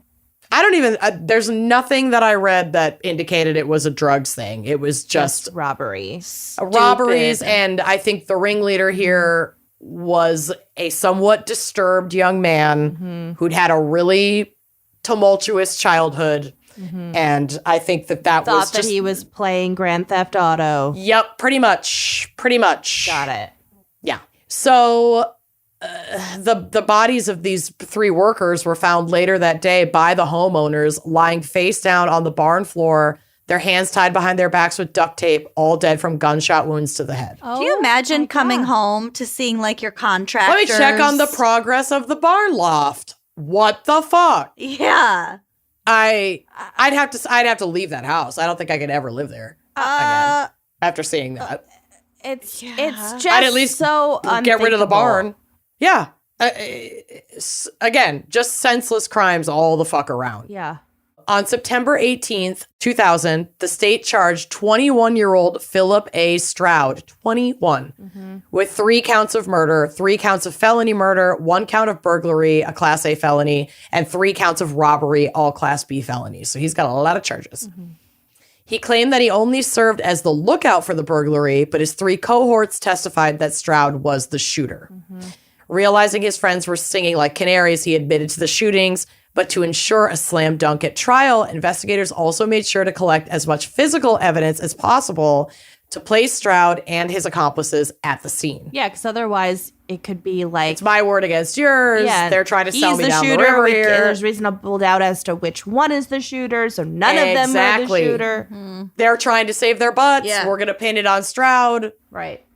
I don't even... there's nothing that I read that indicated it was a drugs thing. It was just robbery. Robberies, and I think the ringleader here was a somewhat disturbed young man who'd had a really tumultuous childhood. And I think that was Thought that he was playing Grand Theft Auto. Yep, pretty much. Got it. Yeah. So the bodies of these 3 workers were found later that day by the homeowners lying face down on the barn floor, their hands tied behind their backs with duct tape, all dead from gunshot wounds to the head. Can you imagine coming home to seeing like your contractors? Let me check on the progress of the barn loft. What the fuck? Yeah. I'd have to leave that house. I don't think I could ever live there again after seeing that. It's just I'd at least so get rid of the unthinkable. barn. Yeah. Again, just senseless crimes all the fuck around. Yeah. On September 18th, 2000, the state charged 21-year-old Philip A. Stroud, 21, with 3 counts of murder, 3 counts of felony murder, 1 count of burglary, a Class A felony, and 3 counts of robbery, all Class B felonies. So he's got a lot of charges. He claimed that he only served as the lookout for the burglary, but his 3 cohorts testified that Stroud was the shooter. Realizing his friends were singing like canaries, he admitted to the shootings. But to ensure a slam dunk at trial, investigators also made sure to collect as much physical evidence as possible to place Stroud and his accomplices at the scene. Yeah, because otherwise it could be like... It's my word against yours. Yeah, They're trying to sell me the down shooter. the river here. There's reasonable doubt as to which one is the shooter, so none of them are the shooter. They're trying to save their butts. Yeah. We're going to pin it on Stroud. Right.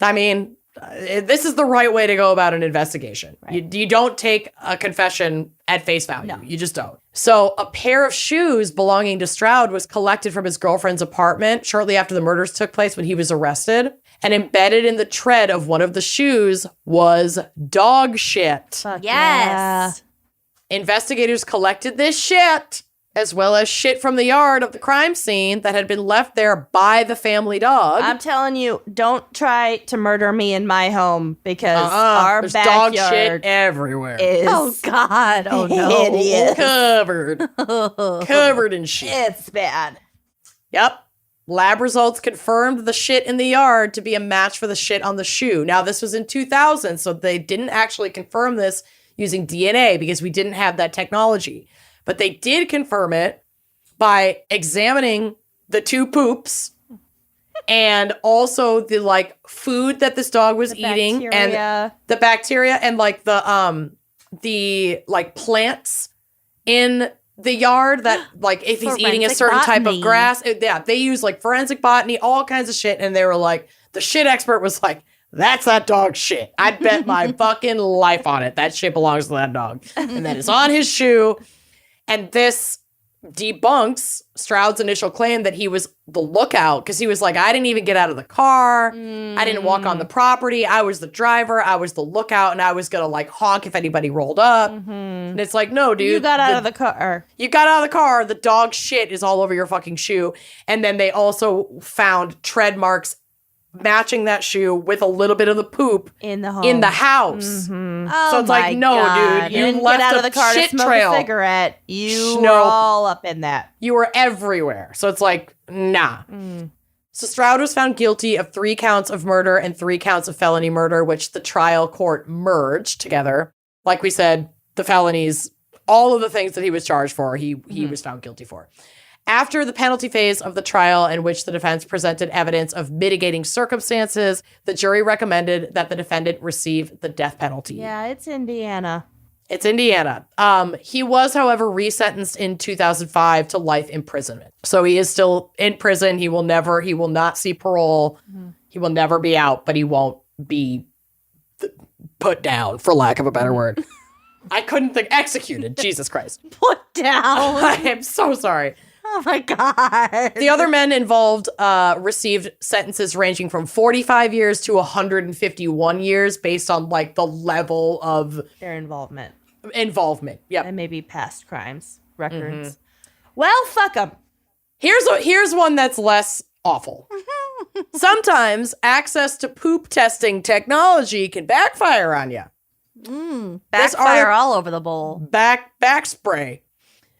I mean, this is the right way to go about an investigation. Right. You don't take a confession at face value. No. You just don't. So a pair of shoes belonging to Stroud was collected from his girlfriend's apartment shortly after the murders took place when he was arrested. And embedded in the tread of one of the shoes was dog shit. Fuck Yes. Investigators collected this shit, as well as shit from the yard of the crime scene that had been left there by the family dog. I'm telling you, don't try to murder me in my home because our there's backyard dog shit everywhere. is Oh God. Oh no. hideous. Covered in shit. It's bad. Yep. Lab results confirmed the shit in the yard to be a match for the shit on the shoe. Now, this was in 2000, so they didn't actually confirm this using DNA because we didn't have that technology. But they did confirm it by examining the two poops and also the like food that this dog was eating and the bacteria and like the like plants in the yard that like if he's eating a certain type of grass. They use like forensic botany, all kinds of shit. And they were like, the shit expert was like, that's that dog's shit. I'd bet my fucking life on it. That shit belongs to that dog. And that is on his shoe. And this debunks Stroud's initial claim that he was the lookout because he was like, I didn't even get out of the car. I didn't walk on the property. I was the driver. I was the lookout, and I was going to like honk if anybody rolled up. And it's like, no, dude. You got out of the car. You got out of the car. The dog shit is all over your fucking shoe. And then they also found tread marks matching that shoe with a little bit of the poop in the home. In the house. Oh, so it's like, no, God. dude, you didn't left get out of the car shit to smoke trail. a cigarette. You No. were all up in that. You were everywhere. So it's like, nah. So Stroud was found guilty of 3 counts of murder and 3 counts of felony murder, which the trial court merged together. Like we said, the felonies, all of the things that he was charged for, he was found guilty for. After the penalty phase of the trial, in which the defense presented evidence of mitigating circumstances, the jury recommended that the defendant receive the death penalty. Yeah, it's Indiana. It's Indiana. He was, however, resentenced in 2005 to life imprisonment. So he is still in prison. He will not see parole. He will never be out, but he won't be put down, for lack of a better word. I couldn't think executed. Jesus Christ. Put down. I am so sorry. Oh my God. The other men involved received sentences ranging from 45 years to 151 years based on like the level of Their involvement. Yep. And maybe past crimes records. Well, fuck them. Here's one that's less awful. Sometimes access to poop testing technology can backfire on you. Backfire all over the bowl. Back spray.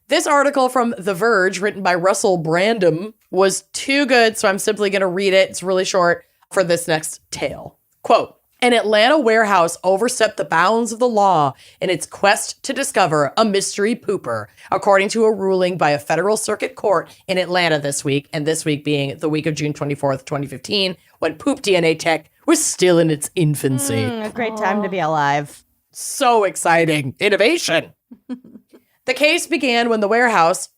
This article from The Verge, written by Russell Brandom, was too good, so I'm simply going to read it. It's really short for this next tale. Quote, an Atlanta warehouse overstepped the bounds of the law in its quest to discover a mystery pooper, according to a ruling by a federal circuit court in Atlanta this week, and this week being the week of June 24th, 2015, when poop DNA tech was still in its infancy. A great time to be alive. So exciting. Innovation. The case began when the warehouse,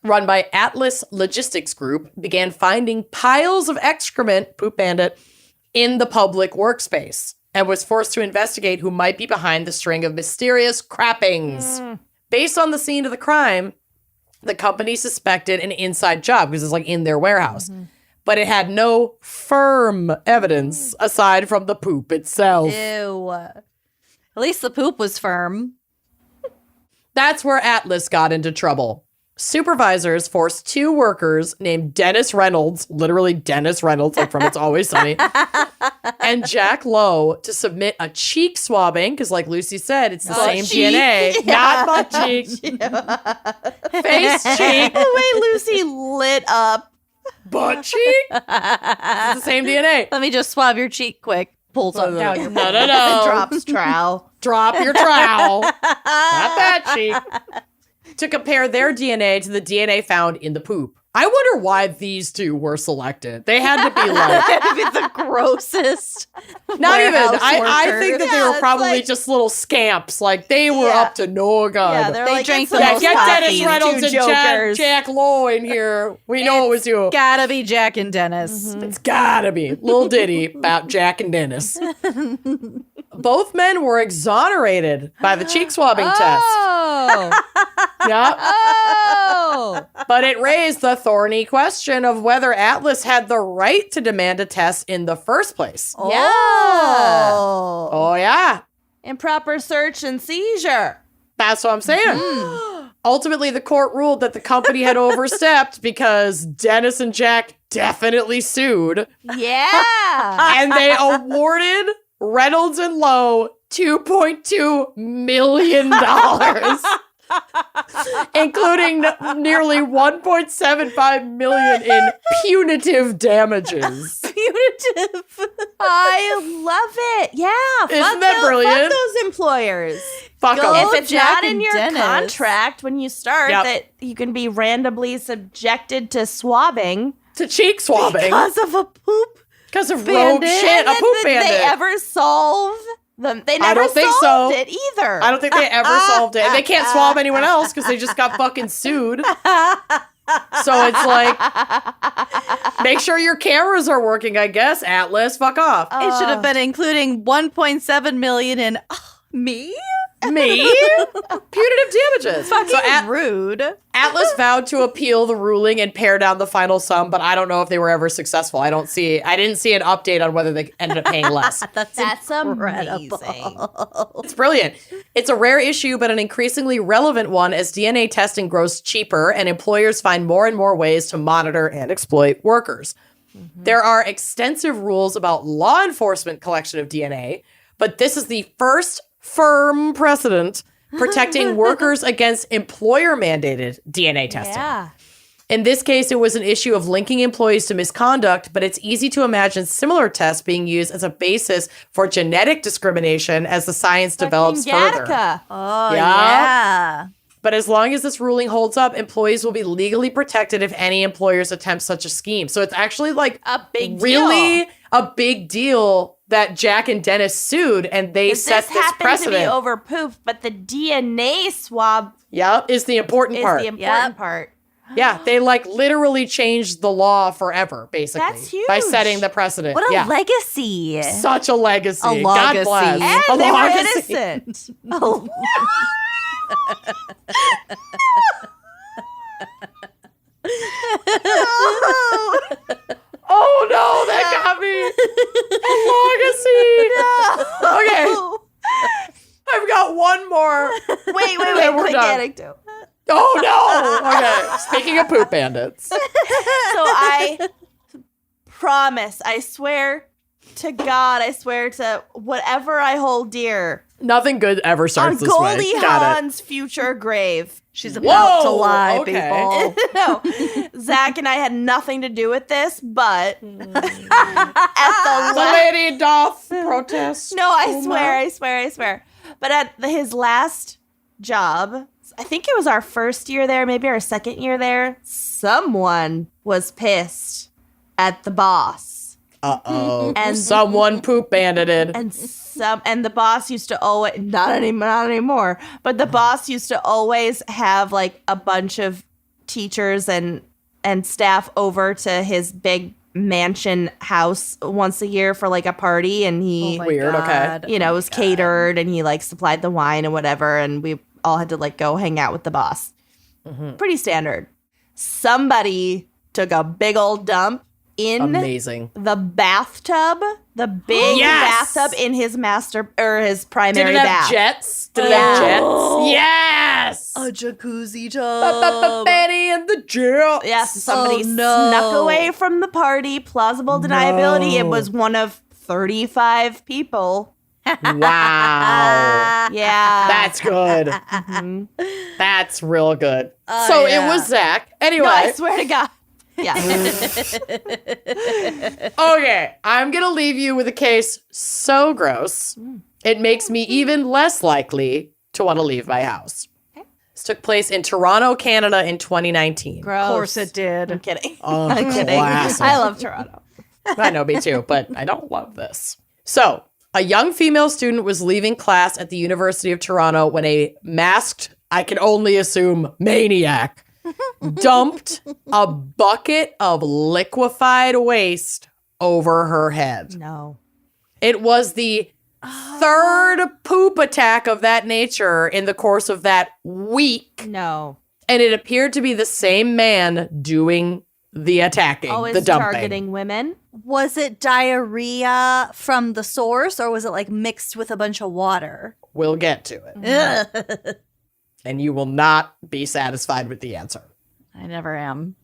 run by Atlas Logistics Group, began finding piles of excrement, poop bandit, in the public workspace and was forced to investigate who might be behind the string of mysterious crappings. Based on the scene of the crime, the company suspected an inside job because it's like in their warehouse. But it had no firm evidence aside from the poop itself. Ew. At least the poop was firm. That's where Atlas got into trouble. Supervisors forced 2 workers named Dennis Reynolds, literally Dennis Reynolds, like from It's Always Sunny, and Jack Lowe to submit a cheek swabbing, because like Lucy said, it's the same cheek. DNA. Not butt cheek. Face cheek. The way Lucy lit up. Butt cheek. It's the same DNA. Let me just swab your cheek quick. Pulls up down your No. Drops trowel. Drop your trowel. Not that cheek. To compare their DNA to the DNA found in the poop. I wonder why these 2 were selected. They had to be like... It's the grossest. Not even. warehouse I worker. think that they Yeah, were it's probably like- just little scamps. Like, they were Yeah. up to no good. Yeah, they're They like, drank it's the like most Get coffee. Dennis Reynolds and Jokers. Jack Lowe in here. We know it was you. Gotta be Jack and Dennis. It's gotta be. Little ditty about Jack and Dennis. Both men were exonerated by the cheek swabbing test. Oh. Yep. Oh. But it raised the thorny question of whether Atlas had the right to demand a test in the first place. Yeah. Oh, yeah. Improper search and seizure. That's what I'm saying. Ultimately, the court ruled that the company had overstepped because Dennis and Jack definitely sued. Yeah. And they awarded Reynolds and Lowe $2.2 million. including nearly 1.75 million in punitive damages. Punitive. I love it. Yeah. Isn't that brilliant? Fuck those employers. Fuck Go 'em. If it's Jack not in and your Dennis. contract when you start Yep. that you can be randomly subjected to swabbing To cheek swabbing Because of a poop. because of rogue bandit. shit, a and poop did bandit. they ever solve them? They never don't think solved so. it either. I don't think they ever solved it. And they can't swab anyone else because they just got fucking sued. So it's like, make sure your cameras are working, I guess. Atlas, fuck off. It should have been including 1.7 million in me. Me? Punitive damages. Fucking rude. Atlas vowed to appeal the ruling and pare down the final sum, but I don't know if they were ever successful. I didn't see an update on whether they ended up paying less. That's incredible. amazing. It's brilliant. It's a rare issue, but an increasingly relevant one as DNA testing grows cheaper and employers find more and more ways to monitor and exploit workers. There are extensive rules about law enforcement collection of DNA, but this is the first firm precedent protecting workers against employer-mandated DNA testing. Yeah. In this case, it was an issue of linking employees to misconduct, but it's easy to imagine similar tests being used as a basis for genetic discrimination as the science develops further. Gattaca. Oh, Yeah. yeah. But as long as this ruling holds up, employees will be legally protected if any employers attempt such a scheme. So it's actually like A big really deal. a big deal that Jack and Dennis sued and they set this happened precedent. to be over poop, but the DNA swab Yeah, is the important is part. the important Yep. part. Yeah, they like literally changed the law forever, basically. That's huge. By setting the precedent. What a yeah. legacy. Such a legacy. A God legacy. bless. And A they were legacy. innocent. Oh. Oh no, that got me. A legacy. Okay. I've got one more. Wait, Then we're quick done. anecdote. Oh no. Okay. Speaking of poop bandits. So I promise, I swear to God, I swear to whatever I hold dear, Nothing good ever on starts this Goldie way. Got it. Hawn's future grave. She's about to Whoa, lie, okay. people. No, Zach and I had nothing to do with this, but at The the lady doth protest. no, I swear. But at his last job, I think it was our first year there, maybe our second year there, someone was pissed at the boss. Uh-oh. And- Someone poop bandited. And the boss used to always not anymore, but the boss used to always have like a bunch of teachers and staff over to his big mansion house once a year for like a party, and he Oh my Weird, okay. God. you know, was catered, and he like supplied the wine and whatever, and we all had to like go hang out with the boss. Pretty standard. Somebody took a big old dump in Amazing. the bathtub, the big Yes! bathtub in his his Did primary it have bath. jets? Did it have jets? Yes! A jacuzzi Betty and the jet. Yes, somebody Oh, no. snuck away from the party. Plausible deniability. It was one of 35 people. Wow. Yeah. That's good. That's real good. Oh, so yeah. it was Zach. Anyway. No, I swear to God. Yeah. Okay, I'm going to leave you with a case so gross, it makes me even less likely to want to leave my house. This took place in Toronto, Canada in 2019. Gross. Of course it did. I'm kidding. Oh, I'm kidding. classic. I love Toronto. I know, me too, but I don't love this. So, a young female student was leaving class at the University of Toronto when a masked, I can only assume, maniac dumped a bucket of liquefied waste over her head. No. It was the third poop attack of that nature in the course of that week, No. and it appeared to be the same man doing the attacking, Always the dumping. targeting women. Was it diarrhea from the source, or was it like mixed with a bunch of water? We'll get to it. Ugh. And you will not be satisfied with the answer. I never am.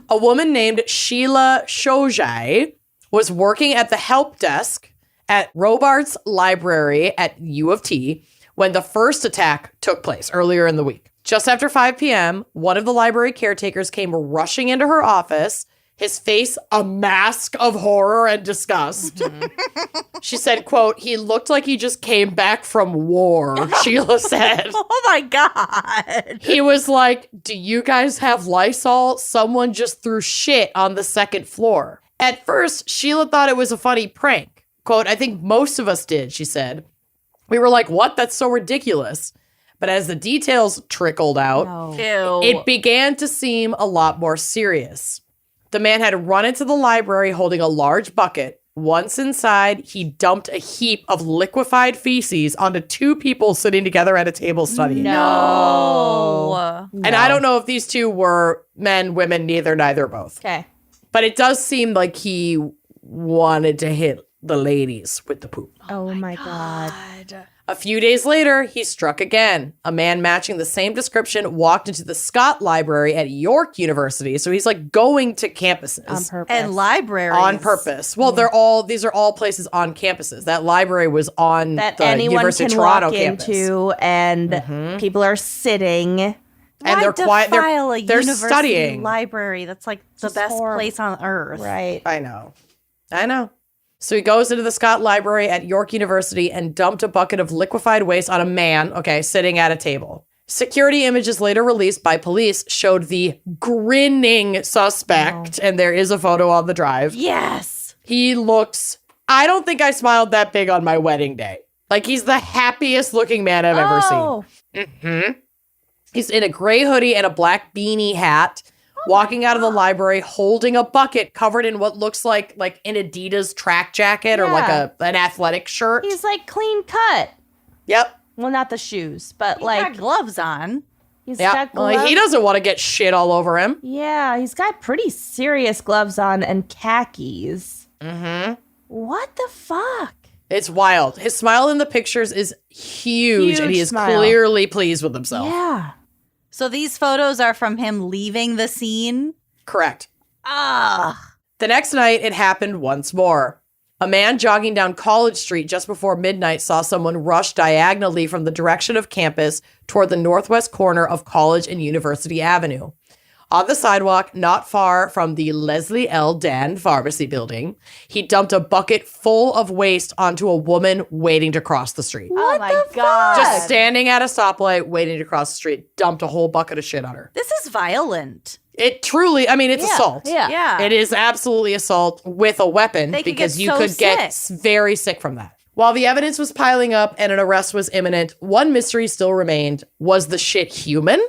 A woman named Sheila Shojai was working at the help desk at Robarts Library at U of T when the first attack took place earlier in the week. Just after 5 p.m., one of the library caretakers came rushing into her office, his face a mask of horror and disgust. She said, quote, "He looked like he just came back from war," Sheila said. Oh my God. He was like, "Do you guys have Lysol? Someone just threw shit on the second floor." At first, Sheila thought it was a funny prank. Quote, "I think most of us did," she said. "We were like, what? That's so ridiculous." But as the details trickled out, Ew. it began to seem a lot more serious. The man had run into the library holding a large bucket. Once inside, he dumped a heap of liquefied feces onto 2 people sitting together at a table studying. No. And I don't know if these 2 were men, women, neither, both. Okay. But it does seem like he wanted to hit the ladies with the poop. Oh my God. A few days later, he struck again. A man matching the same description walked into the Scott Library at York University. So he's like going to campuses. On purpose. And libraries. On purpose. Well, these are all places on campuses. That library was on that the anyone University can of Toronto walk campus. into, and people are sitting. And Why they're quiet. defile a They're university studying. library? That's like the Just best horrible. place on earth. Right. I know. So he goes into the Scott Library at York University and dumped a bucket of liquefied waste on a man, sitting at a table. Security images later released by police showed the grinning suspect, and there is a photo on the drive. Yes. He looks, I don't think I smiled that big on my wedding day. Like, he's the happiest looking man I've ever seen. He's in a gray hoodie and a black beanie hat, walking out of the library holding a bucket covered in what looks like an Adidas track jacket or like an athletic shirt. He's like clean cut. Yep. Well, not the shoes, but He like got gloves on. he's Yeah. got Well, gloves. he doesn't want to get shit all over him. Yeah, he's got pretty serious gloves on and khakis. What the fuck? It's wild. His smile in the pictures is huge and he Huge is smile. clearly pleased with himself. Yeah. So these photos are from him leaving the scene. Correct. Ah. The next night, it happened once more. A man jogging down College Street just before midnight saw someone rush diagonally from the direction of campus toward the northwest corner of College and University Avenue. On the sidewalk, not far from the Leslie L. Dan Pharmacy building, he dumped a bucket full of waste onto a woman waiting to cross the street. Oh my God. Just standing at a stoplight waiting to cross the street, dumped a whole bucket of shit on her. This is violent. It truly, it's assault. Yeah. Yeah. It is absolutely assault with a weapon They could because get you so could get sick. very sick from that. While the evidence was piling up and an arrest was imminent, one mystery still remained. Was the shit human?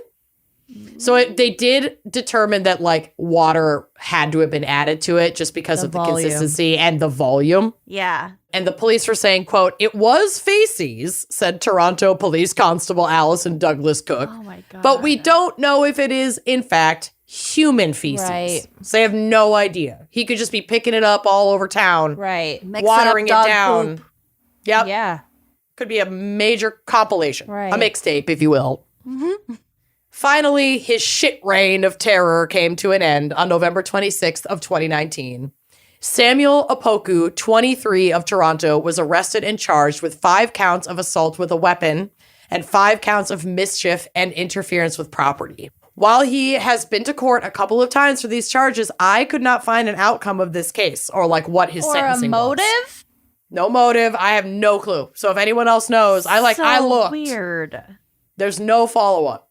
So they did determine that water had to have been added to it just because of the volume. consistency and the volume. Yeah. And the police were saying, quote, "It was feces," said Toronto Police Constable Allison Douglas Cook. Oh my God. But we don't know if it is, in fact, human feces. Right. So they have no idea. He could just be picking it up all over town, Right. watering it dog down. poop. Yep. Yeah. Could be a major compilation, Right. a mixtape, if you will. Finally, his shit reign of terror came to an end on November 26th of 2019. Samuel Opoku, 23 of Toronto, was arrested and charged with 5 counts of assault with a weapon and 5 counts of mischief and interference with property. While he has been to court a couple of times for these charges, I could not find an outcome of this case or what his Or a sentencing was. motive? No motive. I have no clue. So if anyone else knows, I looked. Weird. There's no follow-up.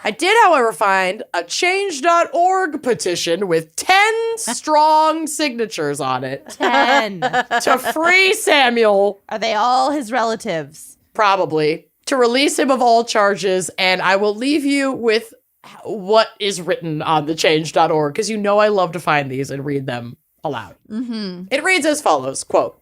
I did, however, find a change.org petition with 10 strong signatures on it 10. to free Samuel, Are they all his relatives? probably, to release him of all charges. And I will leave you with what is written on the change.org because I love to find these and read them aloud. It reads as follows, quote,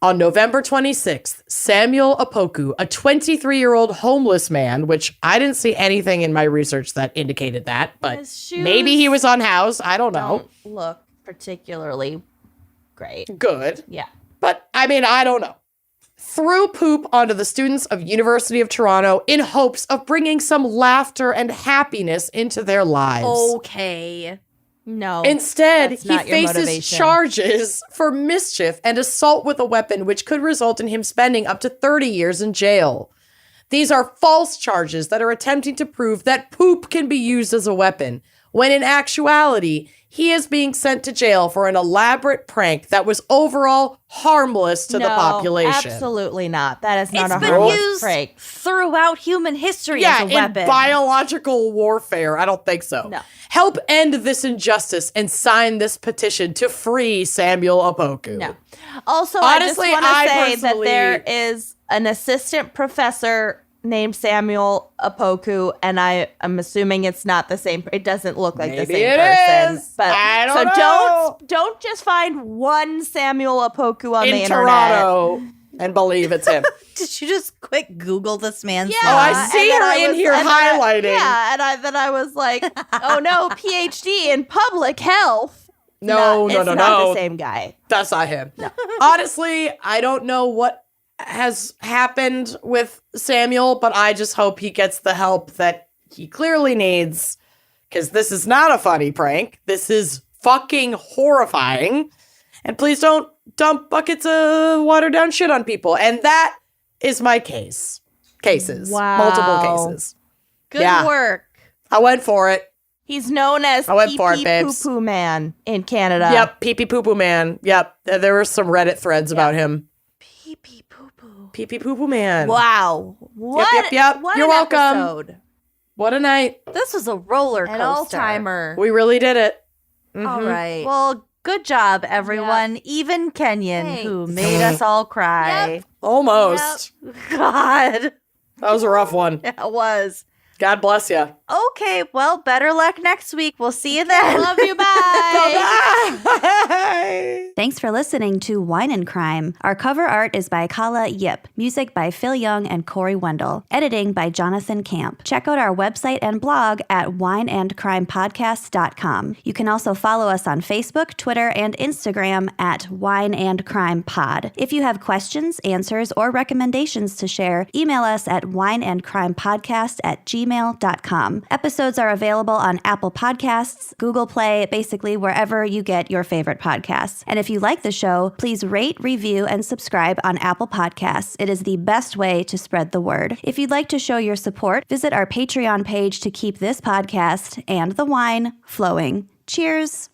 "On November 26th, Samuel Opoku, a 23-year-old homeless man," which I didn't see anything in my research that indicated that, but His shoes maybe he was unhoused. I don't know. Don't look particularly great. Good. Yeah. But I don't know. Threw poop onto the students of University of Toronto in hopes of bringing some laughter and happiness into their lives. Okay. No. Instead, That's he not your faces motivation. charges for mischief and assault with a weapon, which could result in him spending up to 30 years in jail. These are false charges that are attempting to prove that poop can be used as a weapon, when in actuality, he is being sent to jail for an elaborate prank that was overall harmless to the population. Absolutely not. That is not It's a been harmless used prank. throughout human history as a weapon. In biological warfare, I don't think so. No. Help end this injustice and sign this petition to free Samuel Opoku. No. Also, Honestly, I just want to say that personally- there is an assistant professor named Samuel Opoku, and I am assuming it's not the same. It doesn't look like the Maybe same it person. is. But I don't so know. don't just find one Samuel Opoku on the In internet. Toronto and believe it's him. Did you just quick Google this man's Yeah, Oh, I name? see and then her in was- here and then I- highlighting. yeah, and then I was like, oh no, PhD in public health. No, It's no, not no. the same guy. That's not him. Honestly, I don't know what has happened with Samuel, but I just hope he gets the help that he clearly needs, because this is not a funny prank. This is fucking horrifying. And please don't dump buckets of watered down shit on people. And that is my case. Cases. Wow. Multiple cases. Good Yeah. work. I went for it. He's known as I went for it, Pee babes. Poo Poo Man in Canada. Yep. Pee pee poo poo man. Yep. There were some Reddit threads about him. Pee pee poo poo. Pee pee poo poo man. Wow. What? yep. What You're an welcome. episode. What a night. This was a roller coaster. An all-timer. We really did it. Mhm. All right. Well, good job, everyone. Even Kenyon, who Thanks. made us all cry. Almost. God. That was a rough one. It was. God bless you. Okay, well, better luck next week. We'll see you then. Love you. Bye. Bye. Thanks for listening to Wine and Crime. Our cover art is by Kala Yip, music by Phil Young and Corey Wendell, editing by Jonathan Camp. Check out our website and blog at wineandcrimepodcast.com. You can also follow us on Facebook, Twitter, and Instagram at Wine and Crime Pod. If you have questions, answers, or recommendations to share, email us at wineandcrimepodcast@gmail.com. Episodes are available on Apple Podcasts, Google Play, basically wherever you get your favorite podcasts. And if you like the show, please rate, review, and subscribe on Apple Podcasts. It is the best way to spread the word. If you'd like to show your support, visit our Patreon page to keep this podcast and the wine flowing. Cheers!